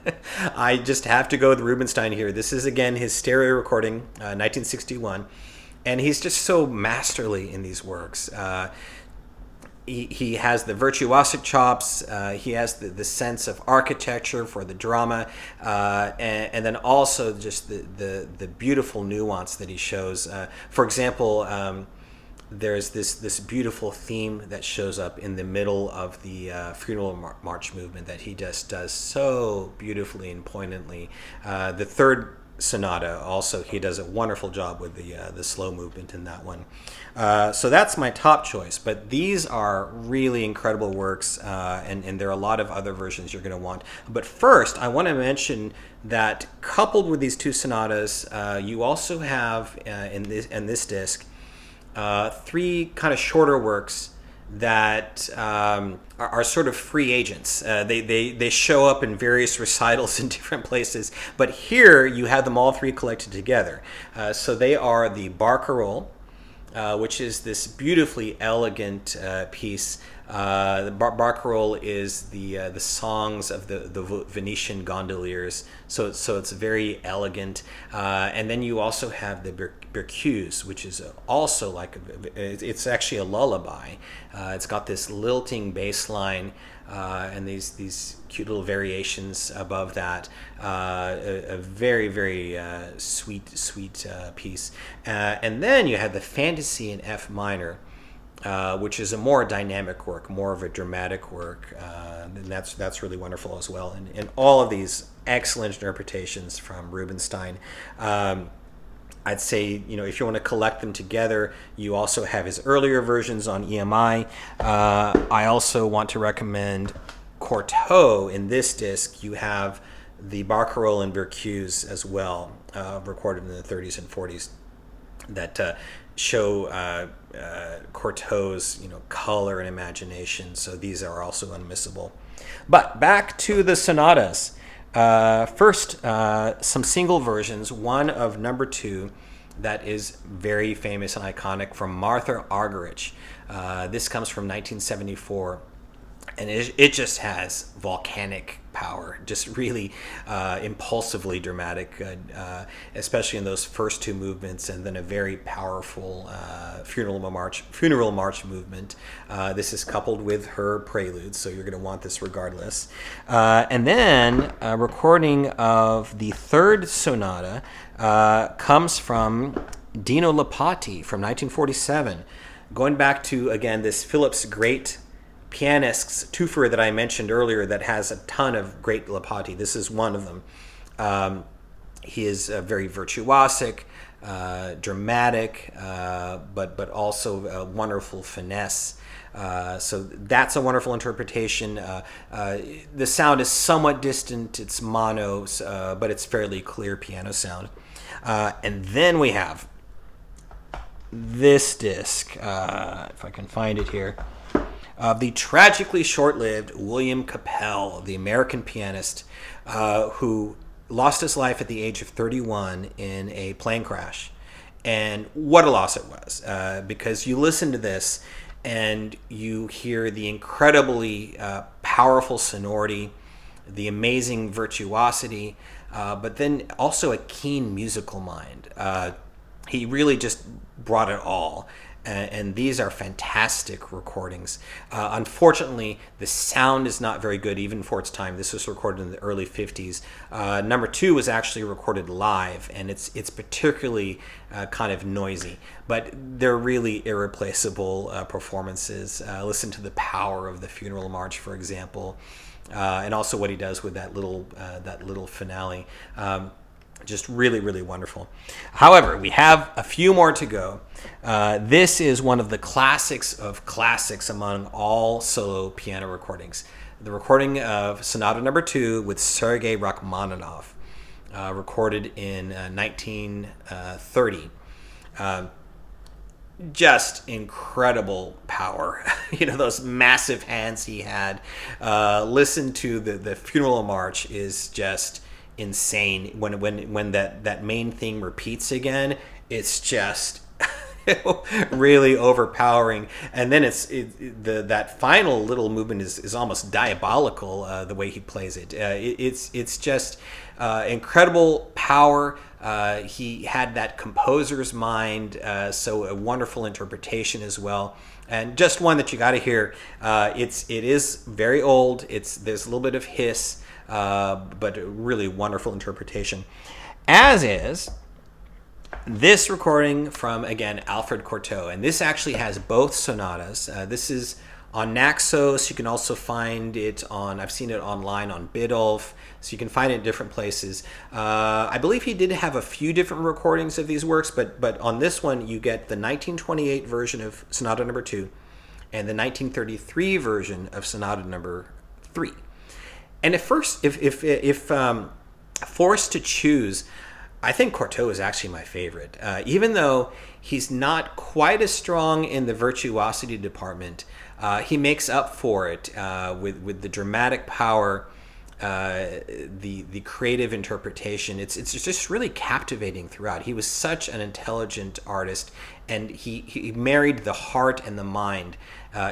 I just have to go with Rubinstein here. This is, again, his stereo recording, 1961, and he's just so masterly in these works. He has the virtuosic chops, he has the sense of architecture for the drama, and then also just the beautiful nuance that he shows. For example, there's this beautiful theme that shows up in the middle of the funeral march movement that he just does so beautifully and poignantly. The third sonata also, he does a wonderful job with the slow movement in that one. So that's my top choice, but these are really incredible works, and there are a lot of other versions you're going to want. But first, I want to mention that coupled with these two sonatas, you also have in this disc 3 kind of shorter works that are sort of free agents. They show up in various recitals in different places, but here you have them all 3 collected together. So they are the Barcarolle, which is this beautifully elegant piece. The Barcarolle is the songs of the Venetian gondoliers, so it's very elegant. And then you also have the Berceuse, which is also like it's actually a lullaby. It's got this lilting bass line and these cute little variations above that. A very, very sweet piece. And then you have the Fantasy in F minor, which is a more dynamic work, more of a dramatic work, and that's really wonderful as well. And all of these excellent interpretations from Rubinstein. I'd say, if you want to collect them together, you also have his earlier versions on EMI. I also want to recommend Cortot. In this disc, you have the Barcarolle and Berceuse as well, recorded in the 30s and 40s, that show Cortot's color and imagination. So these are also unmissable. But back to the sonatas. First, some single versions. One of number 2 that is very famous and iconic from Martha Argerich. This comes from 1974. And it just has volcanic power, just really impulsively dramatic, especially in those first 2 movements, and then a very powerful funeral march movement. This is coupled with her prelude, so you're going to want this regardless. And then a recording of the third sonata comes from Dino Lipati from 1947. Going back to, again, this Philip's great pianist's twofer that I mentioned earlier that has a ton of great Lipati. This is one of them. He is very virtuosic, dramatic, but also a wonderful finesse. So that's a wonderful interpretation. The sound is somewhat distant. It's mono, but it's fairly clear piano sound. And then we have this disc, if I can find it here. The tragically short-lived William Capell, the American pianist who lost his life at the age of 31 in a plane crash. And what a loss it was, because you listen to this and you hear the incredibly powerful sonority, the amazing virtuosity, but then also a keen musical mind. He really just brought it all. and these are fantastic recordings. Unfortunately, the sound is not very good even for its time. This was recorded in the early 50s. Number 2 was actually recorded live, and it's particularly kind of noisy, but they're really irreplaceable performances. Listen to the power of the Funeral March, for example, and also what he does with that little finale. Just really, really wonderful. However, we have a few more to go. This is one of the classics of classics among all solo piano recordings. The recording of Sonata Number 2 with Sergei Rachmaninoff, recorded in 1930. Just incredible power. Those massive hands he had. Listen to the Funeral March is just insane. When that main theme repeats again, it's just really overpowering. And then that final little movement is almost diabolical, the way he plays it. It's just incredible power. He had that composer's mind, so a wonderful interpretation as well. And just one that you got to hear. It is very old. There's a little bit of hiss, but a really wonderful interpretation. As is this recording from, again, Alfred Cortot. And this actually has both sonatas. This is on Naxos. You can also find it I've seen it online on Biddulph, so you can find it in different places. I believe he did have a few different recordings of these works, but on this one you get the 1928 version of Sonata Number 2 and the 1933 version of Sonata Number 3. And if forced to choose, I think Cortot is actually my favorite. Even though he's not quite as strong in the virtuosity department, he makes up for it with the dramatic power, the creative interpretation. It's just really captivating throughout. He was such an intelligent artist, and he married the heart and the mind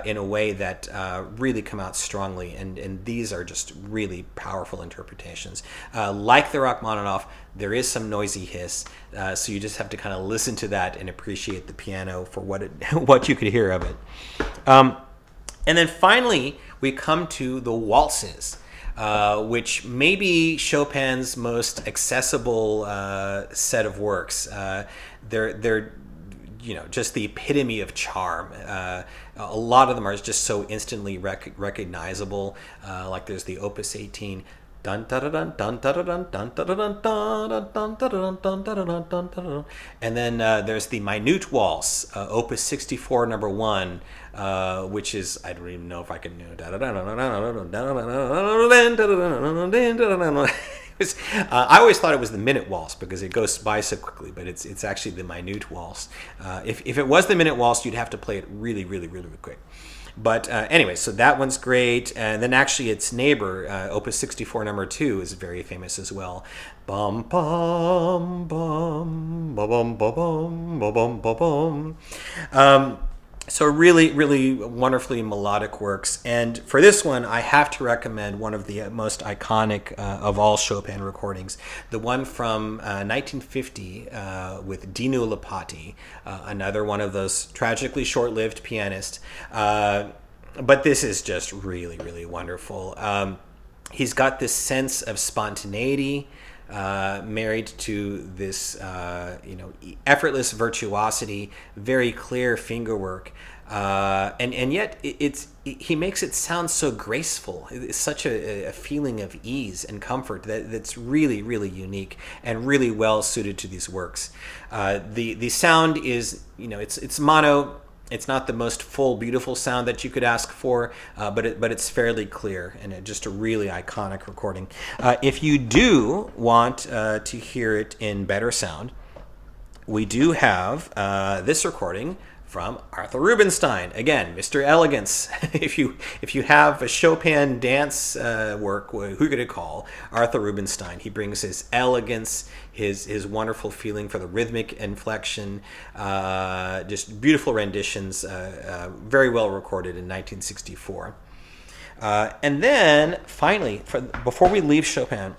in a way that really come out strongly, and these are just really powerful interpretations. Like the Rachmaninoff, there is some noisy hiss, so you just have to kind of listen to that and appreciate the piano for what you could hear of it. And then finally, we come to the waltzes, which may be Chopin's most accessible set of works. They're just the epitome of charm. A lot of them are just so instantly recognizable. Like there's the Opus 18. Dun dun dun dun dun dun dun dun dun dun dun dun dun dun. And then there's the Minute Waltz, Opus 64, number 1, which is, I don't even know if I can do. I always thought it was the Minute Waltz because it goes by so quickly, but it's actually the Minute Waltz. If it was the Minute Waltz, you'd have to play it really, really, really quick. But anyway, so that one's great. And then actually its neighbor, Opus 64, number 2, is very famous as well. Bum, bum, bum, bum, bum, bum, bum, bum, bum. So really, really wonderfully melodic works. And for this one, I have to recommend one of the most iconic of all Chopin recordings, the one from 1950 with Dinu Lipatti, another one of those tragically short-lived pianists. But this is just really, really wonderful. He's got this sense of spontaneity, married to this effortless virtuosity, very clear fingerwork, and yet he makes it sound so graceful. It's such a feeling of ease and comfort that's really, really unique and really well suited to these works. The sound is, it's mono. It's not the most full, beautiful sound that you could ask for, but it's fairly clear and just a really iconic recording. If you do want to hear it in better sound, we do have this recording from Arthur Rubinstein. Again, Mr. Elegance. If you have a Chopin dance work, who could it call? Arthur Rubinstein. He brings his elegance, his wonderful feeling for the rhythmic inflection, just beautiful renditions, very well recorded in 1964. And then finally, before we leave Chopin,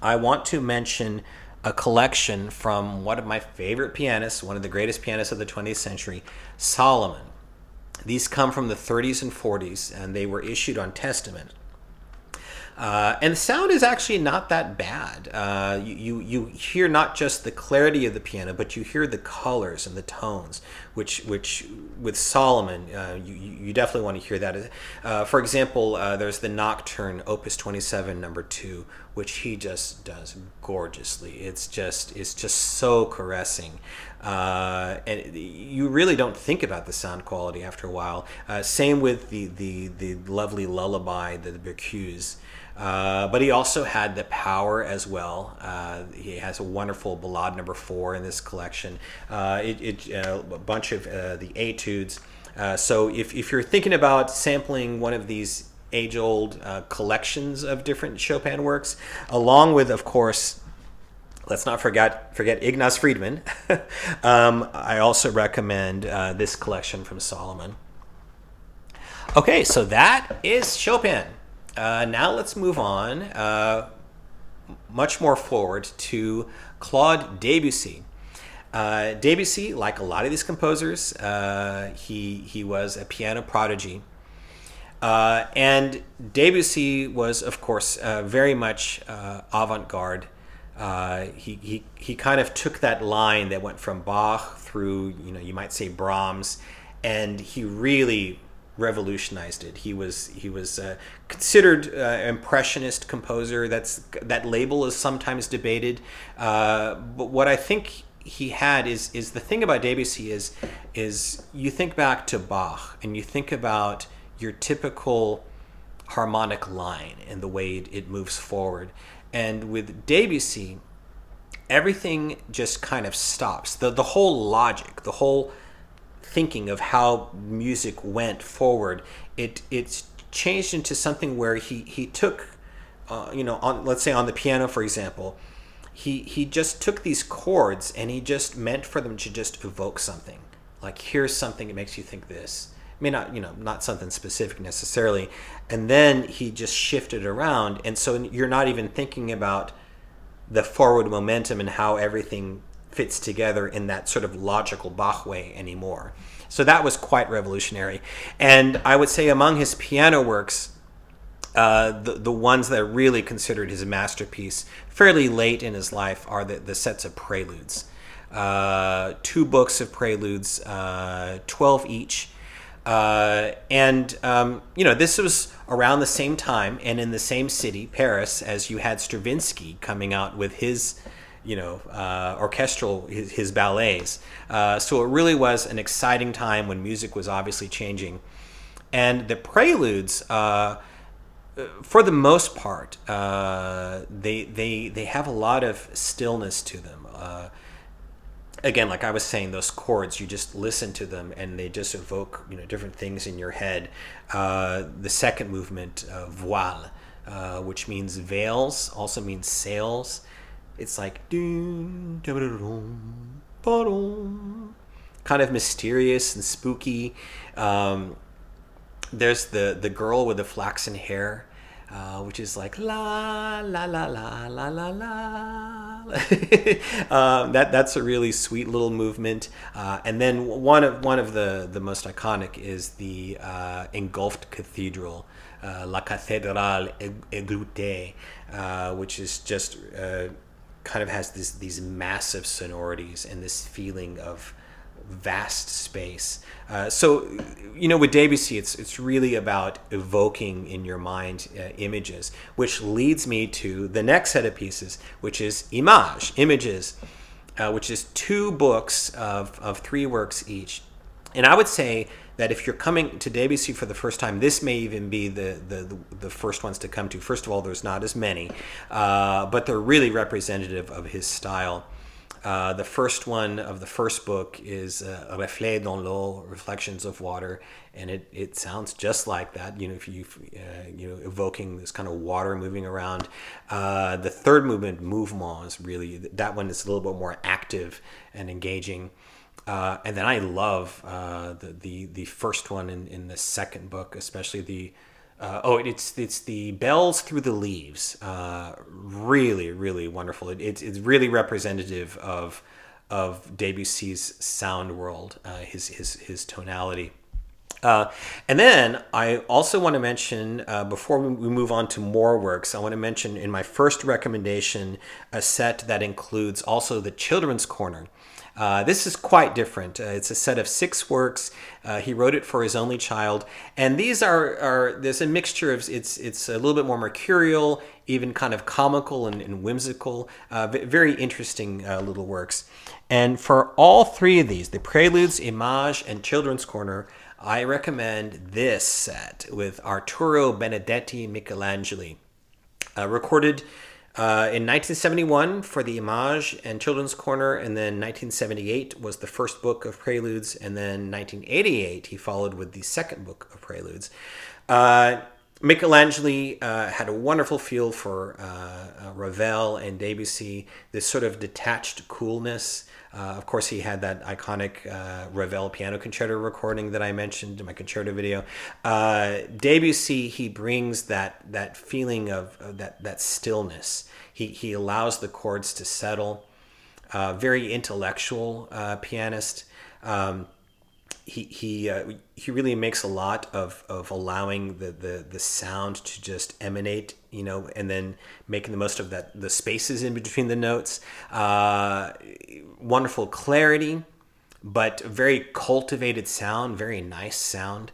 I want to mention a collection from one of my favorite pianists, one of the greatest pianists of the 20th century, Solomon. These come from the 30s and 40s, and they were issued on Testament. And the sound is actually not that bad. You hear not just the clarity of the piano, but you hear the colors and the tones, which with Solomon, you definitely want to hear that. For example, there's the Nocturne, Opus 27, number 2, which he just does gorgeously. It's just so caressing. And you really don't think about the sound quality after a while. Same with the lovely lullaby, the Bacchus. But he also had the power as well. He has a wonderful Ballade number 4 in this collection. A bunch of the etudes. So if you're thinking about sampling one of these age-old collections of different Chopin works, along with, of course, let's not forget Ignaz Friedman. I also recommend this collection from Solomon. Okay, so that is Chopin. Now let's move on much more forward to Claude Debussy. Debussy, like a lot of these composers, he was a piano prodigy. And Debussy was, of course, very much avant-garde. He kind of took that line that went from Bach through, you might say Brahms, and he really revolutionized it. He was considered impressionist composer. That label is sometimes debated, but what I think he had is the thing about Debussy is you think back to Bach and you think about your typical harmonic line and the way it moves forward, and with Debussy everything just kind of stops. The whole logic, the whole thinking of how music went forward, it's changed into something where he took, on, let's say on the piano, for example, he just took these chords and he just meant for them to just evoke something. Like, here's something that makes you think this. I mean, not something specific necessarily. And then he just shifted around, and so you're not even thinking about the forward momentum and how everything fits together in that sort of logical Bach way anymore. So that was quite revolutionary. And I would say among his piano works, the ones that are really considered his masterpiece fairly late in his life are the sets of preludes. 2 books of preludes, 12 each. This was around the same time and in the same city, Paris, as you had Stravinsky coming out with his orchestral, his ballets. So it really was an exciting time when music was obviously changing. And the preludes, for the most part, they have a lot of stillness to them. Again, like I was saying, those chords, you just listen to them and they just evoke different things in your head. The second movement, voile, which means veils, also means sails. It's like kind of mysterious and spooky. There's the girl with the flaxen hair, which is like la la la la la la la. That's a really sweet little movement. And then one of the most iconic is the engulfed cathedral, La Cathédrale Égloutée, which is just kind of has these massive sonorities and this feeling of vast space. So with Debussy, it's really about evoking in your mind images, which leads me to the next set of pieces, which is Images, which is 2 books of 3 works each. And I would say that if you're coming to Debussy for the first time, this may even be the first ones to come to. First of all, there's not as many, but they're really representative of his style. The first one of the first book is Reflets dans l'eau, Reflections of Water, and it sounds just like that. If you evoking this kind of water moving around. The third movement, Mouvement, is really, that one is a little bit more active and engaging. And then I love the first one in the second book, especially the It's the Bells Through the Leaves. Really, really wonderful. It's really representative of Debussy's sound world, his tonality. And then I also want to mention, before we move on to more works, I want to mention in my first recommendation a set that includes also the Children's Corner. This is quite different. It's a set of 6 works. He wrote it for his only child, and these are there's a mixture of it's a little bit more mercurial, even kind of comical and whimsical. Very interesting little works. And for all 3 of these, the Preludes, Image, and Children's Corner, I recommend this set with Arturo Benedetti Michelangeli, recorded in 1971 for the Image and Children's Corner, and then 1978 was the first book of Preludes, and then 1988 he followed with the second book of Preludes. Michelangeli had a wonderful feel for Ravel and Debussy, this sort of detached coolness. Of course, he had that iconic Ravel piano concerto recording that I mentioned in my concerto video. Debussy, he brings that feeling of that stillness. He allows the chords to settle. Very intellectual pianist. He really makes a lot of allowing the sound to just emanate, and then making the most of the spaces in between the notes. Wonderful clarity, but very cultivated sound, very nice sound.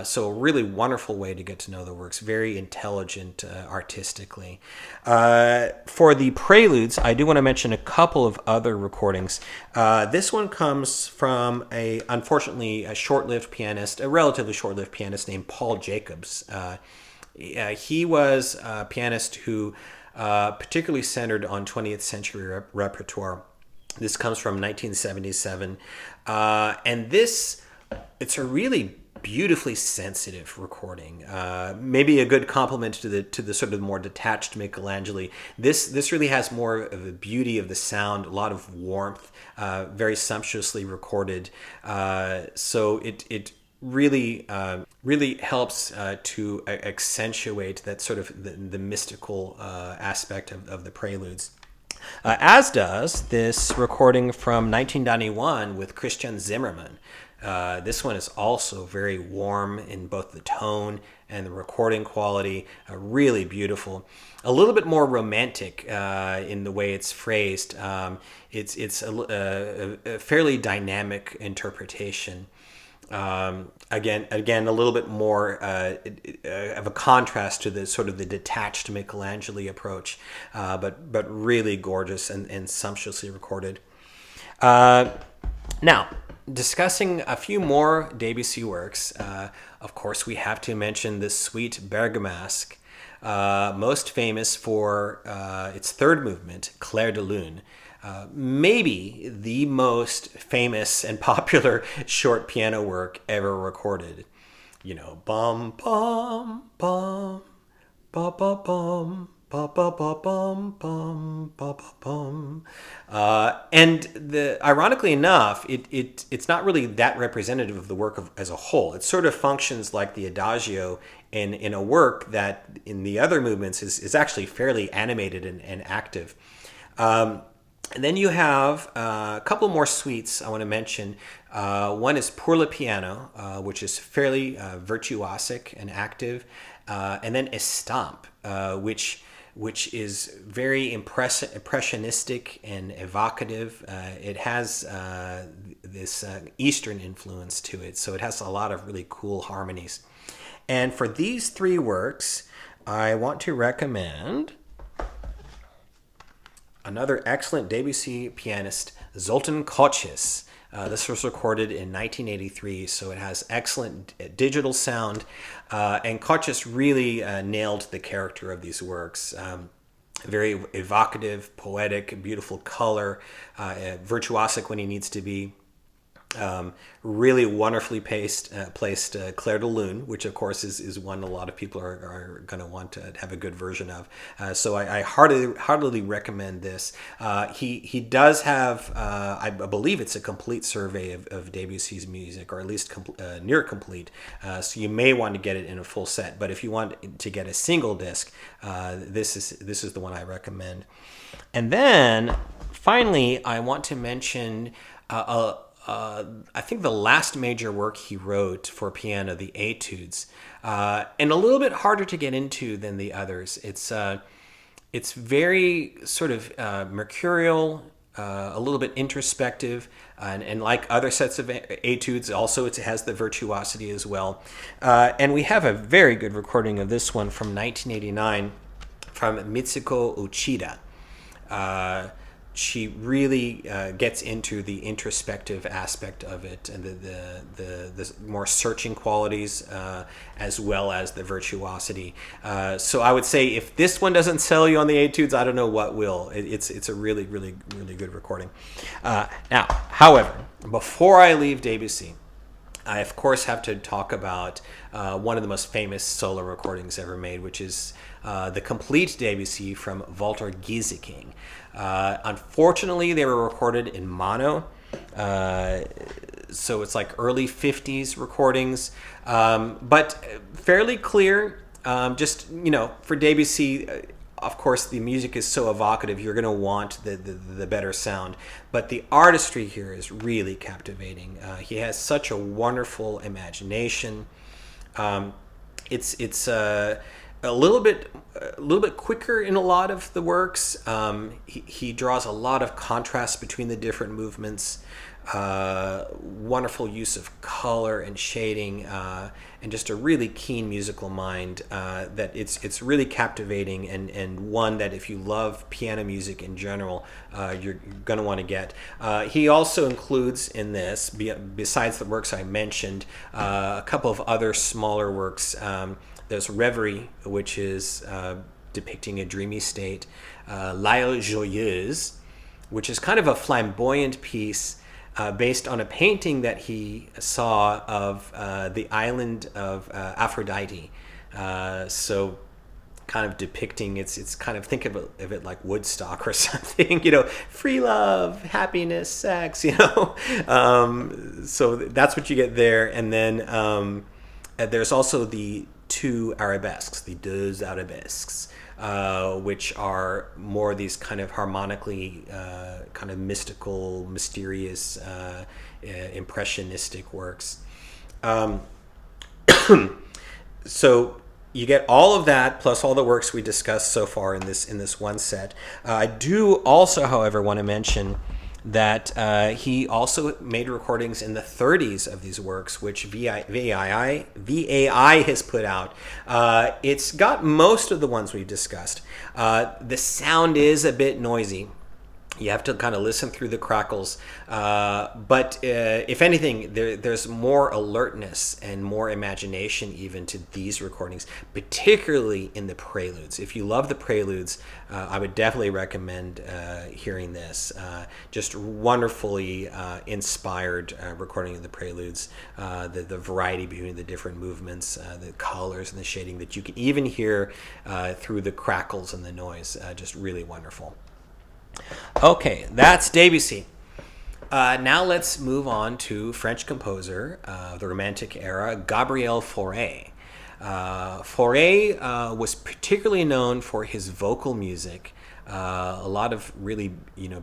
So a really wonderful way to get to know the works. Very intelligent artistically. For the Preludes, I do want to mention a couple of other recordings. This one comes from unfortunately, a short-lived pianist, a relatively short-lived pianist named Paul Jacobs. He was a pianist who particularly centered on 20th century repertoire. This comes from 1977. And it's a really beautifully sensitive recording. Maybe a good compliment to the sort of more detached Michelangeli. This really has more of the beauty of the sound, a lot of warmth, very sumptuously recorded. So it really helps to accentuate that sort of the mystical aspect of the Preludes. As does this recording from 1991 with Christian Zimmermann. This one is also very warm in both the tone and the recording quality, really beautiful. A little bit more romantic in the way it's phrased. It's a fairly dynamic interpretation. Again, a little bit more of a contrast to the sort of the detached Michelangeli approach, but really gorgeous and sumptuously recorded. Now, discussing a few more Debussy works, of course, we have to mention the Suite Bergamasque, most famous for its third movement, Clair de Lune. Maybe the most famous and popular short piano work ever recorded. Bum, bum, bum, ba, ba, bum, ba, ba, ba, bum, bum, ba, ba, bum. And ironically enough, it's not really that representative of the work as a whole. It sort of functions like the Adagio in a work that in the other movements is actually fairly animated and active. And then you have a couple more suites I want to mention. One is Pour le Piano, which is fairly virtuosic and active. And then Estampe, which is very impressionistic and evocative. It has this Eastern influence to it, so it has a lot of really cool harmonies. And for these 3 works, I want to recommend another excellent Debussy pianist, Zoltán Kocsis. This was recorded in 1983, so it has excellent digital sound. And Kocsis really nailed the character of these works. Very evocative, poetic, beautiful color, virtuosic when he needs to be. Really wonderfully placed Clair de Lune, which of course is one a lot of people are going to want to have a good version of. So I heartily recommend this. He does have, I believe it's a complete survey of Debussy's music, or at least near complete. So you may want to get it in a full set. But if you want to get a single disc, this is the one I recommend. And then finally, I want to mention I think the last major work he wrote for piano, the Etudes, and a little bit harder to get into than the others. It's very sort of mercurial, a little bit introspective, and like other sets of Etudes, also it has the virtuosity as well. And we have a very good recording of this one from 1989 from Mitsuko Uchida. She really gets into the introspective aspect of it, and the more searching qualities, as well as the virtuosity. So I would say if this one doesn't sell you on the Etudes, I don't know what will. It's a really, really, really good recording. Now, however, before I leave Debussy, I of course have to talk about one of the most famous solo recordings ever made, which is the complete Debussy from Walter Gieseking. Unfortunately, they were recorded in mono, so it's like early 50s recordings, but fairly clear. Just, for Debussy, of course, the music is so evocative, you're going to want the better sound. But the artistry here is really captivating. He has such a wonderful imagination. It's a little bit quicker in a lot of the works. He draws a lot of contrast between the different movements. Wonderful use of color and shading, and just a really keen musical mind. That it's really captivating, and one that if you love piano music in general, you're going to want to get. He also includes in this, besides the works I mentioned, a couple of other smaller works. There's Reverie, which is depicting a dreamy state. L'Île Joyeuse, which is kind of a flamboyant piece based on a painting that he saw of the island of Aphrodite. So kind of depicting, it's kind of, think of it like Woodstock or something, free love, happiness, sex, So that's what you get there. And then there's also the two arabesques, the deux arabesques, which are more these kind of harmonically kind of mystical, mysterious, impressionistic works. So you get all of that plus all the works we discussed so far in this one set. I do also, however, want to mention that he also made recordings in the 30s of these works, which VAI has put out. It's got most of the ones we've discussed. The sound is a bit noisy. You have to kind of listen through the crackles. But if anything, there's more alertness and more imagination even to these recordings, particularly in the preludes. If you love the preludes, I would definitely recommend hearing this. Just wonderfully inspired recording of the preludes, the variety between the different movements, the colors and the shading that you can even hear through the crackles and the noise. Just really wonderful. Okay, that's Debussy. Now let's move on to French composer of the Romantic era, Gabriel Fauré. Fauré was particularly known for his vocal music. A lot of really,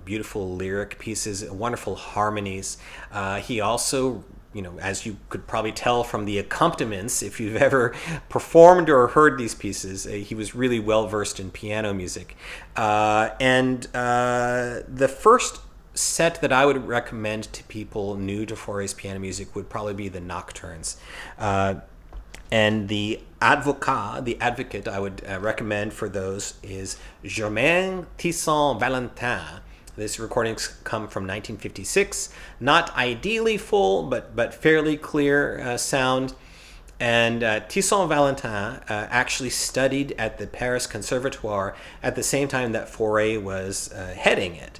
beautiful lyric pieces, wonderful harmonies. He also, as you could probably tell from the accompaniments, if you've ever performed or heard these pieces, he was really well versed in piano music. And the first set that I would recommend to people new to Fauré's piano music would probably be the Nocturnes. And the advocate I would recommend for those is Germain Tisson-Valentin. This recordings come from 1956. Not ideally full, but fairly clear sound. And Tisson-Valentin actually studied at the Paris Conservatoire at the same time that Fauré was heading it.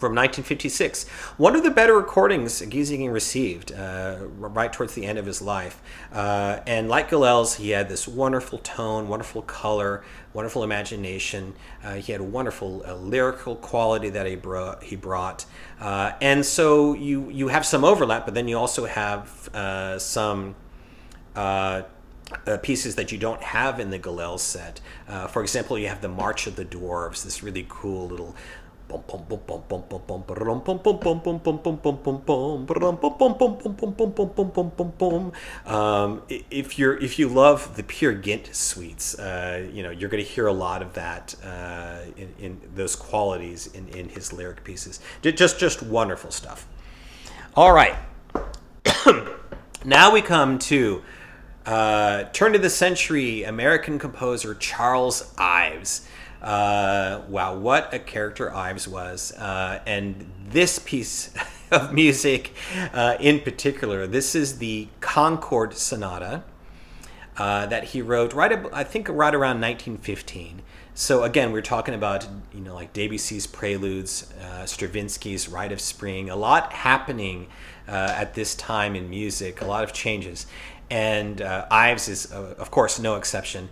from 1956. One of the better recordings Gil Zilkha received right towards the end of his life. And like Gilels, he had this wonderful tone, wonderful color, wonderful imagination. He had a wonderful lyrical quality that he brought. And so you have some overlap, but then you also have some pieces that you don't have in the Gilels set. For example, you have the March of the Dwarves, this really cool little if you love the Peer Gynt suites, you're going to hear a lot of that in those qualities in his lyric pieces. Just wonderful stuff. All right. Now we come to turn of the century American composer Charles Ives. Wow, what a character Ives was. And this piece of music in particular, this is the Concord Sonata that he wrote I think right around 1915. So again, we're talking about, like Debussy's Preludes, Stravinsky's Rite of Spring, a lot happening at this time in music, a lot of changes. And Ives is, of course, no exception.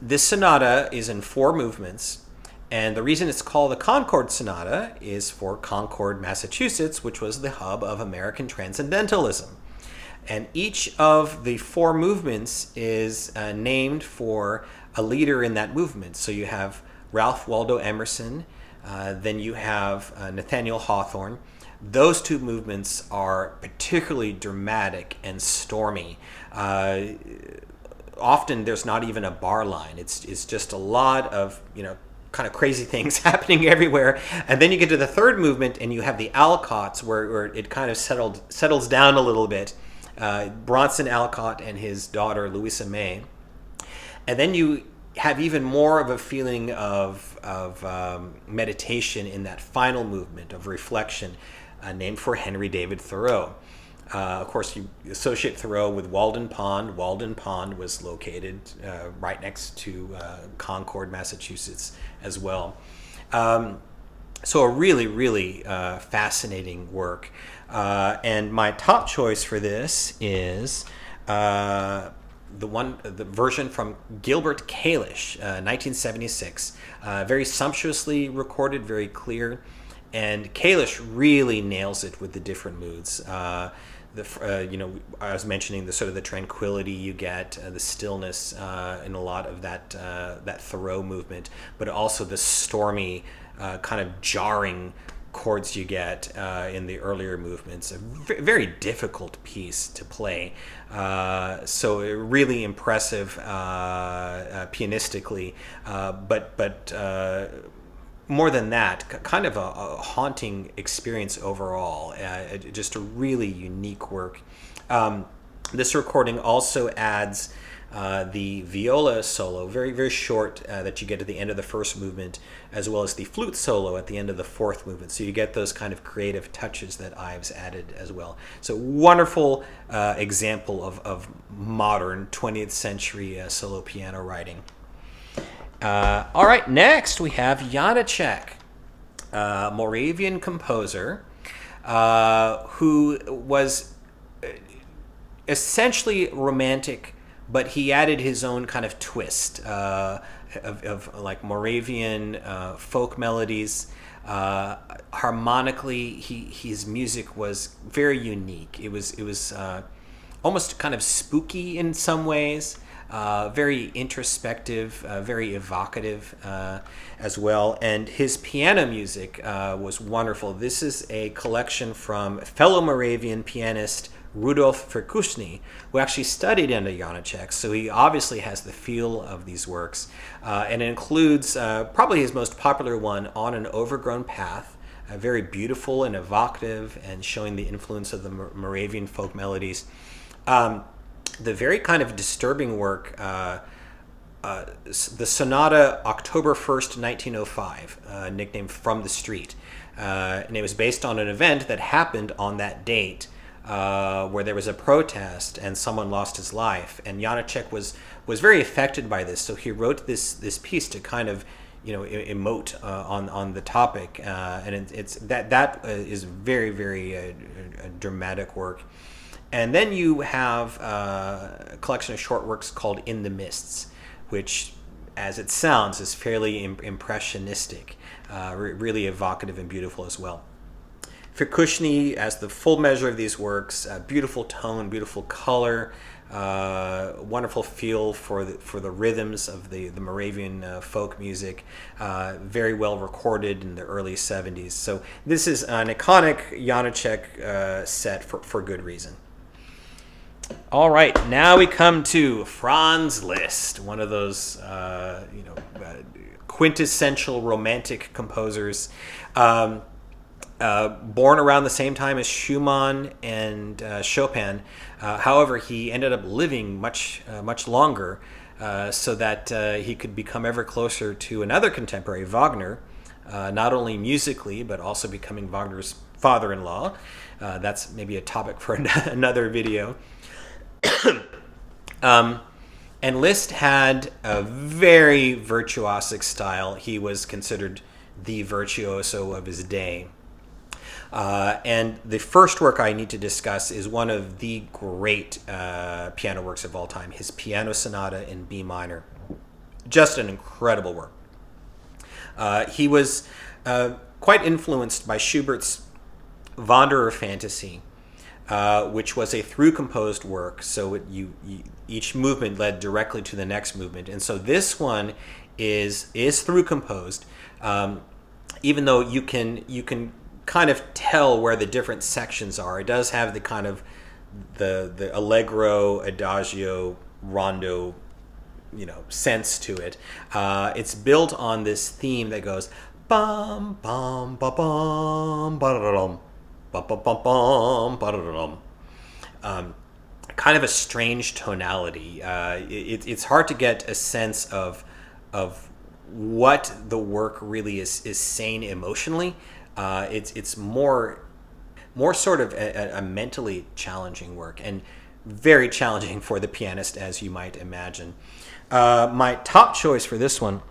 This sonata is in 4 movements, and the reason it's called the Concord Sonata is for Concord, Massachusetts, which was the hub of American Transcendentalism. And each of the 4 movements is named for a leader in that movement. So you have Ralph Waldo Emerson, then you have Nathaniel Hawthorne. Those 2 movements are particularly dramatic and stormy. Often there's not even a bar line. It's just a lot of, kind of crazy things happening everywhere. And then you get to the 3rd movement and you have the Alcotts where it kind of settles down a little bit. Bronson Alcott and his daughter Louisa May. And then you have even more of a feeling of meditation in that final movement of reflection, named for Henry David Thoreau. Of course, you associate Thoreau with Walden Pond. Walden Pond was located right next to Concord, Massachusetts as well. So a really, really fascinating work. And my top choice for this is the version from Gilbert Kalish, 1976. Very sumptuously recorded, very clear. And Kalish really nails it with the different moods. I was mentioning the sort of the tranquility you get, the stillness in a lot of that Thoreau movement, but also the stormy, kind of jarring chords you get in the earlier movements. A very difficult piece to play. So really impressive pianistically, but more than that, kind of a haunting experience overall. Just a really unique work. This recording also adds the viola solo, very, very short, that you get at the end of the 1st movement, as well as the flute solo at the end of the 4th movement. So you get those kind of creative touches that Ives added as well. So wonderful example of modern 20th century solo piano writing. All right, next we have Janáček, Moravian composer, who was essentially romantic, but he added his own kind of twist of like Moravian folk melodies. Harmonically, his music was very unique. It was almost kind of spooky in some ways. Very introspective, very evocative as well. And his piano music was wonderful. This is a collection from fellow Moravian pianist Rudolf Verkushny, who actually studied under Janáček, so he obviously has the feel of these works. And it includes probably his most popular one, On an Overgrown Path, very beautiful and evocative and showing the influence of the Moravian folk melodies. The very kind of disturbing work, the Sonata October 1st, 1905, nicknamed From the Street. And it was based on an event that happened on that date, where there was a protest and someone lost his life. And Janáček was very affected by this, so he wrote this piece to kind of, emote on the topic, and it's that is very, very dramatic work. And then you have a collection of short works called In the Mists, which, as it sounds, is fairly impressionistic, really evocative and beautiful as well. Firkushny, as the full measure of these works, beautiful tone, beautiful color, wonderful feel for the rhythms of the Moravian folk music, very well recorded in the early 70s. So this is an iconic Janáček set for good reason. All right, now we come to Franz Liszt, one of those quintessential romantic composers. Born around the same time as Schumann and Chopin. However, he ended up living much longer, so that he could become ever closer to another contemporary, Wagner, not only musically, but also becoming Wagner's father-in-law. That's maybe a topic for another video. And Liszt had a very virtuosic style. He was considered the virtuoso of his day. And the first work I need to discuss is one of the great piano works of all time, his Piano Sonata in B minor. Just an incredible work. He was quite influenced by Schubert's Wanderer Fantasy, which was a through-composed work, so each movement led directly to the next movement. And so this one is through-composed, even though you can kind of tell where the different sections are. It does have the kind of the allegro, adagio, rondo, sense to it. It's built on this theme that goes bum bum ba bum ba da dum ba ba bum bum ba da dum. Kind of a strange tonality. It's hard to get a sense of what the work really is saying emotionally. It's more sort of a mentally challenging work, and very challenging for the pianist, as you might imagine. My top choice for this one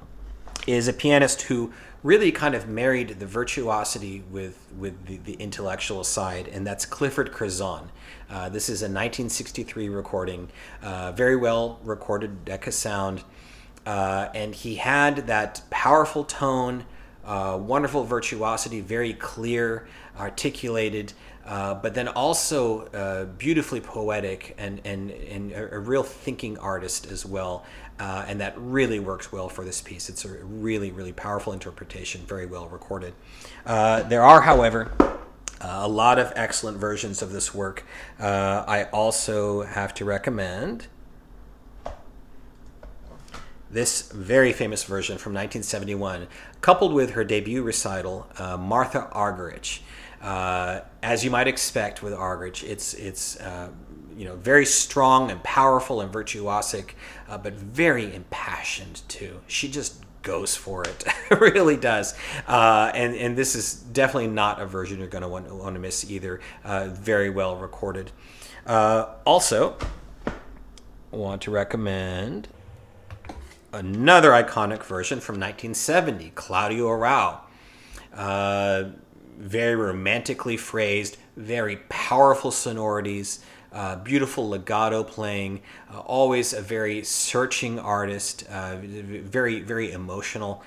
is a pianist who really kind of married the virtuosity with the intellectual side, and that's Clifford Curzon. This is a 1963 recording, very well recorded Decca sound, and he had that powerful tone, wonderful virtuosity, very clear, articulated, but then also beautifully poetic and a real thinking artist as well. And that really works well for this piece. It's a really, really powerful interpretation, very well recorded. There are, however, a lot of excellent versions of this work. I also have to recommend this very famous version from 1971, coupled with her debut recital, Martha Argerich. As you might expect with Argerich, it's very strong and powerful and virtuosic, but very impassioned too. She just goes for it, really does. And this is definitely not a version you're going to want to miss either. Very well recorded. Also, I want to recommend another iconic version from 1970, Claudio Arrau. Very romantically phrased, very powerful sonorities, beautiful legato playing, always a very searching artist, very, very emotional,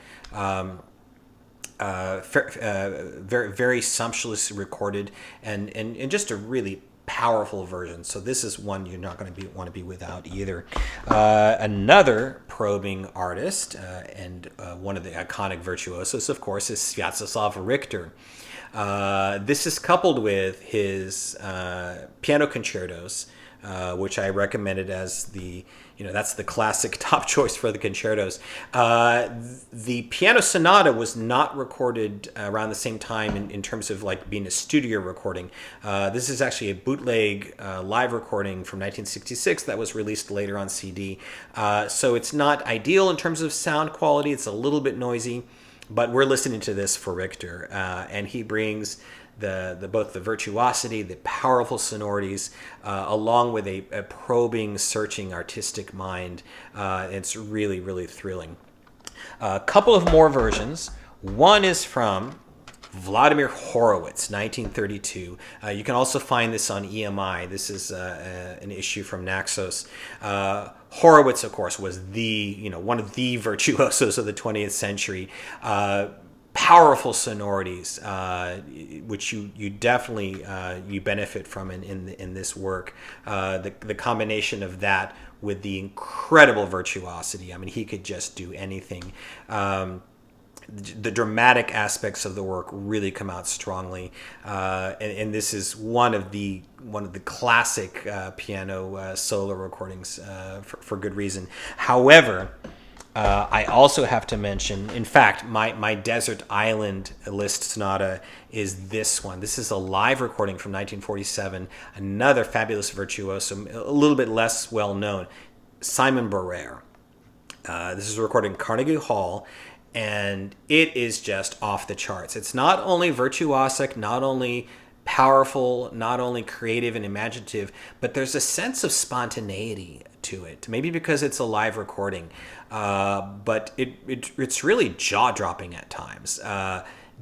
very, very sumptuously recorded, and just a really powerful version. So this is one you're not going to want to be without either. Another probing artist and one of the iconic virtuosos, of course, is Sviatoslav Richter. This is coupled with his piano concertos, which I recommended as that's the classic top choice for the concertos. The piano sonata was not recorded around the same time in terms of like being a studio recording. This is actually a bootleg live recording from 1966 that was released later on CD. So it's not ideal in terms of sound quality. It's a little bit noisy. But we're listening to this for Richter, and he brings both the virtuosity, the powerful sonorities, along with a probing, searching, artistic mind. It's really, really thrilling. A couple of more versions. One is from Vladimir Horowitz, 1932. You can also find this on EMI. This is an issue from Naxos. Horowitz, of course, was one of the virtuosos of the 20th century. Powerful sonorities, which you definitely you benefit from in this work. The combination of that with the incredible virtuosity. I mean, he could just do anything. The dramatic aspects of the work really come out strongly, and this is one of the classic piano solo recordings for good reason. However, I also have to mention, in fact, my Desert Island Liszt Sonata is this one. This is a live recording from 1947, another fabulous virtuoso, a little bit less well known, Simon Barrère. This is recorded in Carnegie Hall, and it is just off the charts. It's not only virtuosic, not only powerful, not only creative and imaginative, but there's a sense of spontaneity to it. Maybe because it's a live recording, but it's really jaw-dropping at times.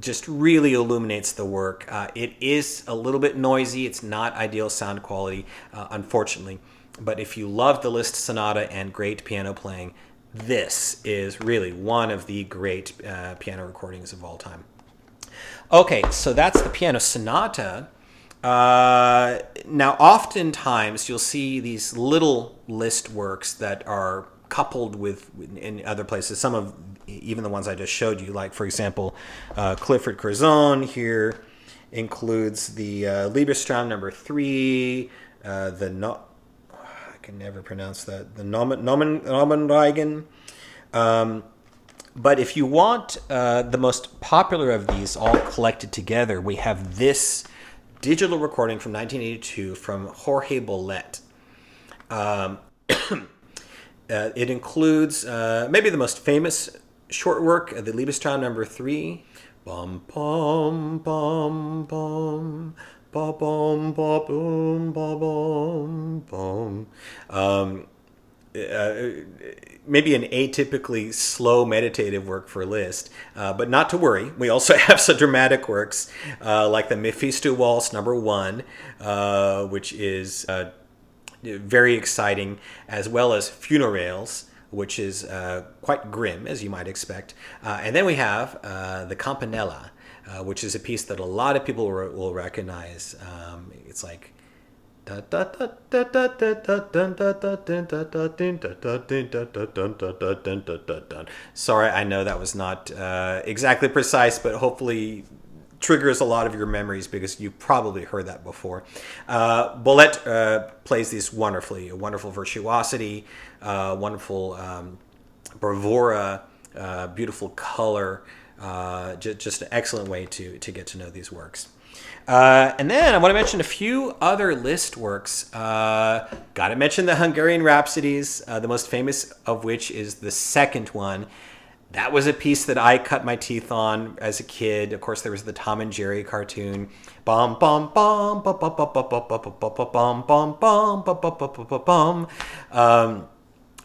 Just really illuminates the work. It is a little bit noisy. It's not ideal sound quality, unfortunately. But if you love the Liszt Sonata and great piano playing, this is really one of the great piano recordings of all time. Okay, so that's the piano sonata. Now, oftentimes you'll see these little Liszt works that are coupled with in other places. Some of even the ones I just showed you, like for example, Clifford Curzon here includes the Liebestraum number 3, I can never pronounce that, the Nomenreigen. But if you want the most popular of these all collected together, we have this digital recording from 1982 from Jorge Bolet. It includes maybe the most famous short work, the Liebestraum number 3. Bum, bum, bum, bum. Ba bum ba boom ba bum bum. Maybe an atypically slow meditative work for Liszt, but not to worry. We also have some dramatic works like the Mephisto Waltz number 1, which is very exciting, as well as Funerales, which is quite grim, as you might expect. And then we have the Campanella, which is a piece that a lot of people will recognize. It's like sorry, I know that was not exactly precise, but hopefully triggers a lot of your memories because you've probably heard that before. Bolet plays these wonderfully, a wonderful virtuosity, wonderful bravura, beautiful color. Just an excellent way to get to know these works. And then I want to mention a few other Liszt works. Got to mention the Hungarian Rhapsodies, the most famous of which is the second one. That was a piece that I cut my teeth on as a kid. Of course, there was the Tom and Jerry cartoon. Bum bum bum bum bum bum bum bum bum bum bum bum.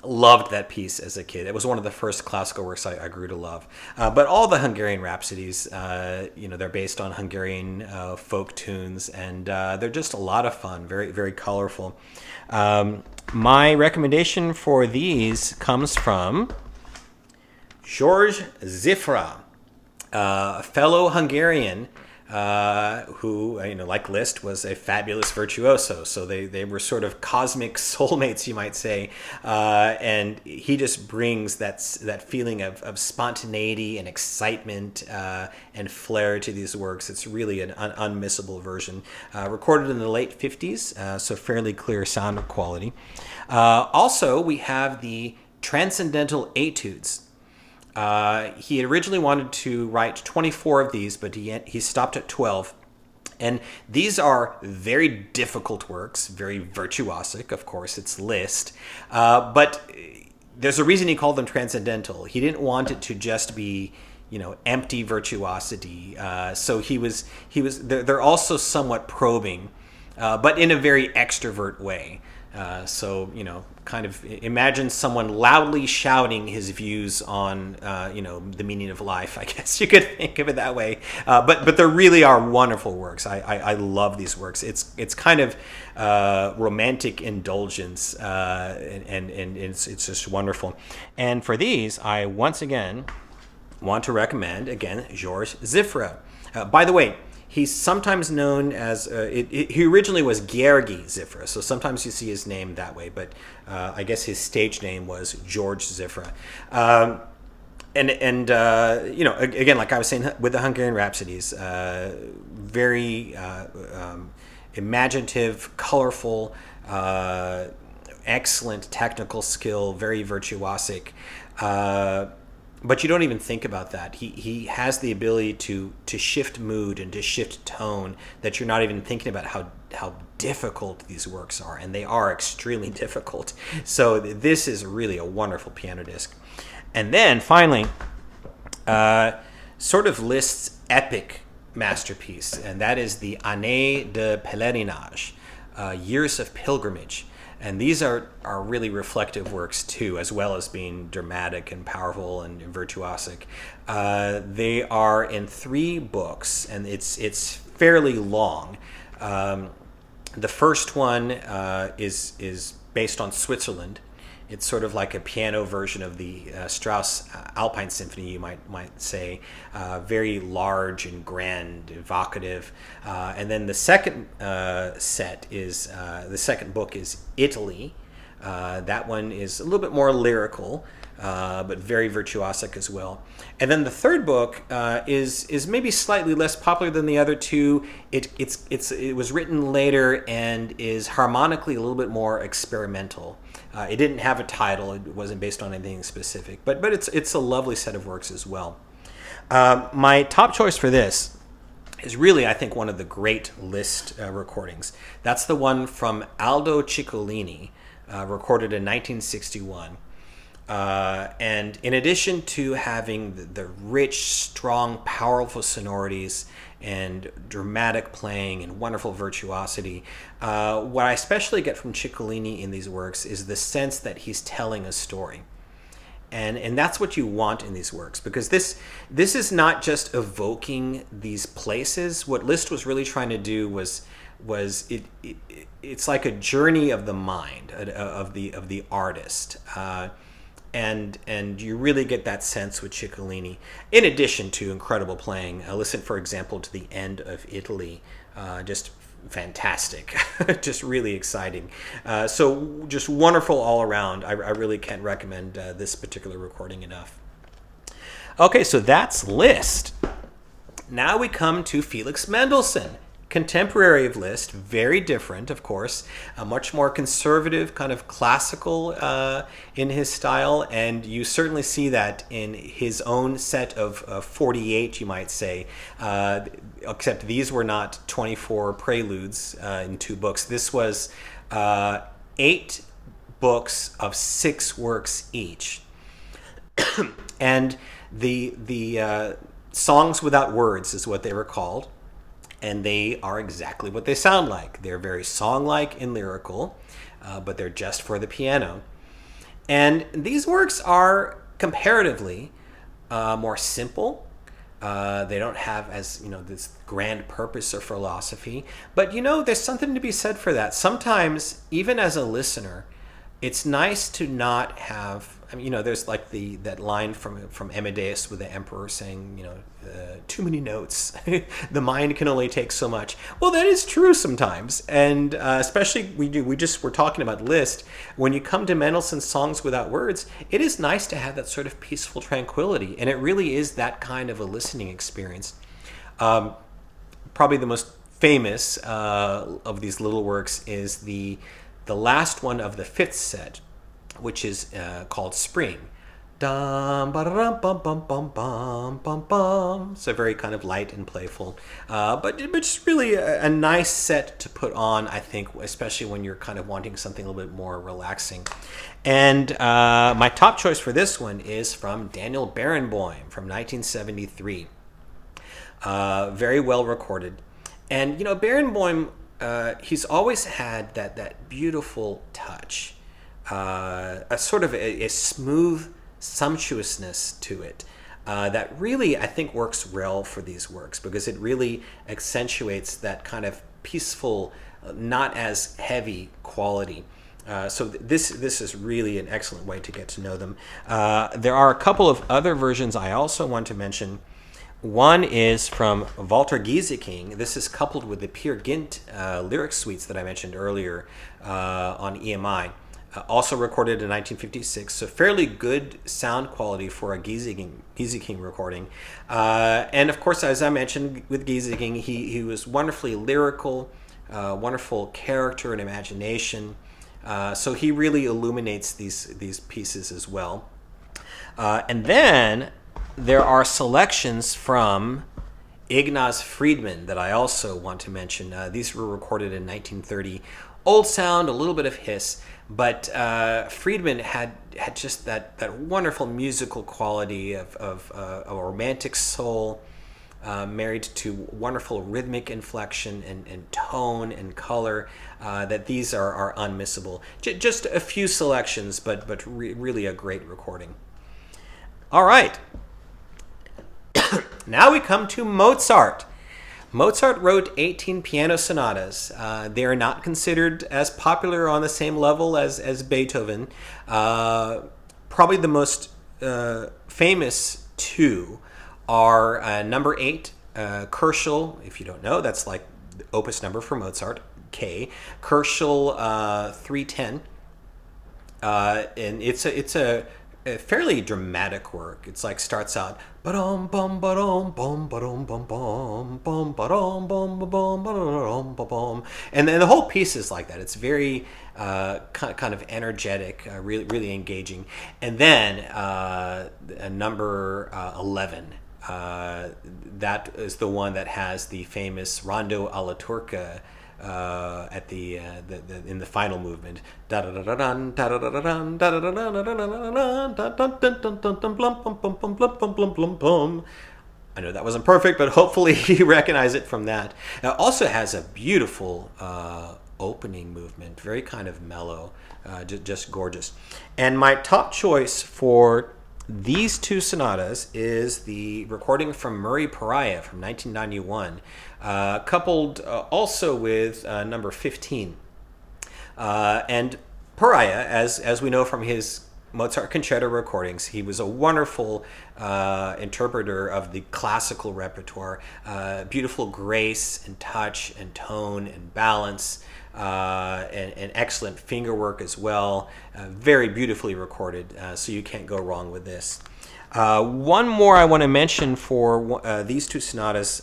Loved that piece as a kid. It was one of the first classical works I grew to love. But all the Hungarian Rhapsodies, they're based on Hungarian folk tunes, and they're just a lot of fun, very, very colorful. My recommendation for these comes from George Zifra, a fellow Hungarian who, like Liszt, was a fabulous virtuoso. So they were sort of cosmic soulmates, you might say. And he just brings that feeling of spontaneity and excitement and flair to these works. It's really an unmissable version. Recorded in the late 50s, so fairly clear sound quality. Also, we have the Transcendental Etudes. He had originally wanted to write 24 of these, but he stopped at 12. And these are very difficult works, very virtuosic, of course, it's Liszt. But there's a reason he called them transcendental. He didn't want it to just be, empty virtuosity. So they're also somewhat probing, but in a very extrovert way. So, kind of imagine someone loudly shouting his views on, the meaning of life. I guess you could think of it that way. But there really are wonderful works. I love these works. It's kind of romantic indulgence, and it's just wonderful. And for these, I once again want to recommend, Georges Zifra. By the way, he's sometimes known as, he originally was György Zifra, so sometimes you see his name that way, but I guess his stage name was George Zifra. Again, like I was saying with the Hungarian Rhapsodies, very imaginative, colorful, excellent technical skill, very virtuosic. But you don't even think about that. He has the ability to shift mood and to shift tone that you're not even thinking about how difficult these works are, and they are extremely difficult. So this is really a wonderful piano disc. And then finally, sort of Liszt's epic masterpiece, and that is the Années de Pèlerinage, Years of Pilgrimage. And these are really reflective works too, as well as being dramatic and powerful and virtuosic. They are in 3 books, and it's fairly long. The first one is based on Switzerland. It's sort of like a piano version of the Strauss Alpine Symphony, you might say. Very large and grand, evocative. And then the second the second book is Italy. That one is a little bit more lyrical, but very virtuosic as well. And then the third book is maybe slightly less popular than the other 2. It was written later and is harmonically a little bit more experimental. It didn't have a title. It wasn't based on anything specific, but it's a lovely set of works as well. My top choice for this is really, I think, one of the great Liszt recordings. That's the one from Aldo Ciccolini, recorded in 1961. And in addition to having the rich, strong, powerful sonorities and dramatic playing and wonderful virtuosity, what I especially get from Ciccolini in these works is the sense that he's telling a story. And that's what you want in these works, because this is not just evoking these places. What Liszt was really trying to do was it's like a journey of the mind of the artist. And you really get that sense with Ciccolini, in addition to incredible playing. Listen, for example, to the end of Italy, just fantastic, just really exciting. So just wonderful all around. I really can't recommend this particular recording enough. Okay, so that's Liszt. Now we come to Felix Mendelssohn. Contemporary of Liszt, very different, of course, much more conservative, kind of classical in his style, and you certainly see that in his own set of 48, you might say, except these were not 24 preludes in 2 books. This was 8 books of 6 works each. And the songs without words is what they were called. And they are exactly what they sound like. They're very song-like and lyrical, but they're just for the piano. And these works are comparatively more simple. They don't have this grand purpose or philosophy. But there's something to be said for that. Sometimes, even as a listener, it's nice to not have. There's like that line from Amadeus with the emperor saying, too many notes. The mind can only take so much. Well, that is true sometimes, and especially we're talking about Liszt. When you come to Mendelssohn's Songs Without Words, it is nice to have that sort of peaceful tranquility, and it really is that kind of a listening experience. Probably the most famous of these little works is the last one of the 5th set, which is called Spring. Dum ba dum bum bum bum bum bum bum. So very kind of light and playful, but just really a nice set to put on, I think, especially when you're kind of wanting something a little bit more relaxing. And my top choice for this one is from Daniel Barenboim from 1973. Very well recorded. And Barenboim he's always had that beautiful touch, a sort of a smooth sumptuousness to it. That really, I think, works well for these works because it really accentuates that kind of peaceful, not as heavy quality. So this is really an excellent way to get to know them. There are a couple of other versions I also want to mention. One is from Walter Gieseking. This is coupled with the Peer Gynt lyric suites that I mentioned earlier on EMI. Also recorded in 1956, so fairly good sound quality for a Gieseking recording. And of course, as I mentioned with Gieseking, he was wonderfully lyrical, wonderful character and imagination. So he really illuminates these pieces as well. And then there are selections from Ignaz Friedman that I also want to mention. These were recorded in 1930. Old sound, a little bit of hiss, but Friedman had just that wonderful musical quality of a romantic soul, married to wonderful rhythmic inflection and tone and color, that these are unmissable. Just a few selections, but really a great recording. All right. Now we come to Mozart. Mozart wrote 18 piano sonatas. They are not considered as popular on the same level as Beethoven. Probably the most famous two are number 8, Kürschel. If you don't know, that's like the opus number for Mozart, K. Kürschel 310. And it's a fairly dramatic work. It's like starts out ba-dum bum ba-dum bum ba-dum bum bum bum ba-dum bum ba-dum ba-dum ba-dum, and then the whole piece is like that. It's very kind of energetic, really engaging. And then number 11, that is the one that has the famous Rondo alla Turca at the in the final movement. I know that wasn't perfect, but hopefully you recognize it from that. It also has a beautiful opening movement, very kind of mellow, just gorgeous. And my top choice for these two sonatas is the recording from Murray Pariah from 1991, coupled also with number 15. And Pariah, as we know from his Mozart concerto recordings, he was a wonderful interpreter of the classical repertoire. Beautiful grace and touch and tone and balance, and excellent finger work as well. Very beautifully recorded, so you can't go wrong with this. One more I want to mention for these two sonatas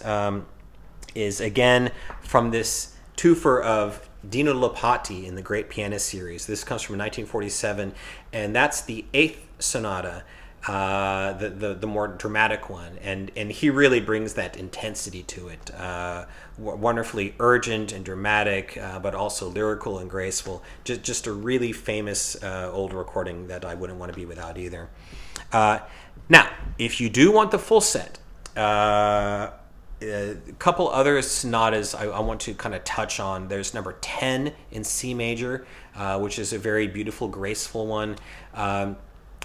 is again from this twofer of Dino Lopati in the Great Pianist series. This comes from 1947, and that's the 8th sonata, the more dramatic one, and he really brings that intensity to it. Wonderfully urgent and dramatic, but also lyrical and graceful. Just a really famous old recording that I wouldn't want to be without either. Now, if you do want the full set, a couple other sonatas I want to kind of touch on. There's number 10 in C major, which is a very beautiful, graceful one.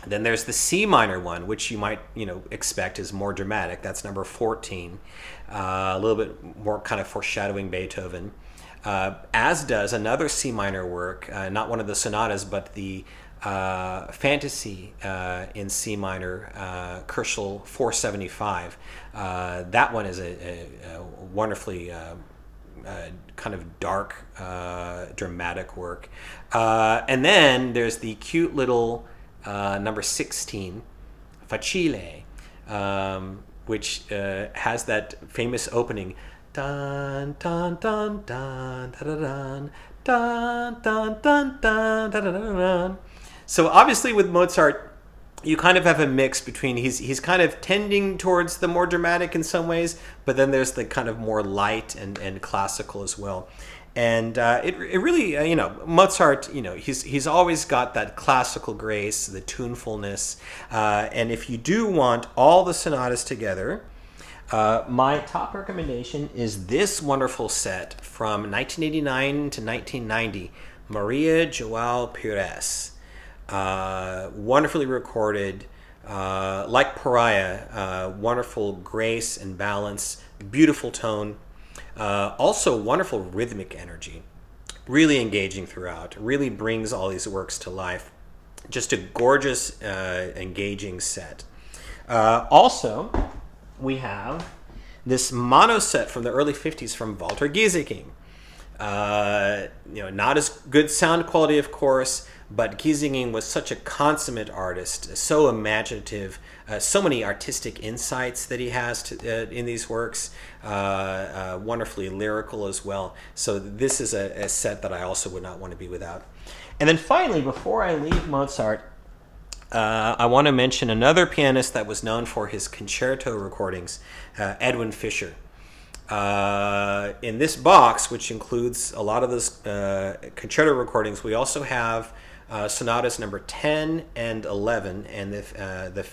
Then there's the C minor one, which you might expect is more dramatic. That's number 14, a little bit more kind of foreshadowing Beethoven. As does another C minor work, not one of the sonatas, but the Fantasy in C minor, Kürschel 475. That one is a wonderfully kind of dark, dramatic work. And then there's the cute little number 16, Facile, which has that famous opening. Dun dun dun dun dun dun dun dun dun dun dun dun. So obviously with Mozart, you kind of have a mix between he's kind of tending towards the more dramatic in some ways, but then there's the kind of more light and classical as well. And it really, Mozart, he's always got that classical grace, the tunefulness. And if you do want all the sonatas together, My top recommendation is this wonderful set from 1989 to 1990, Maria João Pires. Wonderfully recorded, like Pariah, wonderful grace and balance, beautiful tone, also wonderful rhythmic energy, really engaging throughout, really brings all these works to life. Just a gorgeous, engaging set. Also, we have this mono set from the early 50s from Walter Gieseking. Not as good sound quality, of course, but Gieseking was such a consummate artist, so imaginative, so many artistic insights that he has in these works, wonderfully lyrical as well. So this is a set that I also would not want to be without. And then finally, before I leave Mozart, I want to mention another pianist that was known for his concerto recordings, Edwin Fischer. In this box, which includes a lot of those concerto recordings, we also have sonatas number 10 and 11, and the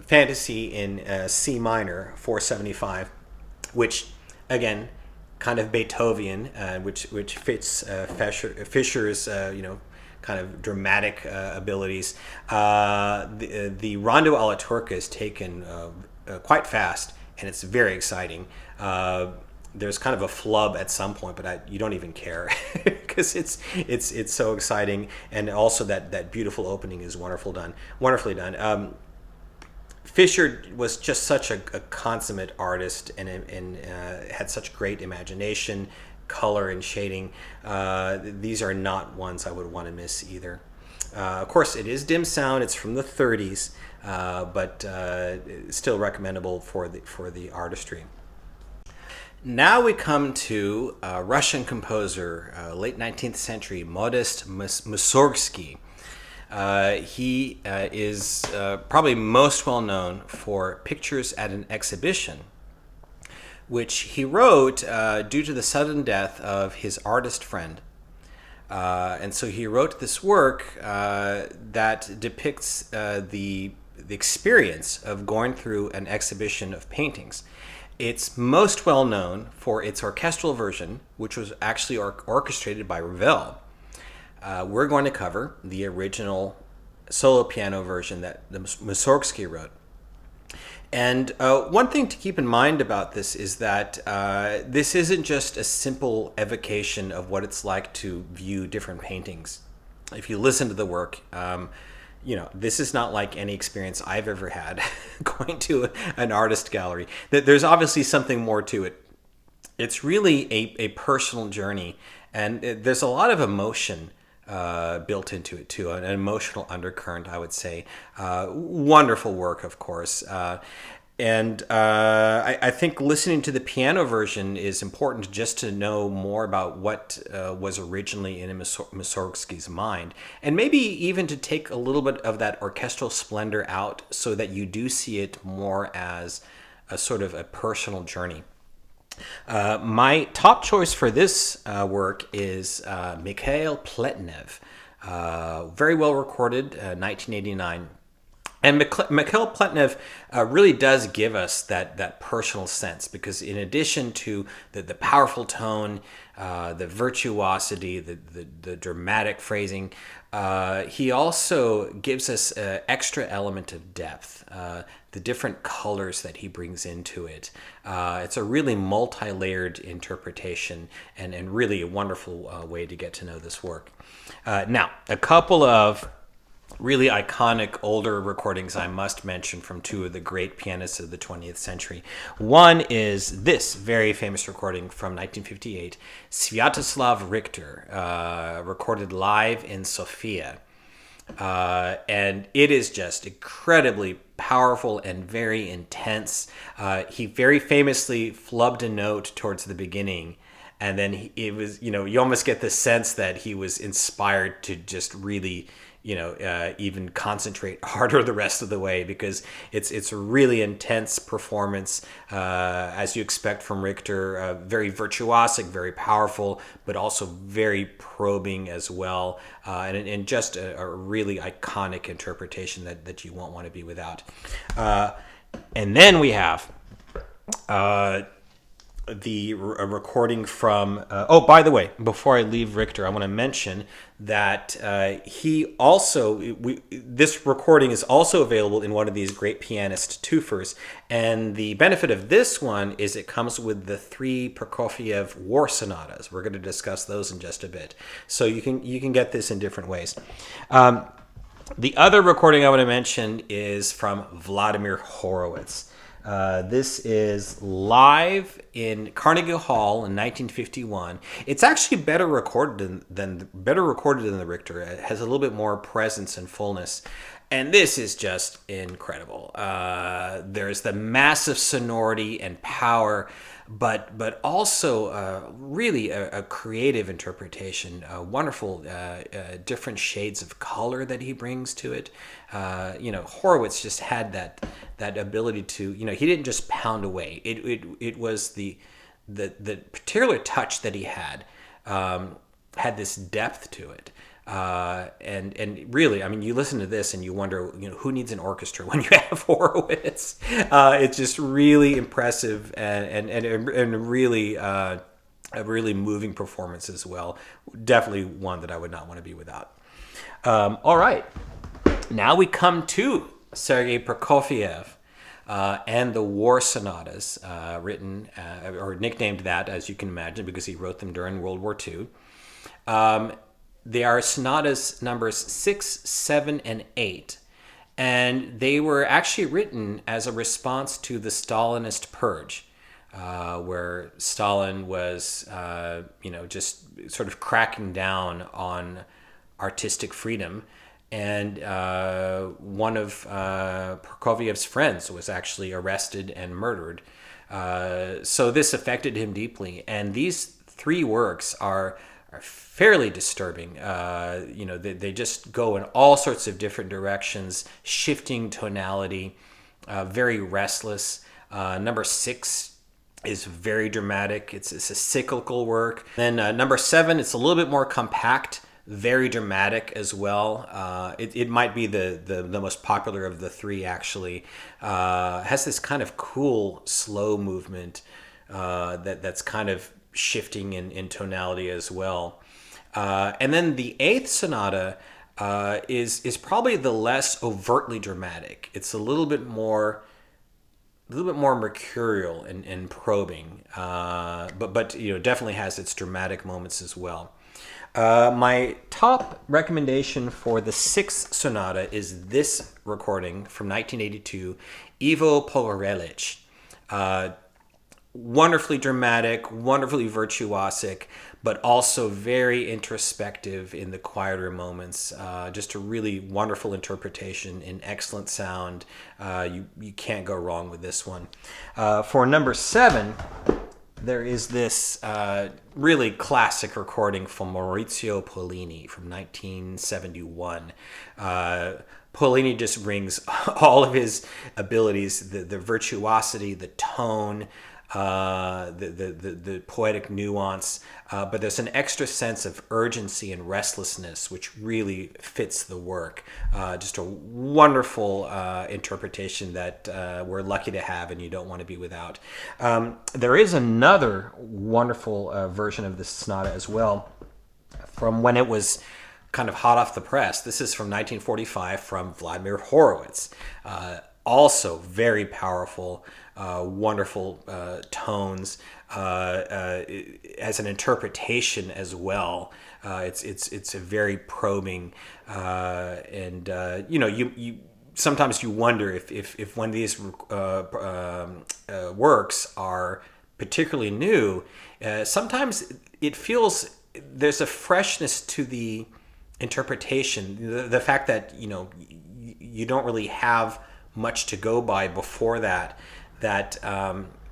Fantasy in C minor, 475, which again, kind of Beethoven, which fits Fischer's kind of dramatic abilities. The Rondo alla Turca is taken quite fast, and it's very exciting. There's kind of a flub at some point, but you don't even care because it's so exciting, and also that beautiful opening is wonderfully done. Fischer was just such a consummate artist and had such great imagination, color, and shading. These are not ones I would want to miss either. Of course, it is dim sound. It's from the 30s, but still recommendable for the artistry. Now we come to a Russian composer, late 19th century, Modest Mussorgsky. He is probably most well known for Pictures at an Exhibition, which he wrote due to the sudden death of his artist friend. And so he wrote this work that depicts the experience of going through an exhibition of paintings. It's most well known for its orchestral version, which was actually orchestrated by Ravel. We're going to cover the original solo piano version that Mussorgsky wrote. And one thing to keep in mind about this is that this isn't just a simple evocation of what it's like to view different paintings. If you listen to the work, this is not like any experience I've ever had going to an artist gallery. There's obviously something more to it. It's really a personal journey, and there's a lot of emotion built into it too, an emotional undercurrent, I would say. Wonderful work, of course. I think listening to the piano version is important just to know more about what was originally in Mussorgsky's mind, and maybe even to take a little bit of that orchestral splendor out so that you do see it more as a sort of a personal journey. My top choice for this work is Mikhail Pletnev, very well recorded, 1989. And Mikhail Pletnev really does give us that personal sense, because in addition to the powerful tone, the virtuosity, the dramatic phrasing, he also gives us an extra element of depth, the different colors that he brings into it. It's a really multi-layered interpretation and really a wonderful way to get to know this work. Now, a couple of really iconic older recordings I must mention from two of the great pianists of the 20th century. One is this very famous recording from 1958, Sviatoslav Richter, recorded live in Sofia. And it is just incredibly powerful and very intense. He very famously flubbed a note towards the beginning, and then it was, you almost get the sense that he was inspired to just really even concentrate harder the rest of the way, because it's a really intense performance, as you expect from Richter, very virtuosic, very powerful, but also very probing as well, and just a really iconic interpretation that you won't want to be without. And then we have a recording from. Oh, by the way, before I leave Richter, I want to mention that he also. This recording is also available in one of these great pianist twofers, and the benefit of this one is it comes with the 3 Prokofiev war sonatas. We're going to discuss those in just a bit, so you can get this in different ways. The other recording I want to mention is from Vladimir Horowitz. This is live in Carnegie Hall in 1951. It's actually better recorded than the Richter. It has a little bit more presence and fullness, and this is just incredible. There's the massive sonority and power, but also really a creative interpretation, wonderful different shades of color that he brings to it. Horowitz just had that ability to, he didn't just pound away. It was the particular touch that he had this depth to it. And really, I mean, you listen to this and you wonder, who needs an orchestra when you have Horowitz? It's just really impressive and really a really moving performance as well. Definitely one that I would not want to be without. All right, now we come to Sergei Prokofiev and the War Sonatas, written or nicknamed that, as you can imagine, because he wrote them during World War II. They are sonatas numbers 6, 7, and 8, and they were actually written as a response to the Stalinist purge, where Stalin was, just sort of cracking down on artistic freedom. And one of Prokofiev's friends was actually arrested and murdered. So this affected him deeply. And these 3 works are fairly disturbing. They just go in all sorts of different directions, shifting tonality, very restless. Number 6 is very dramatic. It's a cyclical work. Then number 7, it's a little bit more compact, very dramatic as well. It might be the most popular of the 3, actually. Has this kind of cool slow movement that's kind of shifting in tonality as well. And then the 8th sonata is probably the less overtly dramatic. It's a little bit more mercurial and probing, but definitely has its dramatic moments as well. My top recommendation for the 6th sonata is this recording from 1982, Ivo Pogorelic. Wonderfully dramatic, wonderfully virtuosic, but also very introspective in the quieter moments. Just a really wonderful interpretation and excellent sound. You can't go wrong with this one. For number 7, there is this really classic recording from Maurizio Pollini from 1971. Pollini just brings all of his abilities, the virtuosity, the tone, the poetic nuance, but there's an extra sense of urgency and restlessness which really fits the work. Just a wonderful interpretation that we're lucky to have and you don't want to be without. There is another wonderful version of this sonata as well from when it was kind of hot off the press. This is from 1945 from Vladimir Horowitz. Also very powerful, wonderful tones. As an interpretation as well, it's a very probing, and you sometimes you wonder if one of these works are particularly new. Sometimes it feels there's a freshness to the interpretation. The fact that you don't really have much to go by before that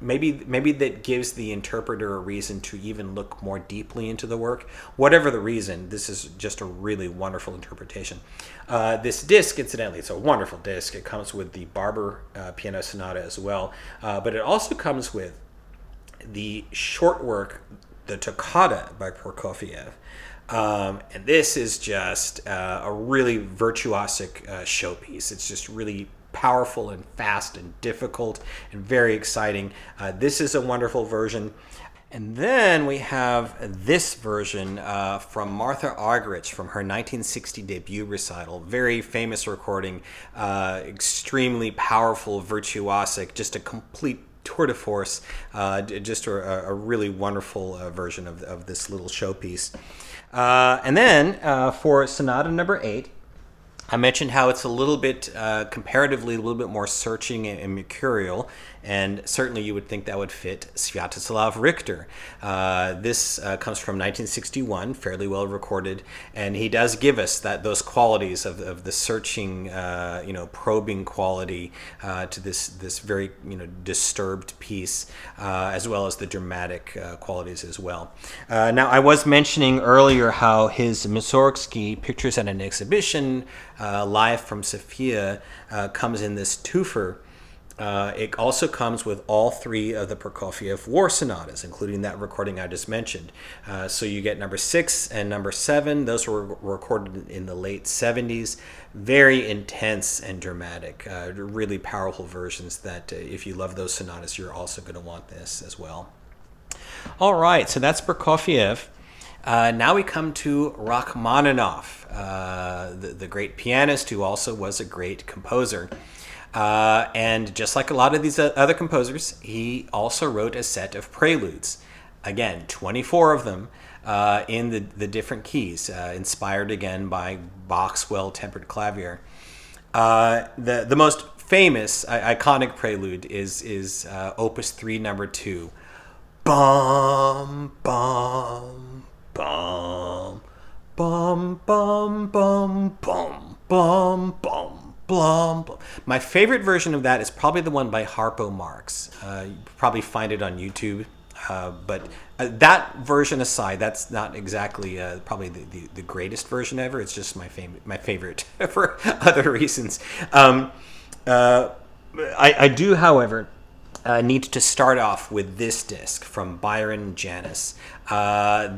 maybe that gives the interpreter a reason to even look more deeply into the work. Whatever the reason, this is just a really wonderful interpretation. This disc, incidentally, it's a wonderful disc. It comes with the Barber piano sonata as well, but it also comes with the short work, the Toccata by Prokofiev. And this is just a really virtuosic showpiece. It's just really powerful and fast and difficult and very exciting. This is a wonderful version. And then we have this version from Martha Argerich from her 1960 debut recital. Very famous recording, extremely powerful, virtuosic, just a complete tour de force, just a really wonderful version of this little showpiece. And then for Sonata number 8, I mentioned how it's a little bit, comparatively, a little bit more searching and mercurial, and certainly you would think that would fit Sviatoslav Richter. This comes from 1961, fairly well recorded, and he does give us those qualities of the searching, probing quality to this very disturbed piece, as well as the dramatic qualities as well. Now, I was mentioning earlier how his Mussorgsky Pictures at an Exhibition live from Sofia comes in this twofer. It also comes with all 3 of the Prokofiev war sonatas, including that recording I just mentioned. So you get number 6 and number 7. Those were recorded in the late 70s. Very intense and dramatic, really powerful versions that if you love those sonatas, you're also going to want this as well. All right, so that's Prokofiev. Now we come to Rachmaninoff, the great pianist who also was a great composer. And just like a lot of these other composers, he also wrote a set of preludes. Again, 24 of them in the different keys, inspired again by Bach's well-tempered Clavier. The most famous, iconic prelude is Opus 3, number 2. Bum, bum, bum, bum, bum, bum, bum, bum, bum. Blum, blum. My favorite version of that is probably the one by Harpo Marx. You probably find it on YouTube. But that version aside, that's not exactly probably the greatest version ever. It's just my favorite for other reasons. I do, however, need to start off with this disc from Byron Janis.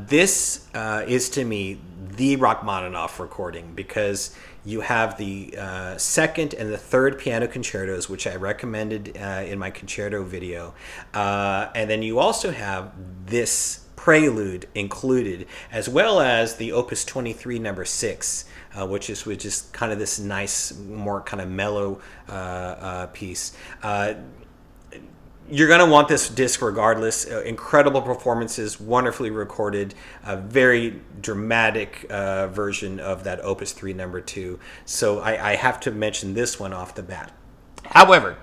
This is, to me, the Rachmaninoff recording because you have the second and the third piano concertos, which I recommended in my concerto video. And then you also have this prelude included, as well as the Opus 23, number 6, which is kind of this nice, more kind of mellow piece. You're going to want this disc regardless. Incredible performances, wonderfully recorded, a very dramatic version of that Opus 3, number 2. So I have to mention this one off the bat. However,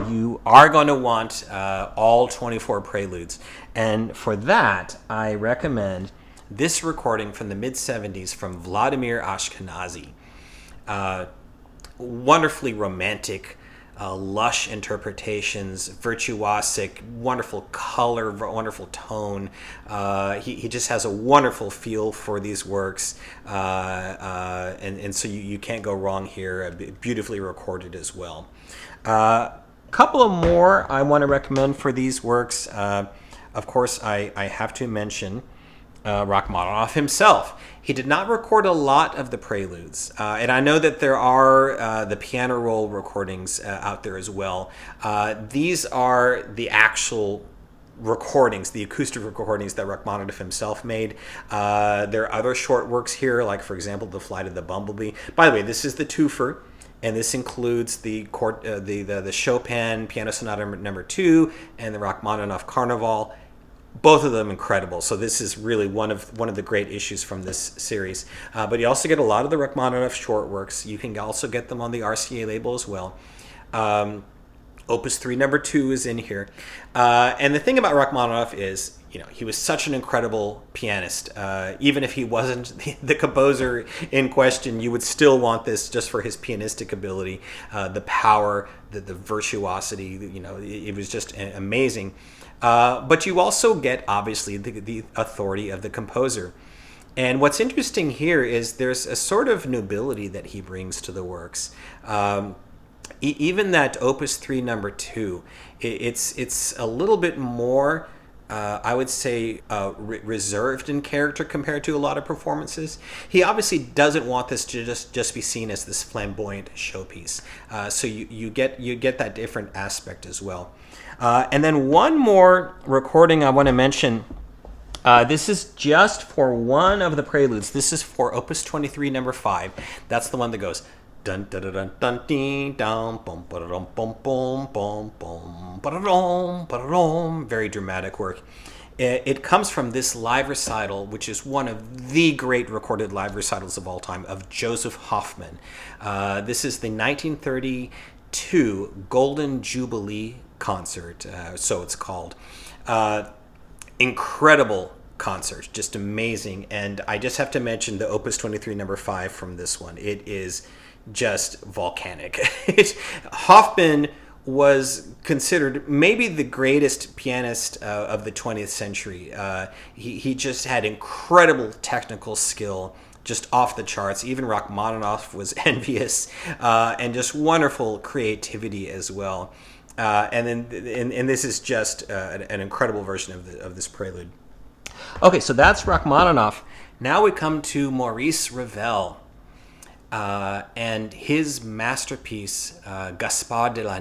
you are going to want all 24 preludes. And for that, I recommend this recording from the mid-70s from Vladimir Ashkenazy. Wonderfully romantic, lush interpretations, virtuosic, wonderful color, wonderful tone. He just has a wonderful feel for these works, and so you can't go wrong here. Beautifully recorded as well. Couple of more I want to recommend for these works. Of course, I have to mention Rachmaninoff himself. He did not record a lot of the preludes, and I know that there are the piano roll recordings out there as well. These are the actual recordings, the acoustic recordings that Rachmaninoff himself made. There are other short works here, like, for example, The Flight of the Bumblebee. By the way, this is the twofer, and this includes the Chopin Piano Sonata number 2 and the Rachmaninoff Carnival. Both of them incredible. So this is really one of the great issues from this series. But you also get a lot of the Rachmaninoff short works. You can also get them on the RCA label as well. Opus 3, number 2 is in here. And the thing about Rachmaninoff is, he was such an incredible pianist. Even if he wasn't the composer in question, you would still want this just for his pianistic ability, the power, the virtuosity. It was just amazing. But you also get, obviously, the authority of the composer. And what's interesting here is there's a sort of nobility that he brings to the works. Even that Opus 3, number 2, it's a little bit more I would say, reserved in character compared to a lot of performances. He obviously doesn't want this to just be seen as this flamboyant showpiece. So you get that different aspect as well. And then one more recording I want to mention. This is just for one of the preludes. This is for Opus 23, number 5. That's the one that goes dun dun dun dun dun ding dum bum ba dum bum bum bum bum ba dum. Very dramatic work. It comes from this live recital, which is one of the great recorded live recitals of all time, of Joseph Hoffman. This is the 1932 Golden Jubilee concert, so it's called. Incredible concert, just amazing. And I just have to mention the Opus 23 number 5 from this one. It is just volcanic. Hoffman was considered maybe the greatest pianist of the 20th century. He just had incredible technical skill, just off the charts. Even Rachmaninoff was envious, and just wonderful creativity as well. And this is just an incredible version of this prelude. Okay, so that's Rachmaninoff. Now we come to Maurice Ravel and his masterpiece, Gaspard de la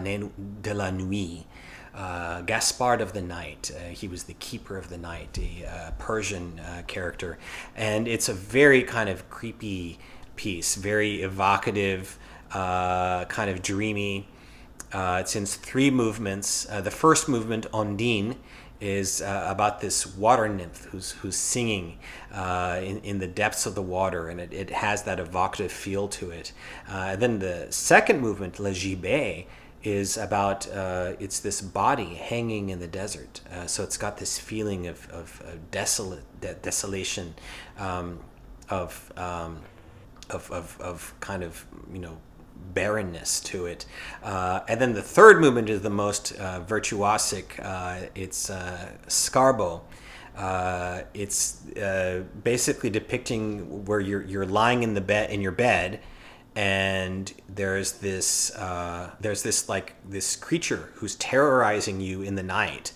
Nuit, Gaspard of the Night. He was the keeper of the night, a Persian character. And it's a very kind of creepy piece, very evocative, kind of dreamy. It's in 3 movements. The first movement, Ondine, is about this water nymph who's singing in the depths of the water, and it has that evocative feel to it. Then the second movement, Le Gibet, is about it's this body hanging in the desert. So it's got this feeling of desolation, of kind of, barrenness to it. And then the third movement is the most virtuosic. It's Scarbo. It's basically depicting where you're lying in your bed, and there's this creature who's terrorizing you in the night.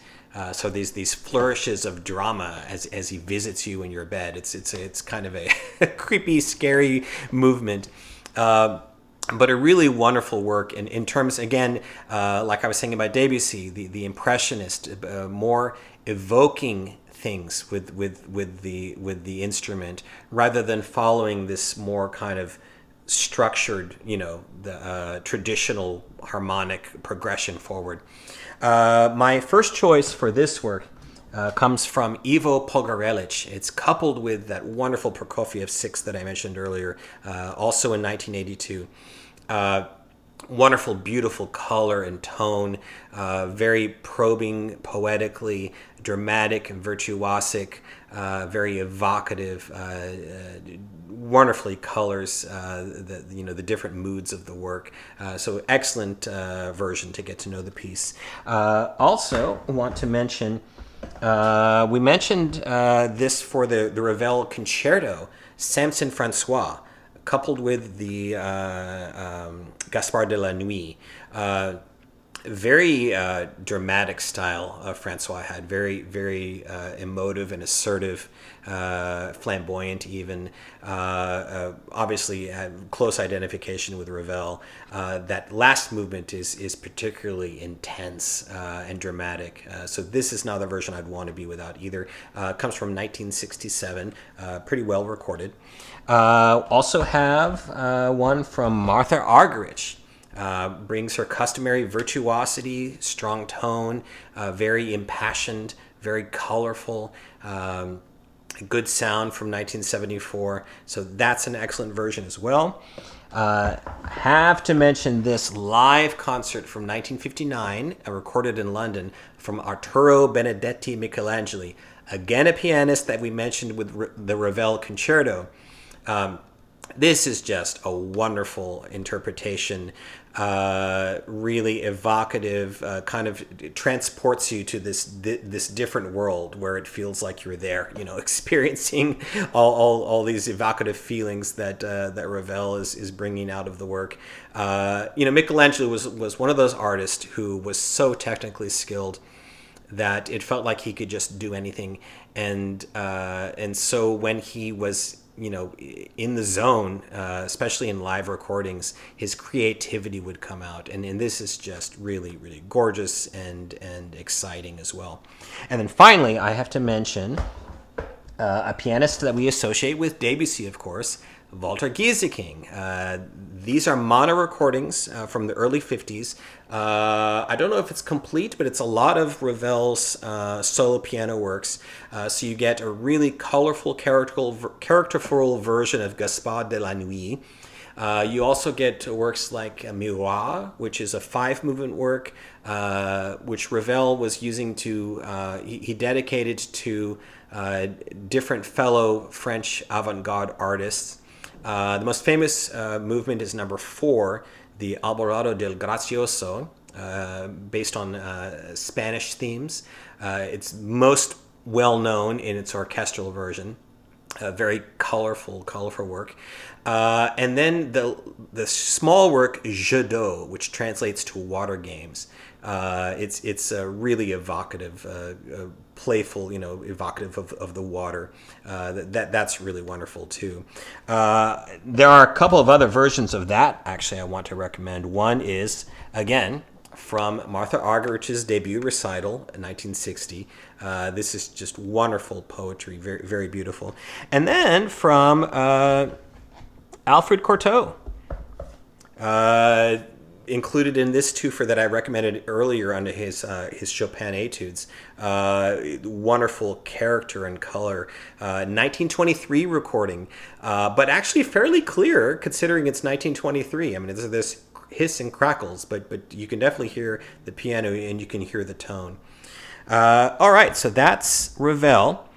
So these flourishes of drama as he visits you in your bed. It's kind of a creepy, scary movement. But a really wonderful work in terms, again, like I was saying about Debussy, the impressionist, more evoking things with the instrument rather than following this more kind of structured, the traditional harmonic progression forward. My first choice for this work comes from Ivo Pogarelic. It's coupled with that wonderful Prokofiev 6 that I mentioned earlier, also in 1982. Wonderful, beautiful color and tone, very probing, poetically, dramatic and virtuosic, very evocative, wonderfully colors the different moods of the work. So excellent version to get to know the piece. Also want to mention, we mentioned this for the Ravel Concerto, Samson Francois, coupled with the Gaspard de la Nuit. Very dramatic style Francois had, very, very emotive and assertive, flamboyant even. Obviously had close identification with Ravel. That last movement is particularly intense and dramatic. So this is not the version I'd want to be without either. Comes from 1967, pretty well recorded. Also have one from Martha Argerich. Brings her customary virtuosity, strong tone, very impassioned, very colorful, good sound from 1974. So that's an excellent version as well. Have to mention this live concert from 1959, recorded in London, from Arturo Benedetti Michelangeli, again a pianist that we mentioned with the Ravel Concerto. This is just a wonderful interpretation, really evocative, kind of transports you to this different world where it feels like you're there, experiencing all these evocative feelings that Ravel is bringing out of the work. Michelangelo was one of those artists who was so technically skilled. that it felt like he could just do anything. And so when he was, in the zone, especially in live recordings, his creativity would come out. And this is just really, really gorgeous and exciting as well. And then finally, I have to mention a pianist that we associate with Debussy, of course, Walter Gieseking. These are mono recordings from the early 50s. I don't know if it's complete, but it's a lot of Ravel's solo piano works. So you get a really colorful, characterful version of Gaspard de la Nuit. You also get works like Miroir, which is a 5-movement work, which Ravel was using to, he dedicated to different fellow French avant-garde artists. The most famous movement is number 4, the Alborado del Gracioso, based on Spanish themes. It's most well known in its orchestral version. Very colorful work. And then the small work Jeu d'eau, which translates to water games. It's really evocative, playful, evocative of the water. That's really wonderful too. There are a couple of other versions of that, actually, I want to recommend. One is, again, from Martha Argerich's debut recital in 1960. This is just wonderful poetry, very, very beautiful. And then from Alfred Cortot. Included in this twofer that I recommended earlier under his Chopin etudes. Wonderful character and color. 1923 recording, but actually fairly clear considering it's 1923. I mean, there's hiss and crackles, but you can definitely hear the piano and you can hear the tone. All right, so that's Ravel.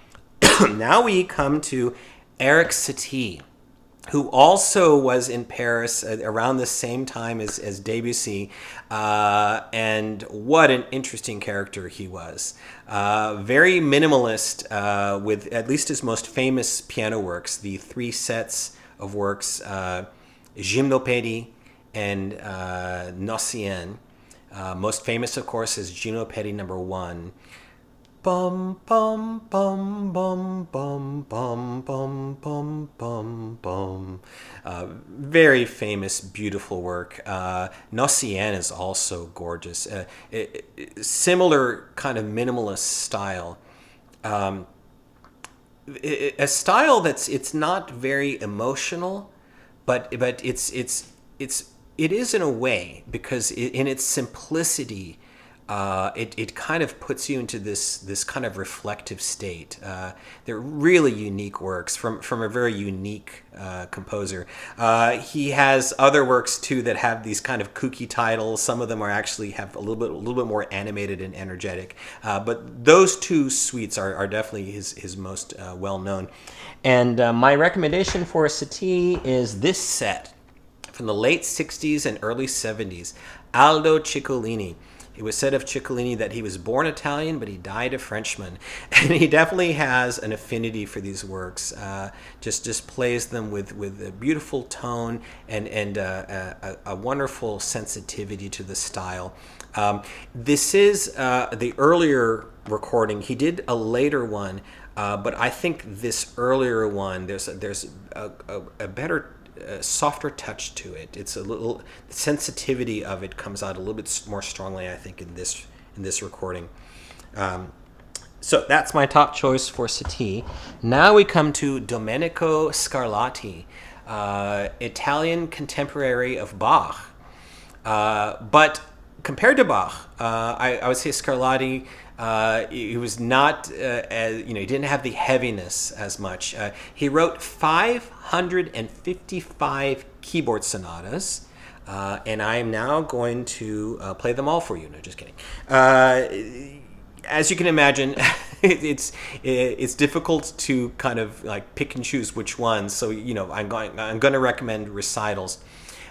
Now we come to Erik Satie, who also was in Paris around the same time as Debussy, and what an interesting character he was. Very minimalist, with at least his most famous piano works, the 3 sets of works, Gymnopédie and Nocienne. Most famous, of course, is Gymnopédie number 1. Bum bum bum bum bum bum bum bum bum bum. Very famous, beautiful work. Nocienne is also gorgeous. Similar kind of minimalist style. A style it's not very emotional, but it is in a way, because in its simplicity. It kind of puts you into this kind of reflective state. They're really unique works from a very unique composer. He has other works too that have these kind of kooky titles. Some of them actually have a little bit more animated and energetic. But those 2 suites are definitely his most well known. And my recommendation for Satie is this set from the late 60s and early 70s, Aldo Ciccolini. It was said of Ciccolini that he was born Italian, but he died a Frenchman. And he definitely has an affinity for these works. Just plays them with a beautiful tone and a wonderful sensitivity to the style. This is the earlier recording. He did a later one, but I think this earlier one, there's a better softer touch to it. It's a little, the sensitivity of it comes out a little bit more strongly, I think, in this recording. So that's my top choice for Satie. Now we come to Domenico Scarlatti, Italian contemporary of Bach. But compared to Bach, I would say Scarlatti, he was not, he didn't have the heaviness as much. He wrote 555 keyboard sonatas, and I am now going to play them all for you. No, just kidding. As you can imagine, it's difficult to kind of like pick and choose which ones. So I'm going to recommend recitals.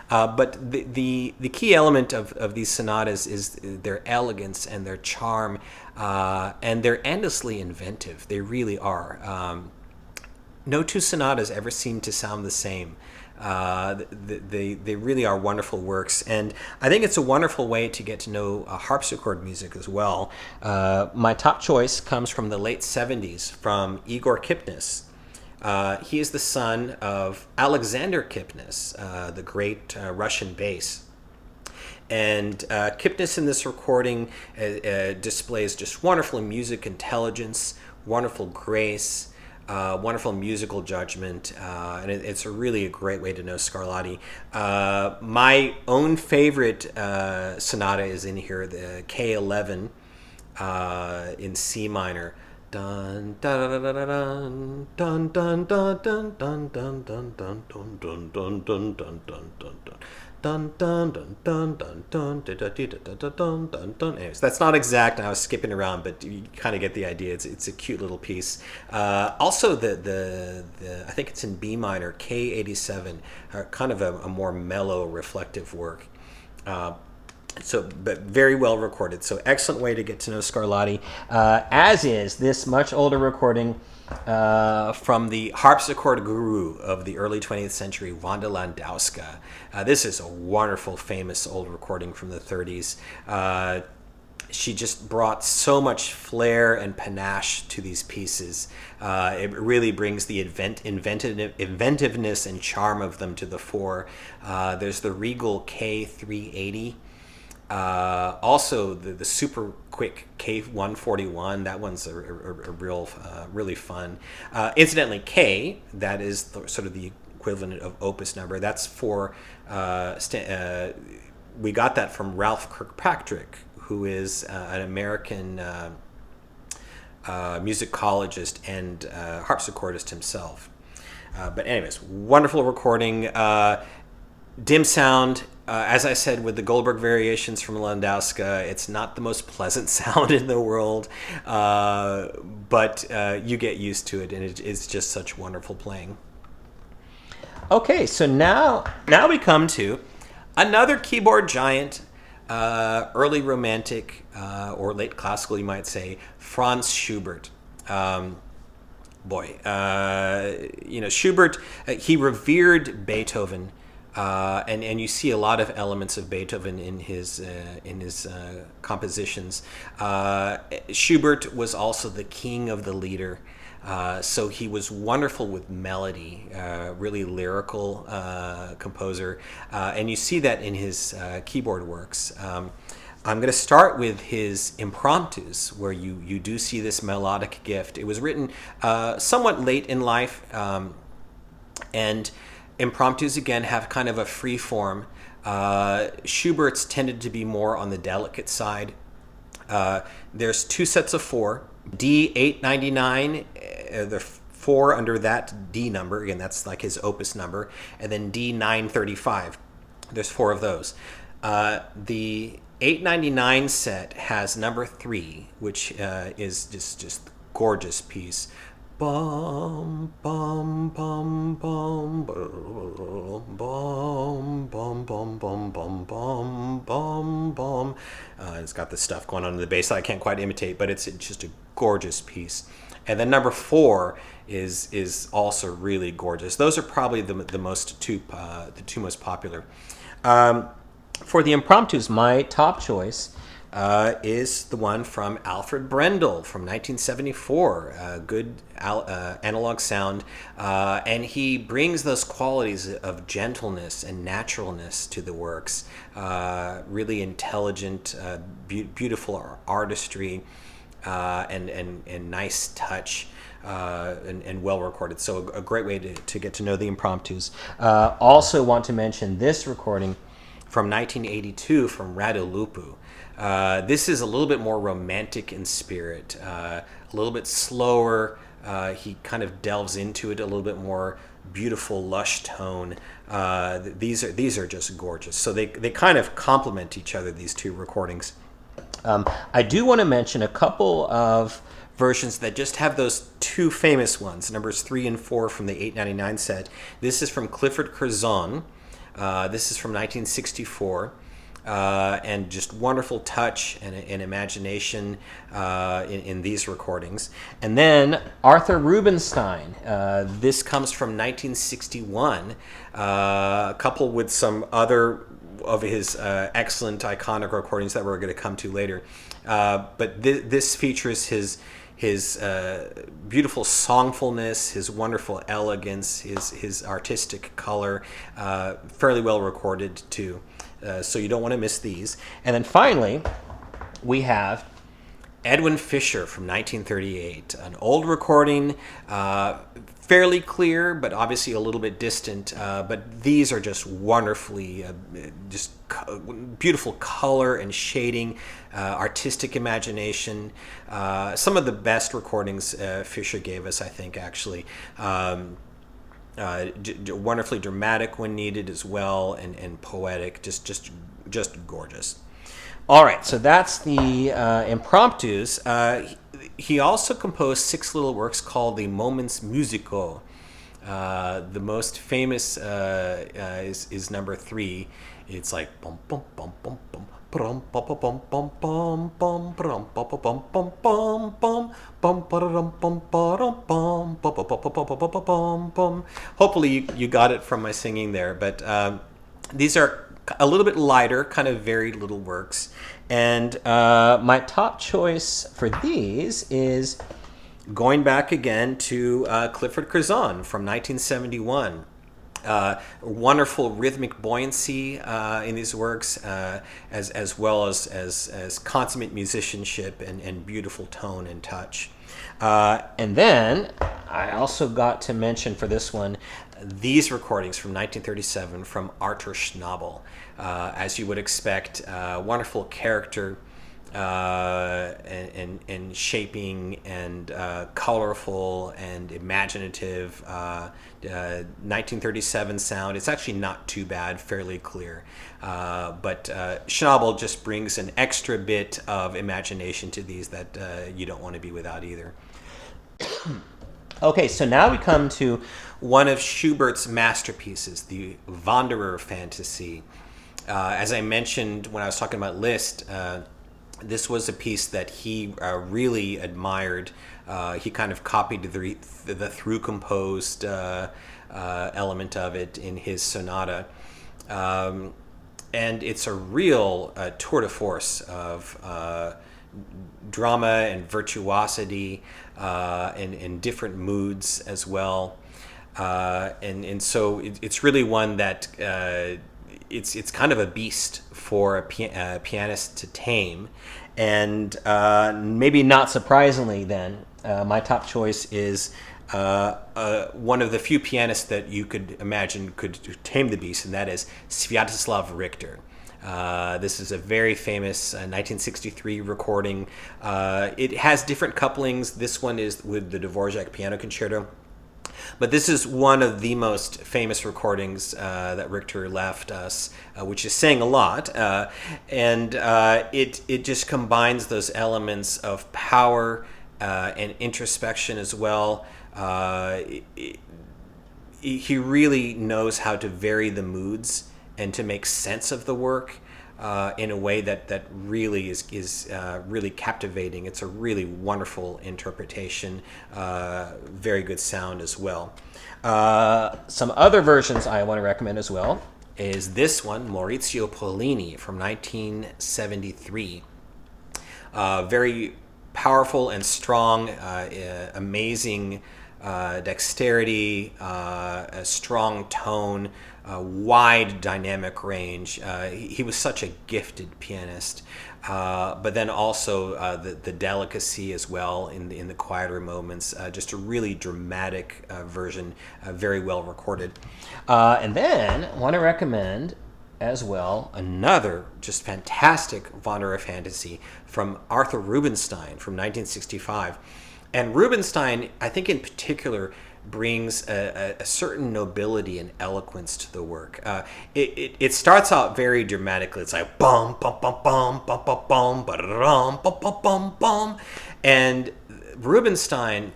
But the key element of these sonatas is their elegance and their charm, and they're endlessly inventive. They really are. No 2 sonatas ever seem to sound the same. They really are wonderful works, and I think it's a wonderful way to get to know harpsichord music as well. My top choice comes from the late 70s from Igor Kipnis. He is the son of Alexander Kipnis, the great Russian bass. And Kipnis in this recording displays just wonderful music intelligence, wonderful grace, wonderful musical judgment, and it's really a great way to know Scarlatti. My own favorite sonata is in here, the K11 in C minor. Dun dun dun dun dun dun dun dun dun dun dun dun dun dun dun dun dun dun dun. Dun dun dun dun dun dun dun dun dun. Anyways, that's not exact. I was skipping around, but you kind of get the idea. It's a cute little piece. Also, the I think it's in B minor, K87, kind of a more mellow, reflective work. But very well recorded. So excellent way to get to know Scarlatti, as is this much older recording from the harpsichord guru of the early 20th century, Wanda Landowska. This is a wonderful, famous old recording from the 30s. She just brought so much flair and panache to these pieces. It really brings the inventiveness and charm of them to the fore. There's the Regal K380. Also, the super quick K141, that one's a real, really fun. Incidentally, K, that is sort of the equivalent of opus number. That's for, we got that from Ralph Kirkpatrick, who is an American musicologist and harpsichordist himself. But anyways, wonderful recording. Dim sound. As I said, with the Goldberg variations from Landowska, it's not the most pleasant sound in the world, but you get used to it, and it's just such wonderful playing. Okay, so now we come to another keyboard giant, early Romantic or late Classical, you might say, Franz Schubert. Schubert, he revered Beethoven. And you see a lot of elements of Beethoven in his compositions. Schubert was also the king of the lieder, so he was wonderful with melody, really lyrical composer, and you see that in his keyboard works. I'm going to start with his impromptus, where you do see this melodic gift. It was written somewhat late in life, and impromptus, again, have kind of a free form. Schubert's tended to be more on the delicate side. There's two sets of four. D899, the four under that D number, again, that's like his opus number, and then D935. There's four of those. The 899 set has number 3, which is just gorgeous piece. Bum bum bum bum bum bum bum bum bum bum bum bum. It's got this stuff going on in the bass that I can't quite imitate, but it's just a gorgeous piece. And then number 4 is also really gorgeous. Those are probably the two most popular. For the impromptus, my top choice is the one from Alfred Brendel from 1974. Good analog sound, and he brings those qualities of gentleness and naturalness to the works. Really intelligent, beautiful artistry, and nice touch. And well recorded. So a great way to get to know the impromptus. Also want to mention this recording from 1982 from Radu Lupu. This is a little bit more romantic in spirit, a little bit slower. He kind of delves into it a little bit more, beautiful, lush tone. These are just gorgeous. So they kind of complement each other, these two recordings. I do want to mention a couple of versions that just have those two famous ones, numbers 3 and 4 from the 899 set. This is from Clifford Curzon. This is from 1964. and just wonderful touch and imagination in these recordings. And then Arthur Rubinstein. This comes from 1961, coupled with some other of his excellent iconic recordings that we're going to come to later. But this features his beautiful songfulness, his wonderful elegance, his artistic color, fairly well recorded too. So you don't want to miss these. And then finally, we have Edwin Fischer from 1938, an old recording, fairly clear, but obviously a little bit distant. But these are just wonderfully, beautiful color and shading, artistic imagination. Some of the best recordings Fischer gave us, I think, actually. Wonderfully dramatic when needed as well, and poetic, just gorgeous. All right, so that's the impromptus. He also composed 6 little works called the Moments Musicaux. The most famous is number 3. It's like bum bum bum bum bum. Hopefully you got it from my singing there, but these are a little bit lighter, kind of varied little works. And my top choice for these is going back again to Clifford Curzon from 1971. Wonderful rhythmic buoyancy in these works, as well as consummate musicianship and beautiful tone and touch. And then I also got to mention for this one these recordings from 1937 from Arthur Schnabel. As you would expect, wonderful character and shaping and colorful and imaginative 1937 sound. It's actually not too bad, fairly clear, but Schnabel just brings an extra bit of imagination to these that you don't want to be without either. Okay, so now we come to one of Schubert's masterpieces, the Wanderer Fantasy. As I mentioned when I was talking about Liszt, this was a piece that he really admired. He kind of copied the through composed element of it in his sonata. And it's a real tour de force of drama and virtuosity and different moods as well. And so it's really one that it's kind of a beast for a pianist to tame. And maybe not surprisingly then, my top choice is one of the few pianists that you could imagine could tame the beast, and that is Sviatoslav Richter. This is a very famous 1963 recording. It has different couplings. This one is with the Dvorak Piano Concerto. But this is one of the most famous recordings that Richter left us, which is saying a lot. And it just combines those elements of power and introspection as well. He really knows how to vary the moods and to make sense of the work in a way that really is really captivating. It's a really wonderful interpretation, very good sound as well. Some other versions I want to recommend as well is this one, Maurizio Pollini from 1973. Very powerful and strong, amazing dexterity, a strong tone, a wide dynamic range. He was such a gifted pianist, but then also the delicacy as well in the quieter moments. Just a really dramatic version, very well recorded. And then I want to recommend as well another just fantastic Wanderer Fantasy from Arthur Rubinstein from 1965. And Rubinstein, I think in particular, brings a certain nobility and eloquence to the work. It starts out very dramatically. It's like bum bum bum bum bum bum bum bum bum bum bum bum. And Rubinstein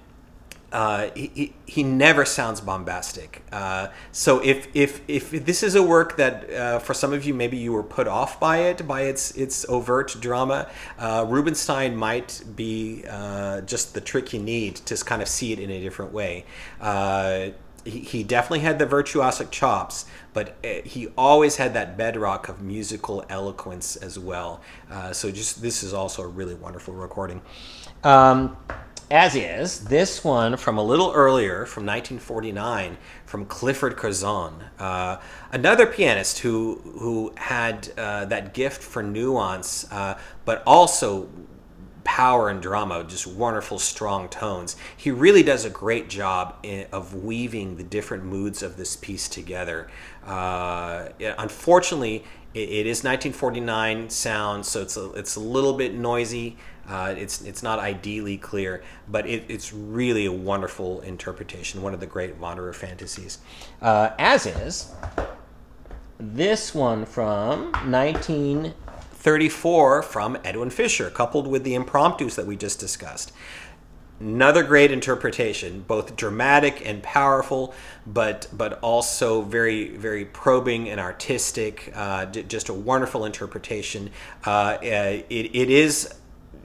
he never sounds bombastic. So if this is a work that for some of you maybe you were put off by its overt drama, Rubinstein might be just the trick you need to kind of see it in a different way. He definitely had the virtuosic chops, but he always had that bedrock of musical eloquence as well. So this is also a really wonderful recording. As is this one from a little earlier, from 1949, from Clifford Curzon, another pianist who had that gift for nuance, but also power and drama, just wonderful, strong tones. He really does a great job of weaving the different moods of this piece together. Unfortunately, it is 1949 sound, so it's a little bit noisy. It's not ideally clear, but it's really a wonderful interpretation, one of the great Wanderer fantasies. As is this one from 1934 from Edwin Fischer, coupled with the impromptus that we just discussed. Another great interpretation, both dramatic and powerful, but also very, very probing and artistic. Just a wonderful interpretation. It is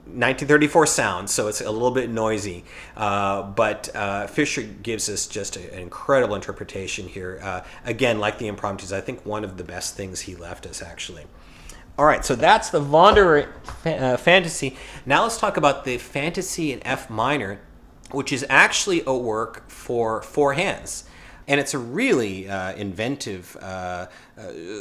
1934 sound, so it's a little bit noisy, but Fischer gives us just an incredible interpretation here. Again, like the impromptus, I think one of the best things he left us, actually. All right, so that's the Wanderer fantasy. Now let's talk about the fantasy in F minor, which is actually a work for four hands. And it's a really inventive,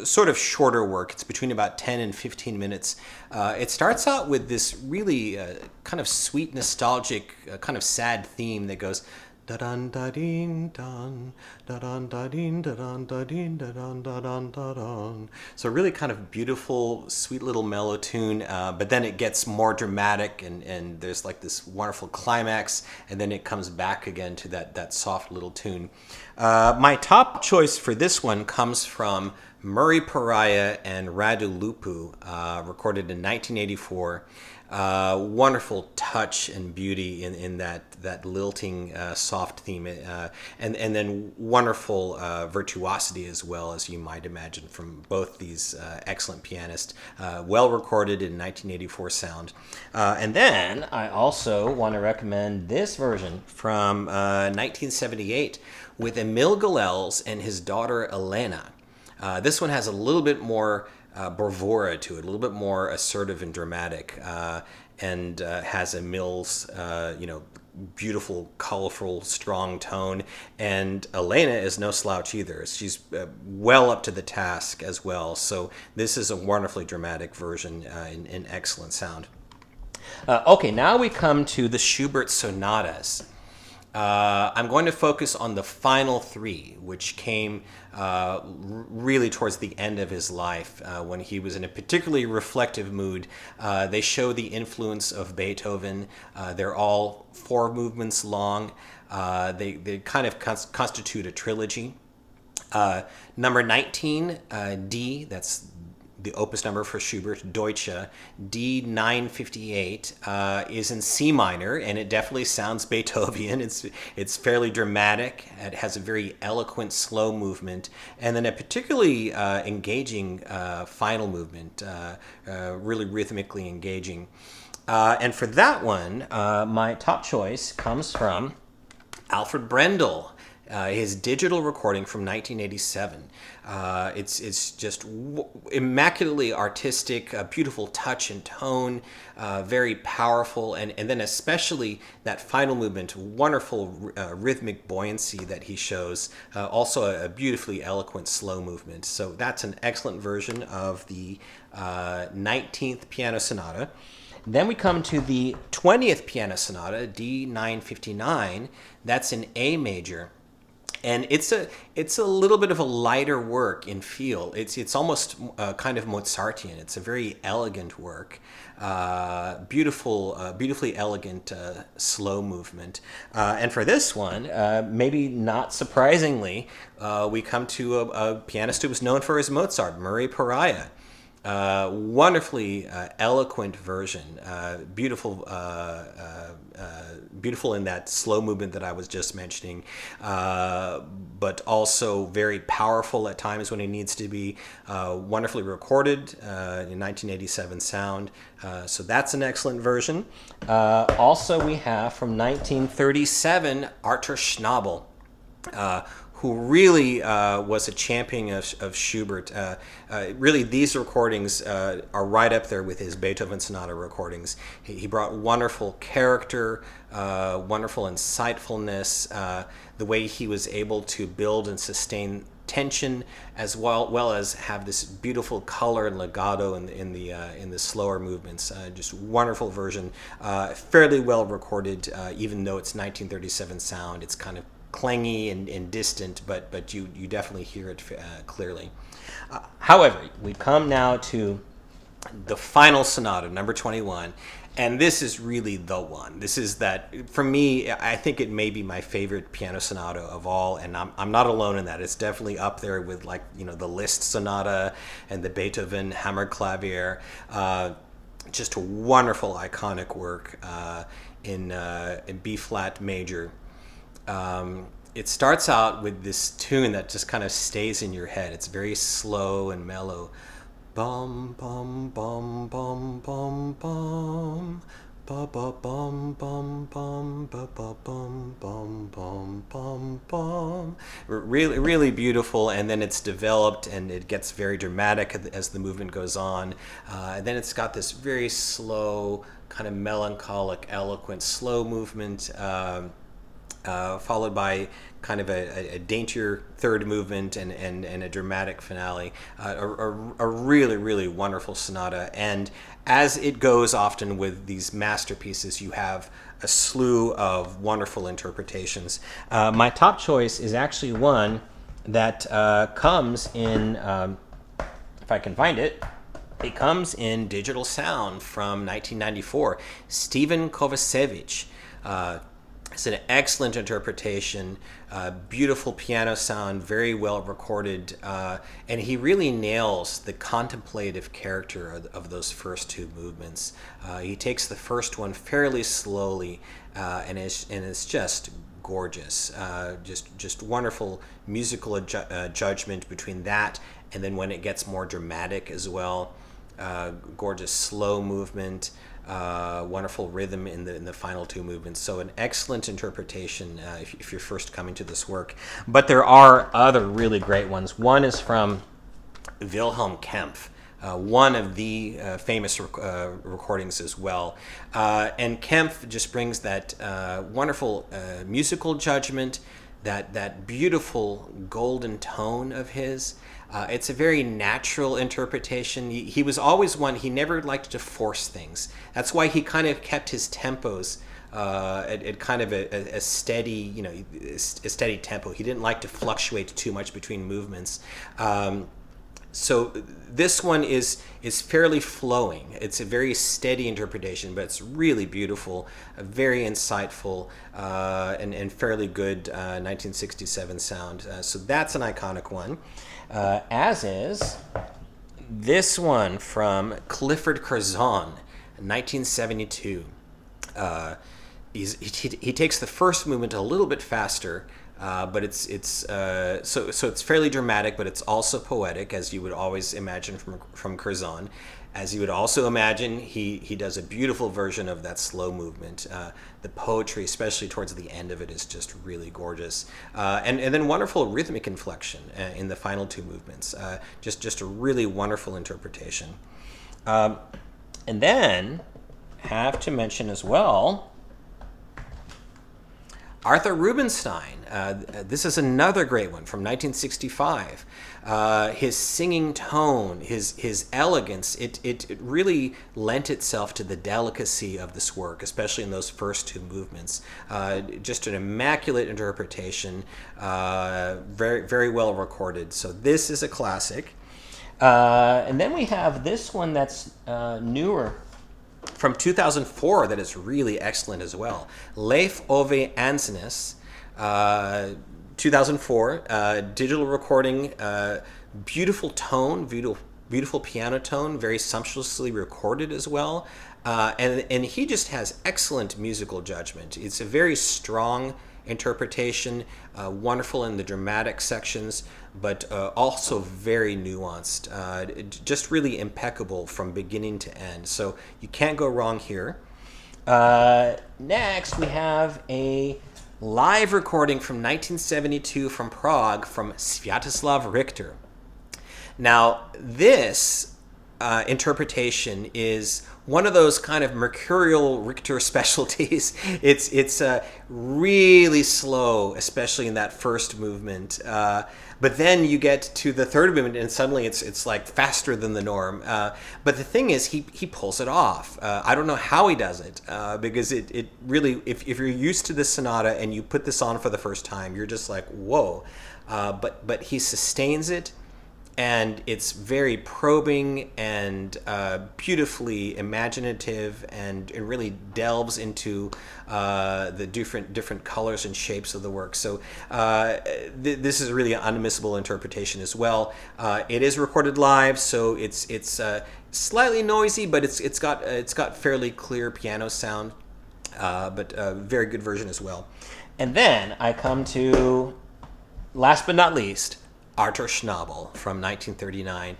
sort of shorter work. It's between about 10 and 15 minutes. It starts out with this really kind of sweet, nostalgic, kind of sad theme that goes da-dun da-deen dun, da-dun da-deen da-dun da-deen da-dun da-dun da-dun. So really kind of beautiful, sweet little mellow tune, but then it gets more dramatic and there's like this wonderful climax, and then it comes back again to that soft little tune. My top choice for this one comes from Murray Pariah and Radu Lupu, recorded in 1984. Wonderful touch and beauty in that lilting soft theme, and then wonderful virtuosity as well, as you might imagine, from both these excellent pianists. Well recorded in 1984 sound. And then I also want to recommend this version from 1978 with Emil Galels and his daughter Elena. This one has a little bit more bravura to it, a little bit more assertive and dramatic, and has Emil's, beautiful, colorful, strong tone. And Elena is no slouch either. She's well up to the task as well. So this is a wonderfully dramatic version in excellent sound. Okay, now we come to the Schubert sonatas. I'm going to focus on the final three, which came really towards the end of his life, when he was in a particularly reflective mood. They show the influence of Beethoven. They're all 4 movements long. They kind of constitute a trilogy. Number 19, D, that's the opus number for Schubert, Deutsche, D958, is in C minor, and it definitely sounds Beethoven. It's fairly dramatic. It has a very eloquent, slow movement, and then a particularly engaging final movement, really rhythmically engaging. And for that one, my top choice comes from Alfred Brendel. His digital recording from 1987. It's just immaculately artistic, beautiful touch and tone, very powerful, and then especially that final movement, wonderful rhythmic buoyancy that he shows, also a beautifully eloquent slow movement. So that's an excellent version of the 19th Piano Sonata. Then we come to the 20th Piano Sonata, D959. That's in A major. And it's a little bit of a lighter work in feel. It's almost kind of Mozartian. It's a very elegant work, beautifully elegant slow movement. And for this one, maybe not surprisingly, we come to a pianist who was known for his Mozart, Murray Pariah. Wonderfully eloquent version, beautiful in that slow movement that I was just mentioning, but also very powerful at times when it needs to be. Wonderfully recorded in 1987 sound, so that's an excellent version. Also, we have from 1937 Arthur Schnabel, who really was a champion of Schubert. Really, these recordings are right up there with his Beethoven Sonata recordings. He brought wonderful character, wonderful insightfulness, the way he was able to build and sustain tension, as well as have this beautiful color and legato in the slower movements. Just wonderful version, fairly well recorded, even though it's 1937 sound. It's kind of clangy and distant, but you definitely hear it clearly. However, we come now to the final sonata, number 21, and this is really the one. This is that, for me, I think it may be my favorite piano sonata of all, and I'm not alone in that. It's definitely up there with, like, the Liszt sonata and the Beethoven Hammerklavier. Just a wonderful, iconic work in B flat major. It starts out with this tune that just kind of stays in your head. It's very slow and mellow. Bum bum bum bum bum bum, ba ba bum bum bum, ba ba bum bum bum bum bum. Really, really beautiful, and then it's developed and it gets very dramatic as the movement goes on. And then it's got this very slow, kind of melancholic, eloquent, slow movement. Followed by kind of a daintier third movement and a dramatic finale. A really, really wonderful sonata. And as it goes often with these masterpieces, you have a slew of wonderful interpretations. My top choice is actually one that comes in, if I can find it, it comes in digital sound from 1994. Stephen Kovacevic. It's an excellent interpretation, beautiful piano sound, very well recorded, and he really nails the contemplative character of those first two movements. He takes the first one fairly slowly, and it's just gorgeous. Just wonderful musical judgment between that and then when it gets more dramatic as well. Gorgeous slow movement. Wonderful rhythm in the final two movements. So an excellent interpretation if you're first coming to this work. But there are other really great ones. One is from Wilhelm Kempff, one of the famous recordings as well. And Kempff just brings that wonderful musical judgment, that beautiful golden tone of his. It's a very natural interpretation. He was always one, he never liked to force things. That's why he kind of kept his tempos at kind of a steady, a steady tempo. He didn't like to fluctuate too much between movements. So this one is fairly flowing. It's a very steady interpretation, but it's really beautiful, very insightful, and fairly good 1967 sound. So that's an iconic one. As is this one from Clifford Curzon, 1972. He takes the first movement a little bit faster, but it's fairly dramatic, but it's also poetic, as you would always imagine from Curzon. As you would also imagine, he does a beautiful version of that slow movement. The poetry, especially towards the end of it, is just really gorgeous. And then wonderful rhythmic inflection in the final two movements. Just a really wonderful interpretation. And then have to mention as well Arthur Rubinstein. This is another great one from 1965. His singing tone, his elegance, it really lent itself to the delicacy of this work, especially in those first two movements. Just an immaculate interpretation, very, very well recorded. So this is a classic. And then we have this one that's newer, from 2004, that is really excellent as well. Leif Ove Ansnes, 2004, digital recording, beautiful tone, beautiful piano tone, very sumptuously recorded as well. And he just has excellent musical judgment. It's a very strong interpretation, wonderful in the dramatic sections, but also very nuanced. Just really impeccable from beginning to end. So you can't go wrong here. Next, we have a live recording from 1972 from Prague from Sviatoslav Richter. Now, this interpretation is one of those kind of mercurial Richter specialties. It's really slow, especially in that first movement. But then you get to the third movement, and suddenly it's like faster than the norm. But the thing is, he pulls it off. I don't know how he does it, because it really, if you're used to this sonata and you put this on for the first time, you're just like, whoa. But he sustains it. And it's very probing and beautifully imaginative, and it really delves into the different colors and shapes of the work. So this is really an unmissable interpretation as well. It is recorded live, so it's slightly noisy, but it's got fairly clear piano sound, but a very good version as well. And then I come to, last but not least, Artur Schnabel from 1939.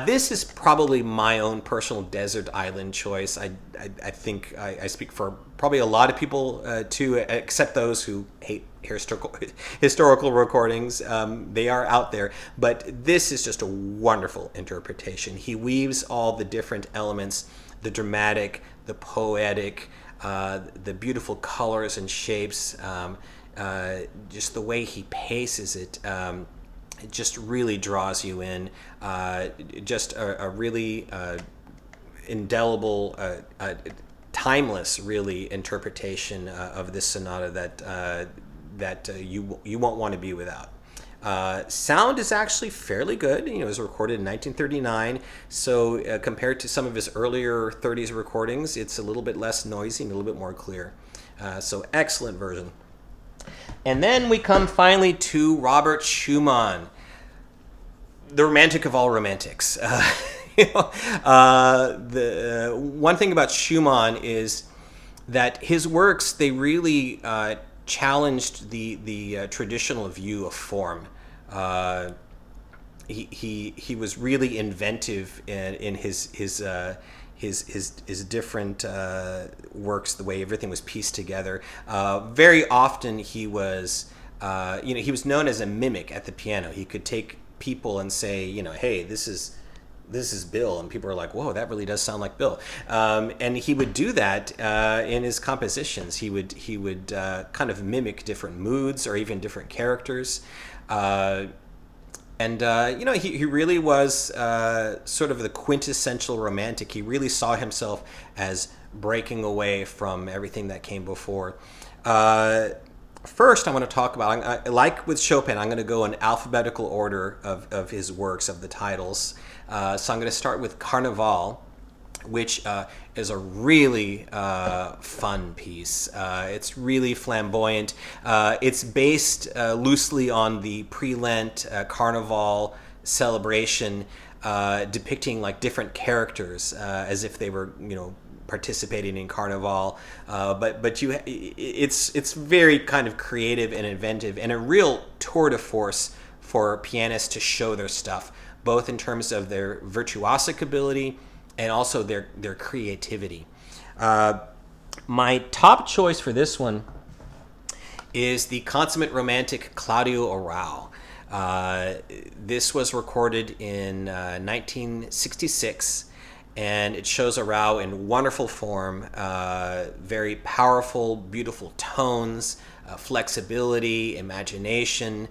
This is probably my own personal desert island choice. I think I speak for probably a lot of people too, except those who hate historical recordings. They are out there, but this is just a wonderful interpretation. He weaves all the different elements, the dramatic, the poetic, the beautiful colors and shapes, just the way he paces it. It just really draws you in. Just a really indelible, timeless, really, interpretation of this sonata that you won't want to be without. Sound is actually fairly good. It was recorded in 1939, so compared to some of his earlier 30s recordings, it's a little bit less noisy and a little bit more clear. So excellent version. And then we come finally to Robert Schumann, the romantic of all romantics. The one thing about Schumann is that his works, they really challenged the traditional view of form. He was really inventive in his different works, the way everything was pieced together. Very often he was, he was known as a mimic at the piano. He could take people and say, hey, this is Bill, and people are like, whoa, that really does sound like Bill. And he would do that in his compositions. He would kind of mimic different moods or even different characters. He really was sort of the quintessential romantic. He really saw himself as breaking away from everything that came before. First, I want to talk about, like with Chopin, I'm going to go in alphabetical order of his works, of the titles. So I'm going to start with Carnaval, which is a really fun piece. It's really flamboyant. It's based loosely on the pre-Lent Carnival celebration, depicting like different characters as if they were, participating in Carnival. But it's very kind of creative and inventive, and a real tour de force for pianists to show their stuff, both in terms of their virtuosic ability and also their creativity. My top choice for this one is the consummate romantic Claudio Arrau. This was recorded in 1966, and it shows Arrau in wonderful form, very powerful, beautiful tones, flexibility, imagination.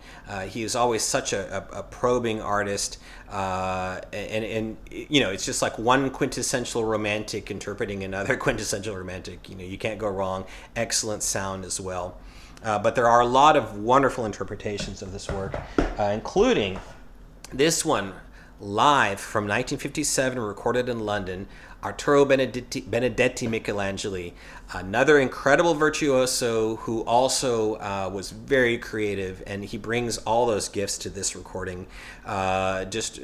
He is always such a probing artist, and it's just like one quintessential romantic interpreting another quintessential romantic. You can't go wrong. Excellent sound as well. But there are a lot of wonderful interpretations of this work, including this one, live from 1957, recorded in London, Arturo Benedetti Michelangeli, another incredible virtuoso who also was very creative, and he brings all those gifts to this recording. Just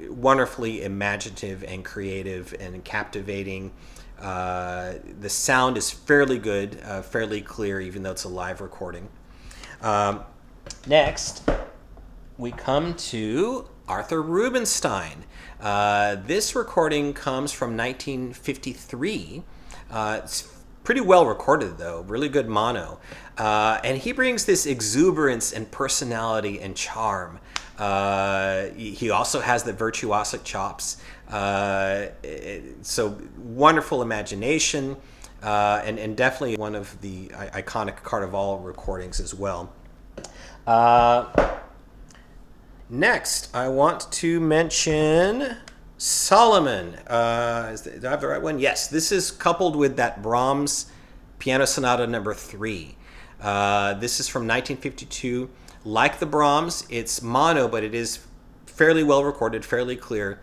wonderfully imaginative and creative and captivating. The sound is fairly good, fairly clear, even though it's a live recording. Next, we come to Arthur Rubinstein. This recording comes from 1953. It's pretty well recorded, though, really good mono. And he brings this exuberance and personality and charm. He also has the virtuosic chops. So wonderful imagination, and definitely one of the iconic Carnival recordings as well. Next, I want to mention Solomon. Do I have the right one? Yes, this is coupled with that Brahms Piano Sonata number 3. This is from 1952. Like the Brahms, it's mono, but it is fairly well recorded, fairly clear.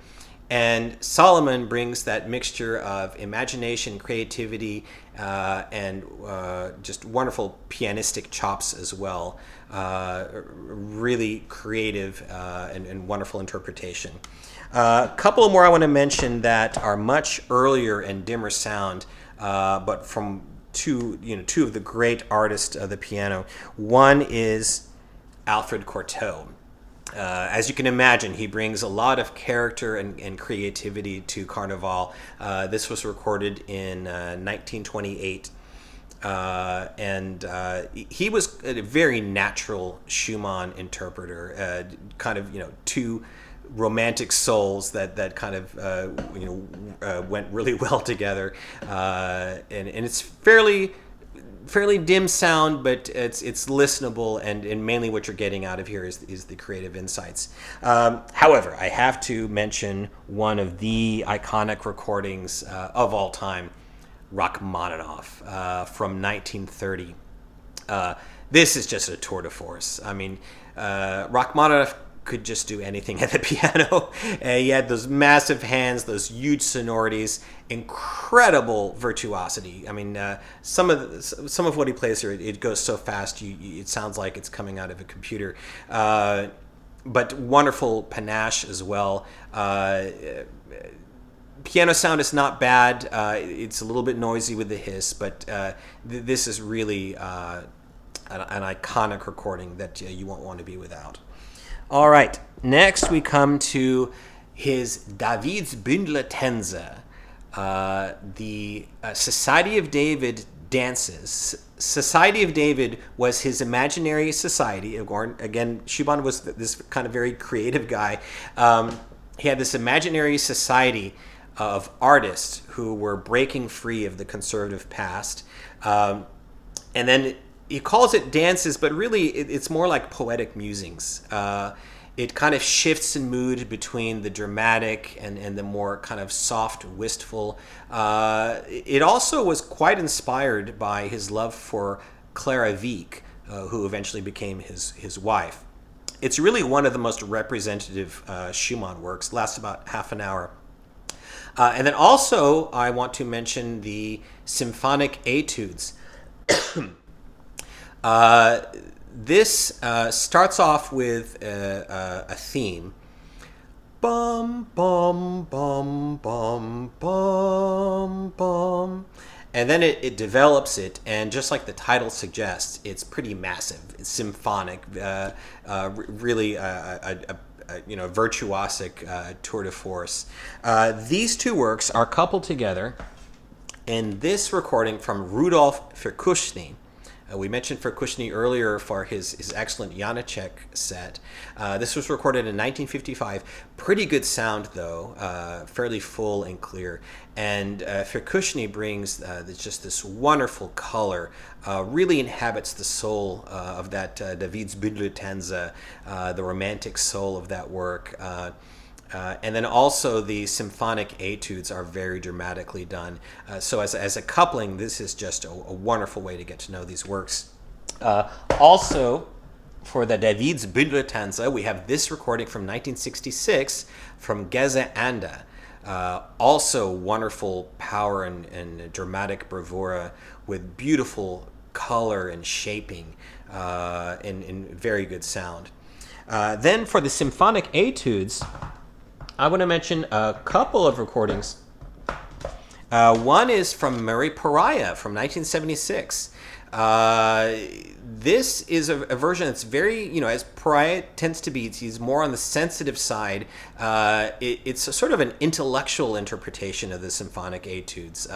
And Solomon brings that mixture of imagination, creativity, and just wonderful pianistic chops as well. Really creative and wonderful interpretation. A couple more I want to mention that are much earlier and dimmer sound, but from two of the great artists of the piano. One is Alfred Cortot. As you can imagine, he brings a lot of character and creativity to Carnival. This was recorded in 1928. And he was a very natural Schumann interpreter, kind of, two romantic souls that kind of, went really well together. And it's fairly dim sound, but it's listenable, and mainly what you're getting out of here is the creative insights. However, I have to mention one of the iconic recordings of all time, Rachmaninoff from 1930. This is just a tour de force. I mean, Rachmaninoff could just do anything at the piano. He had those massive hands, those huge sonorities, incredible virtuosity. I mean, some of what he plays here, it goes so fast, it sounds like it's coming out of a computer. But wonderful panache as well. Piano sound is not bad. It's a little bit noisy with the hiss, but this is really an iconic recording that you won't want to be without. All right, next we come to his Davids Bündler Tänze, the Society of David dances. Society of David was his imaginary society. Again, Schumann was this kind of very creative guy. He had this imaginary society of artists who were breaking free of the conservative past. And then he calls it dances, but really it's more like poetic musings. It kind of shifts in mood between the dramatic and the more kind of soft, wistful. It also was quite inspired by his love for Clara Wieck, who eventually became his wife. It's really one of the most representative Schumann works, lasts about half an hour. And then also I want to mention the symphonic etudes. This starts off with a theme. Bum, bum, bum, bum, bum, bum. And then it develops it, and just like the title suggests, it's pretty massive. It's symphonic, really a virtuosic tour de force. These two works are coupled together in this recording from Rudolf Verkushny. We mentioned Verkushny earlier for his excellent Janáček set. This was recorded in 1955. Pretty good sound, though, fairly full and clear. And Verkushny brings just this wonderful color, really inhabits the soul of that Davids Bündler Tänze, the romantic soul of that work. And then also the symphonic etudes are very dramatically done. So as a coupling, this is just a wonderful way to get to know these works. Also, for the Davids Bündlertanze, we have this recording from 1966 from Geze Anda. Also wonderful power and dramatic bravura with beautiful color and shaping and very good sound. Then for the symphonic etudes, I want to mention a couple of recordings. One is from Murray Pariah from 1976. This is a version that's very, as Pariah tends to be, he's more on the sensitive side. It's a sort of an intellectual interpretation of the symphonic etudes.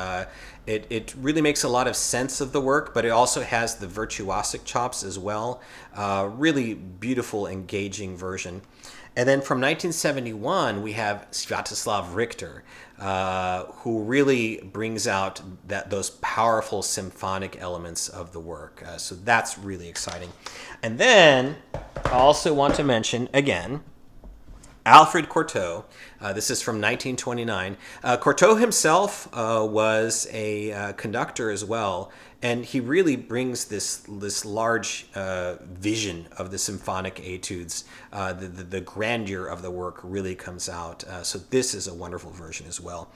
It really makes a lot of sense of the work, but it also has the virtuosic chops as well. Really beautiful, engaging version. And then from 1971, we have Sviatoslav Richter, who really brings out those powerful symphonic elements of the work. So that's really exciting. And then I also want to mention, again, Alfred Cortot. This is from 1929. Cortot himself was a conductor as well, and he really brings this large vision of the symphonic etudes. The grandeur of the work really comes out. So this is a wonderful version as well.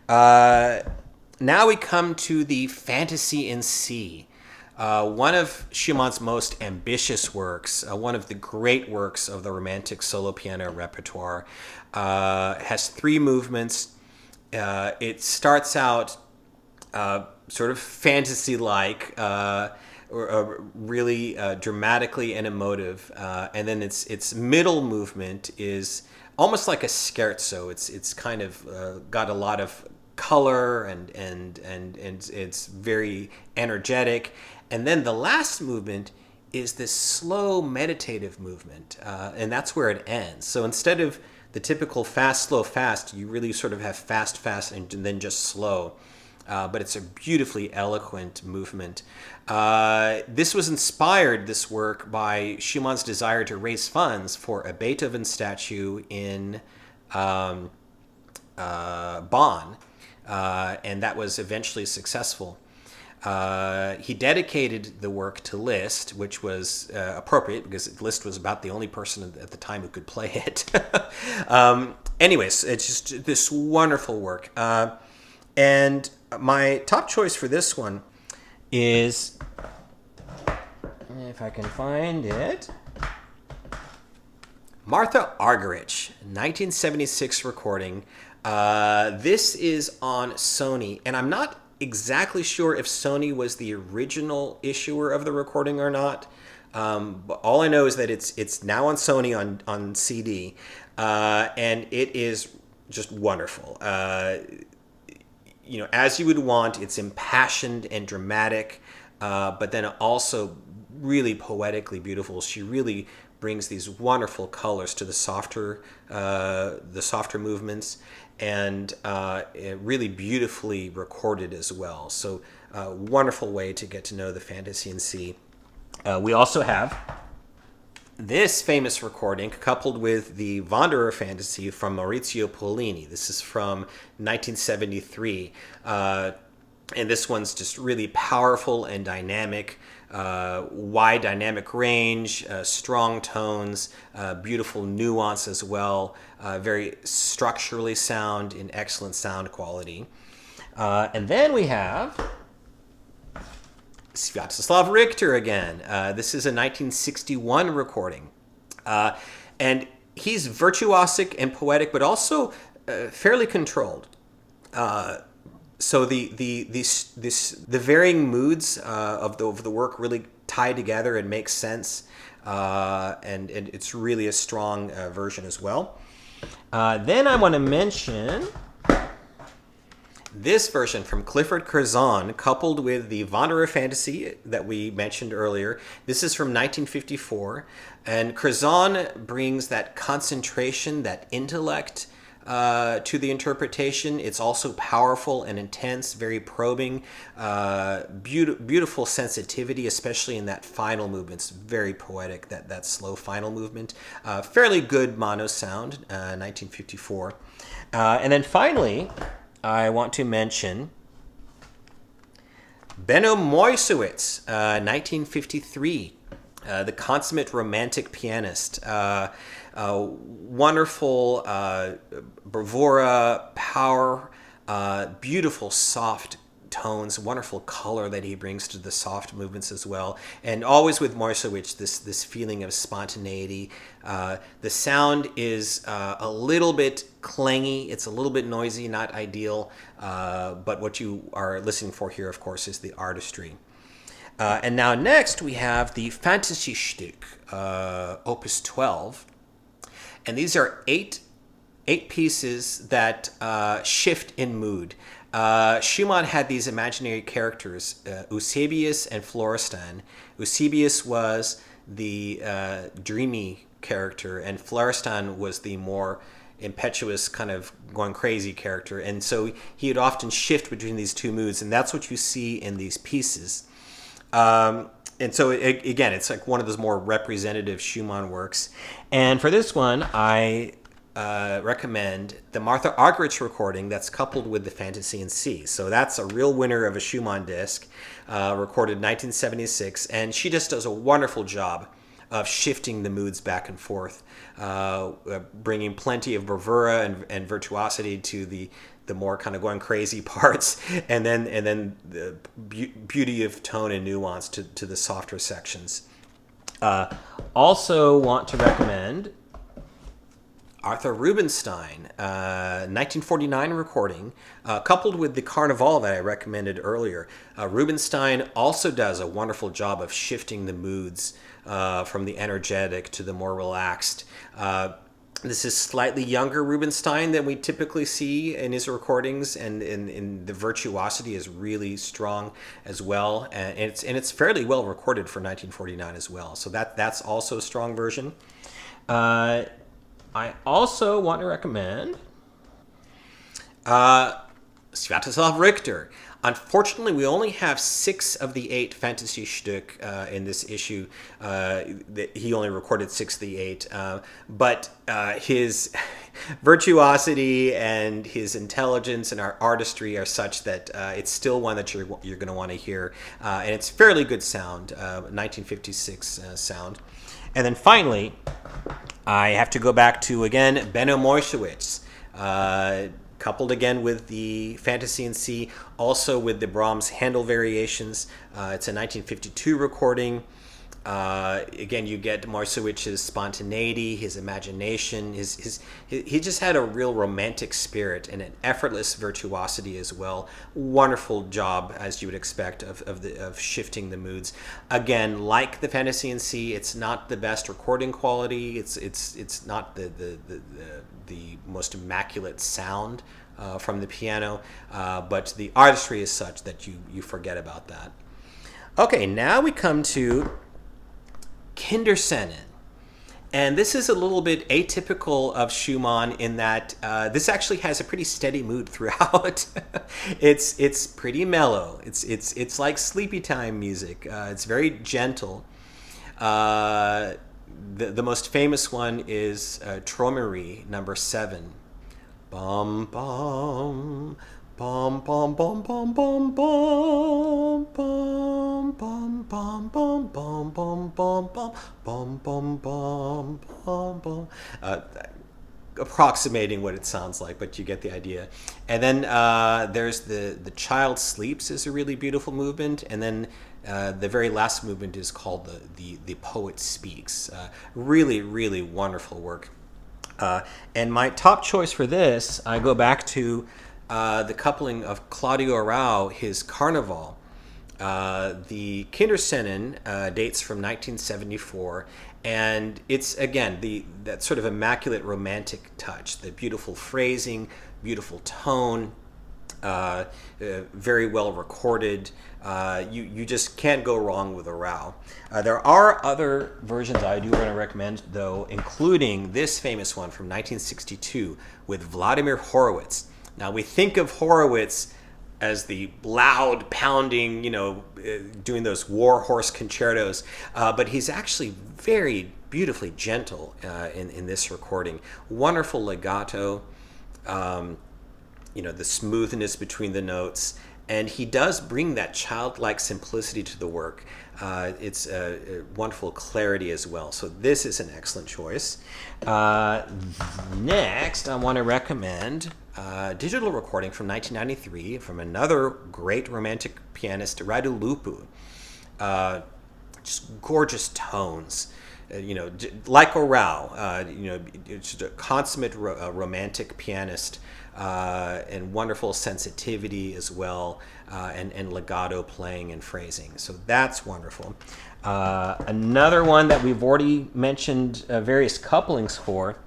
Now we come to the Fantasy in C. One of Schumann's most ambitious works, one of the great works of the Romantic solo piano repertoire, has 3 movements. It starts out sort of fantasy-like, really dramatically and emotive, and then its middle movement is almost like a scherzo. It's kind of got a lot of color and it's very energetic. And then the last movement is this slow meditative movement, and that's where it ends. So instead of the typical fast, slow, fast, you really sort of have fast, fast, and then just slow. But it's a beautifully eloquent movement. This was inspired, this work, by Schumann's desire to raise funds for a Beethoven statue in Bonn, and that was eventually successful. He dedicated the work to Liszt, which was appropriate because Liszt was about the only person at the time who could play it. Anyways, it's just this wonderful work. And my top choice for this one is, if I can find it, Martha Argerich, 1976 recording. This is on Sony, and I'm not exactly sure if Sony was the original issuer of the recording or not. But all I know is that it's now on Sony on CD, and it is just wonderful. As you would want, it's impassioned and dramatic, but then also really poetically beautiful. She really brings these wonderful colors to the softer movements, and really beautifully recorded as well. So wonderful way to get to know the Fantasy in C. We also have this famous recording coupled with the Wanderer Fantasy from Maurizio Pollini. This is from 1973. And this one's just really powerful and dynamic, wide dynamic range, strong tones, beautiful nuance as well, very structurally sound and excellent sound quality. And then we have Sviatoslav Richter again. This is a 1961 recording. And he's virtuosic and poetic, but also fairly controlled. So the varying moods of the work really tie together and make sense, and it's really a strong version as well. Then I want to mention this version from Clifford Curzon, coupled with the Wanderer Fantasy that we mentioned earlier. This is from 1954, and Curzon brings that concentration, that intellect to the interpretation. It's also powerful and intense, very probing, beautiful sensitivity, especially in that final movement. It's very poetic, that slow final movement. Fairly good mono sound, 1954. And then finally, I want to mention Benno Moisowitz, 1953. the consummate romantic pianist. Wonderful bravura, power, beautiful soft tones, wonderful color that he brings to the soft movements as well, and always with Moisowicz this feeling of spontaneity. The sound is a little bit clangy, it's a little bit noisy, not ideal, but what you are listening for here, of course, is the artistry. And now next we have the Fantasiestück, Opus 12, and these are eight pieces that shift in mood. Schumann had these imaginary characters, Eusebius and Florestan. Eusebius was the dreamy character, and Florestan was the more impetuous, kind of going crazy character. And so he would often shift between these two moods, and that's what you see in these pieces. And so, again, it's like one of those more representative Schumann works. And for this one, I recommend the Martha Argerich recording that's coupled with the Fantasy in C. So that's a real winner of a Schumann disc, recorded in 1976. And she just does a wonderful job of shifting the moods back and forth, bringing plenty of bravura and virtuosity to the more kind of going crazy parts, and then the beauty of tone and nuance to the softer sections. Also want to recommend Arthur Rubinstein, 1949 recording, coupled with the Carnival that I recommended earlier. Rubinstein also does a wonderful job of shifting the moods from the energetic to the more relaxed. This is slightly younger Rubinstein than we typically see in his recordings, and the virtuosity is really strong as well. And it's fairly well recorded for 1949 as well. So that's also a strong version. I also want to recommend Sviatoslav Richter. Unfortunately, we only have 6 of the 8 Fantasiestück in this issue. He only recorded 6 of the 8. But his virtuosity and his intelligence and our artistry are such that it's still one that you're going to want to hear. And it's fairly good sound, 1956 sound. And then finally, I have to go back to, again, Benno Moisowicz. Coupled again with the Fantasy in C, also with the Brahms Handel variations. It's a 1952 recording. Again, you get Moisowicz's spontaneity, his imagination. He just had a real romantic spirit and an effortless virtuosity as well. Wonderful job, as you would expect, of shifting the moods. Again, like the Fantasy in C, it's not the best recording quality. It's not the most immaculate sound from the piano, but the artistry is such that you forget about that. Okay, now we come to Kinderszenen. And this is a little bit atypical of Schumann in that this actually has a pretty steady mood throughout. It's pretty mellow. It's like sleepy time music. It's very gentle. The most famous one is Träumerei number 7. Bum bum bum bum bum bum bum bum bum bum bum bum bum bum bum bum bum bum bum bum. Approximating what it sounds like, but you get the idea. And then there's the Child Sleeps is a really beautiful movement, and then the very last movement is called the Poet Speaks. Really, really wonderful work. And my top choice for this, I go back to the coupling of Claudio Arrau, his Carnival. The Kinderszenen dates from 1974, and it's, again, that sort of immaculate romantic touch, the beautiful phrasing, beautiful tone, very well recorded. You just can't go wrong with Arrau. There are other versions I do want to recommend, though, including this famous one from 1962 with Vladimir Horowitz. Now, we think of Horowitz as the loud pounding, doing those war horse concertos, but he's actually very beautifully gentle in this recording. Wonderful legato, the smoothness between the notes, And he does bring that childlike simplicity to the work. It's a wonderful clarity as well. So this is an excellent choice. Next, I want to recommend a digital recording from 1993 from another great romantic pianist, Radu Lupu. Just gorgeous tones. Like Orao, just a consummate romantic pianist, and wonderful sensitivity as well, and legato playing and phrasing. So that's wonderful. Another one that we've already mentioned various couplings for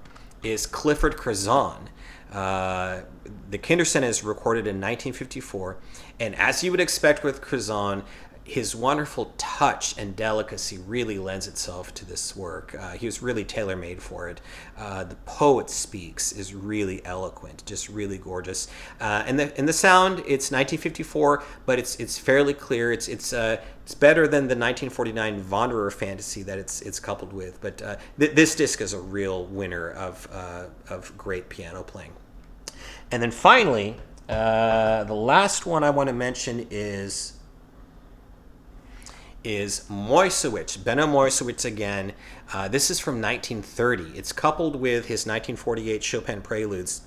is Clifford Curzon. The Kinderszene is recorded in 1954, and as you would expect with Curzon, his wonderful touch and delicacy really lends itself to this work. He was really tailor-made for it. The poet speaks is really eloquent, just really gorgeous. And the sound, it's 1954, but it's fairly clear. It's better than the 1949 Wanderer fantasy that it's coupled with. But this disc is a real winner of great piano playing. And then finally, the last one I want to mention is Moisewicz, Benno Moisewicz again. This is from 1930. It's coupled with his 1948 Chopin Preludes.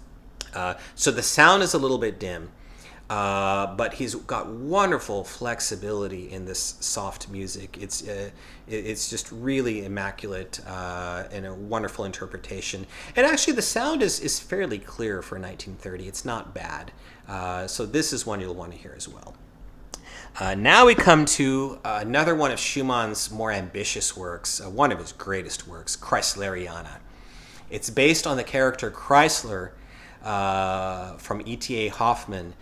So the sound is a little bit dim, but he's got wonderful flexibility in this soft music. It's just really immaculate and a wonderful interpretation. And actually the sound is fairly clear for 1930. It's not bad. So this is one you'll want to hear as well. Now we come to another one of Schumann's more ambitious works, one of his greatest works, Chrysleriana. It's based on the character Chrysler from E.T.A. Hoffmann,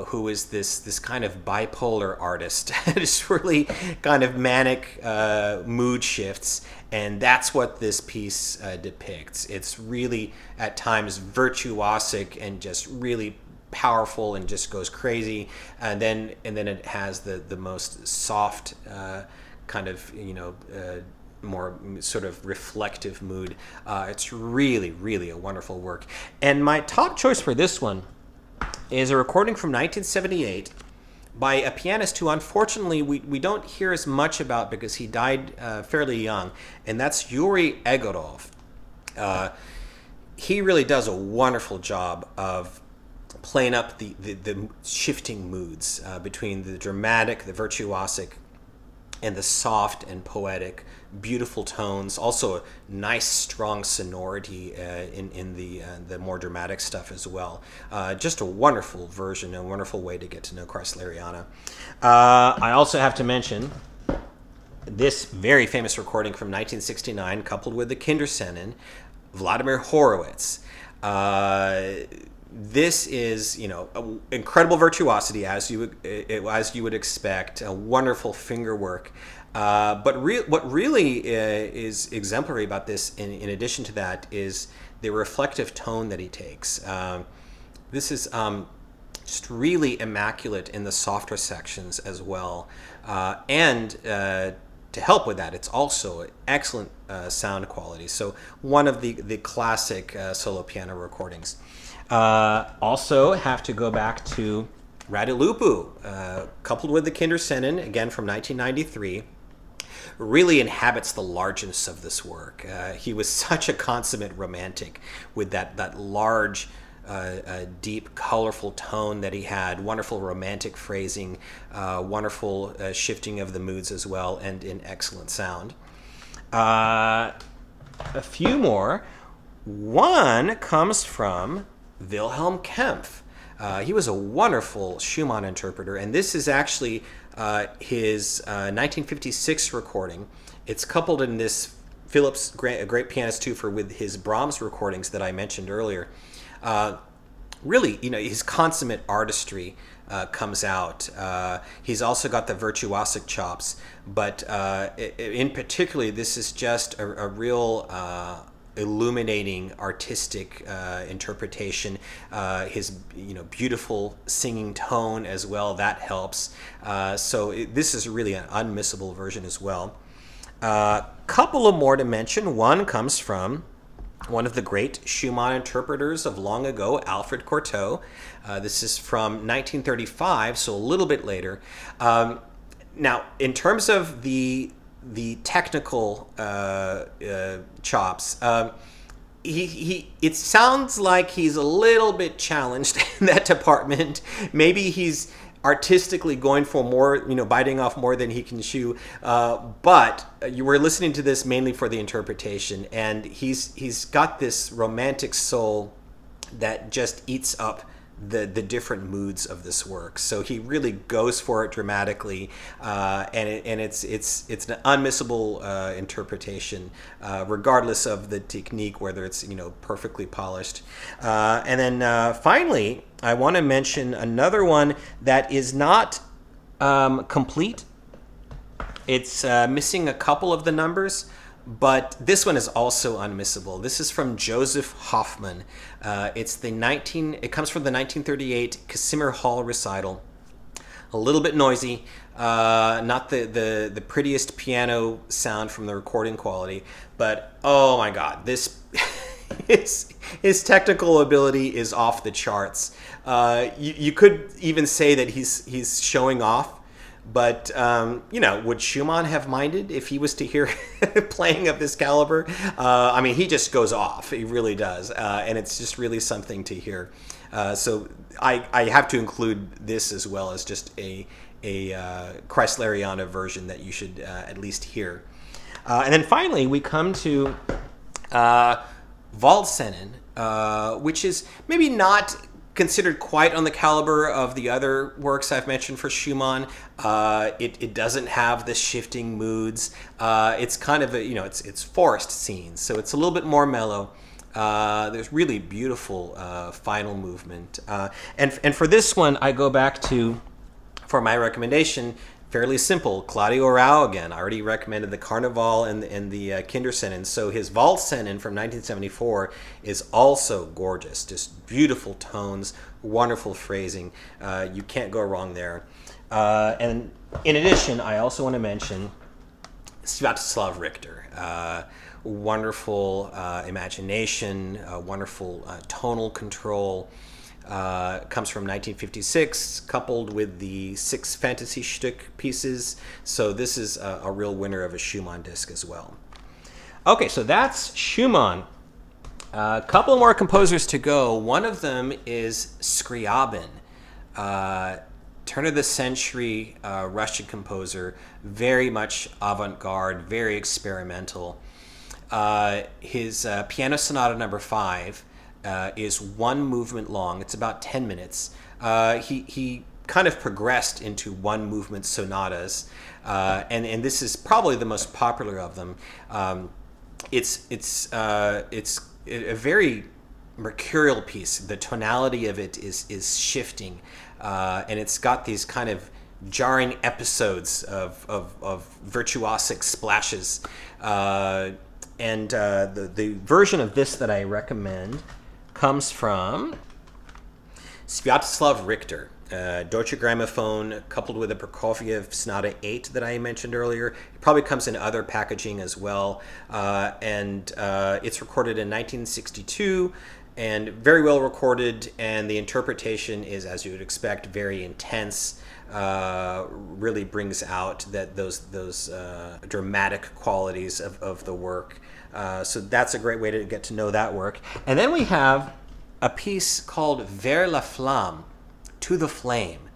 who is this kind of bipolar artist. Just really kind of manic mood shifts, and that's what this piece depicts. It's really at times virtuosic and just really powerful and just goes crazy, and then it has the most soft kind of more sort of reflective mood. It's really a wonderful work. And my top choice for this one is a recording from 1978 by a pianist who unfortunately we don't hear as much about because he died fairly young, and that's Yuri Egorov. He really does a wonderful job of playing up the shifting moods between the dramatic, the virtuosic, and the soft and poetic, beautiful tones. Also a nice, strong sonority in the more dramatic stuff as well. Just a wonderful version, a wonderful way to get to know Chrysleriana. I also have to mention this very famous recording from 1969, coupled with the Kinderszenen, Vladimir Horowitz. This is, incredible virtuosity as you would expect, a wonderful finger work. But what really is exemplary about this, in addition to that, is the reflective tone that he takes. This is just really immaculate in the softer sections as well, and to help with that, it's also excellent sound quality. So one of the classic solo piano recordings. Also have to go back to Radu Lupu, coupled with the Kinderszenen, again from 1993, really inhabits the largeness of this work. He was such a consummate romantic with that large, deep, colorful tone that he had, wonderful romantic phrasing, wonderful shifting of the moods as well, and in excellent sound. A few more. One comes from Wilhelm Kempff. He was a wonderful Schumann interpreter, and this is actually his 1956 recording. It's coupled in this Philip's great pianist twofer with his Brahms recordings that I mentioned earlier. Really, his consummate artistry comes out. He's also got the virtuosic chops, but in particular, this is just a real illuminating artistic interpretation. His beautiful singing tone as well, that helps. So this is really an unmissable version as well. Couple of more to mention. One comes from one of the great Schumann interpreters of long ago, Alfred Cortot. This is from 1935, so a little bit later. Now, in terms of the technical chops, it sounds like he's a little bit challenged in that department. Maybe he's artistically going for more, biting off more than he can chew. But you were listening to this mainly for the interpretation, and he's got this romantic soul that just eats up the different moods of this work. So he really goes for it dramatically, and it's an unmissable interpretation, regardless of the technique, whether it's perfectly polished. And then finally, I want to mention another one that is not complete. It's missing a couple of the numbers, but this one is also unmissable. This is from Joseph Hoffmann. It comes from the 1938 Casimir Hall recital. A little bit noisy, not the prettiest piano sound from the recording quality, but oh my God, this his technical ability is off the charts. You could even say that he's showing off. But, would Schumann have minded if he was to hear playing of this caliber? He just goes off. He really does. And it's just really something to hear. So I have to include this as well as just a Kreisleriana version that you should at least hear. And then finally, we come to Waldszenen, which is maybe not considered quite on the caliber of the other works I've mentioned for Schumann. It doesn't have the shifting moods. It's kind of it's forest scenes, so it's a little bit more mellow. There's really beautiful final movement, and for this one I go back to, for my recommendation, fairly simple, Claudio Rao again. I already recommended the Carnival and the Kinderszenen. So his Waldszenen from 1974 is also gorgeous. Just beautiful tones, wonderful phrasing. You can't go wrong there. And in addition, I also want to mention Sviatoslav Richter. Wonderful imagination, wonderful tonal control. Comes from 1956, coupled with the 6 fantasy Stück pieces. So this is a real winner of a Schumann disc as well. Okay, so that's Schumann. A couple more composers to go. One of them is Scriabin, turn of the century Russian composer, very much avant-garde, very experimental. His Piano Sonata Number 5 is one movement long. It's about 10 minutes. He kind of progressed into one movement sonatas, and this is probably the most popular of them. It's a very mercurial piece. The tonality of it is shifting, and it's got these kind of jarring episodes of virtuosic splashes. And the version of this that I recommend comes from Sviatoslav Richter, Deutsche Grammophon, coupled with a Prokofiev Sonata 8 that I mentioned earlier. It probably comes in other packaging as well. And it's recorded in 1962 and very well recorded. And the interpretation is, as you would expect, very intense. Really brings out those dramatic qualities of the work. So that's a great way to get to know that work. And then we have a piece called Vers la Flamme, To the Flame,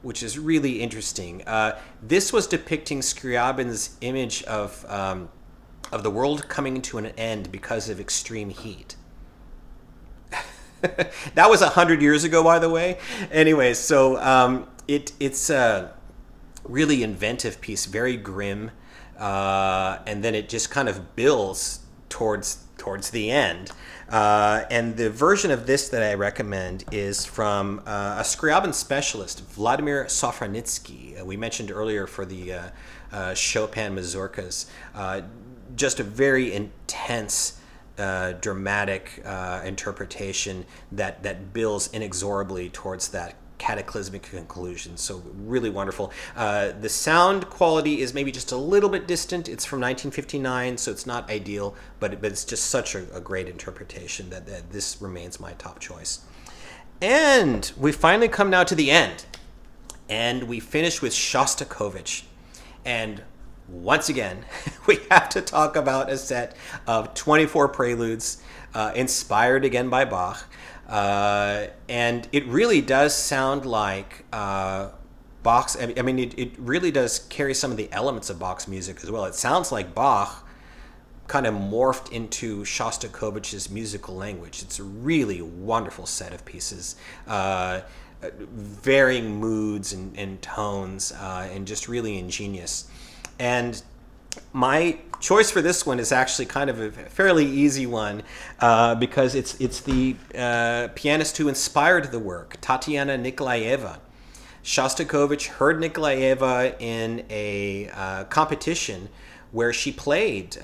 which is really interesting. This was depicting Scriabin's image of the world coming to an end because of extreme heat. That was 100 years ago, by the way. Anyway, so it's a really inventive piece, very grim, and then it just kind of builds towards the end. And the version of this that I recommend is from a Scriabin specialist, Vladimir Sofronitsky. We mentioned earlier for the Chopin mazurkas. Just a very intense, dramatic interpretation that builds inexorably towards that cataclysmic conclusion. So really wonderful. The sound quality is maybe just a little bit distant. It's from 1959, so it's not ideal, but it's just such a great interpretation that this remains my top choice. And we finally come now to the end. And we finish with Shostakovich. And once again, we have to talk about a set of 24 preludes inspired again by Bach. And it really does sound like Bach's, I mean, it really does carry some of the elements of Bach's music as well. It sounds like Bach kind of morphed into Shostakovich's musical language. It's a really wonderful set of pieces, varying moods and tones, and just really ingenious. And my choice for this one is actually kind of a fairly easy one, because it's the pianist who inspired the work, Tatiana Nikolaeva. Shostakovich heard Nikolaeva in a competition where she played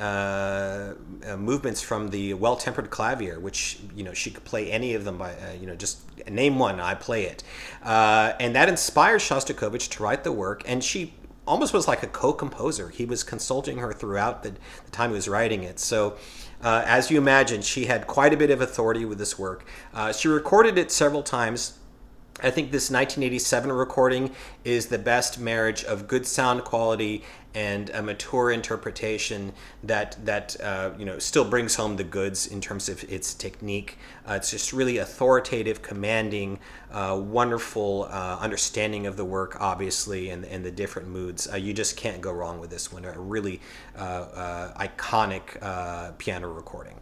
movements from the Well-Tempered Clavier, which, she could play any of them by, just name one, I play it. And that inspired Shostakovich to write the work, and she almost was like a co-composer. He was consulting her throughout the time he was writing it. So as you imagine, she had quite a bit of authority with this work. She recorded it several times. I think this 1987 recording is the best marriage of good sound quality and a mature interpretation that still brings home the goods in terms of its technique. It's just really authoritative, commanding, wonderful understanding of the work, obviously, and the different moods. You just can't go wrong with this one. A really iconic piano recording.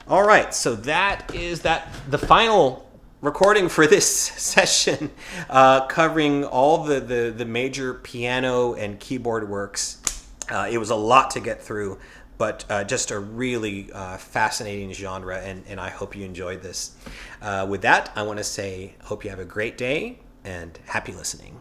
All right, so that is the final recording for this session, covering all the major piano and keyboard works. It was a lot to get through, but just a really fascinating genre, and I hope you enjoyed this. With that, I want to say, hope you have a great day, and happy listening.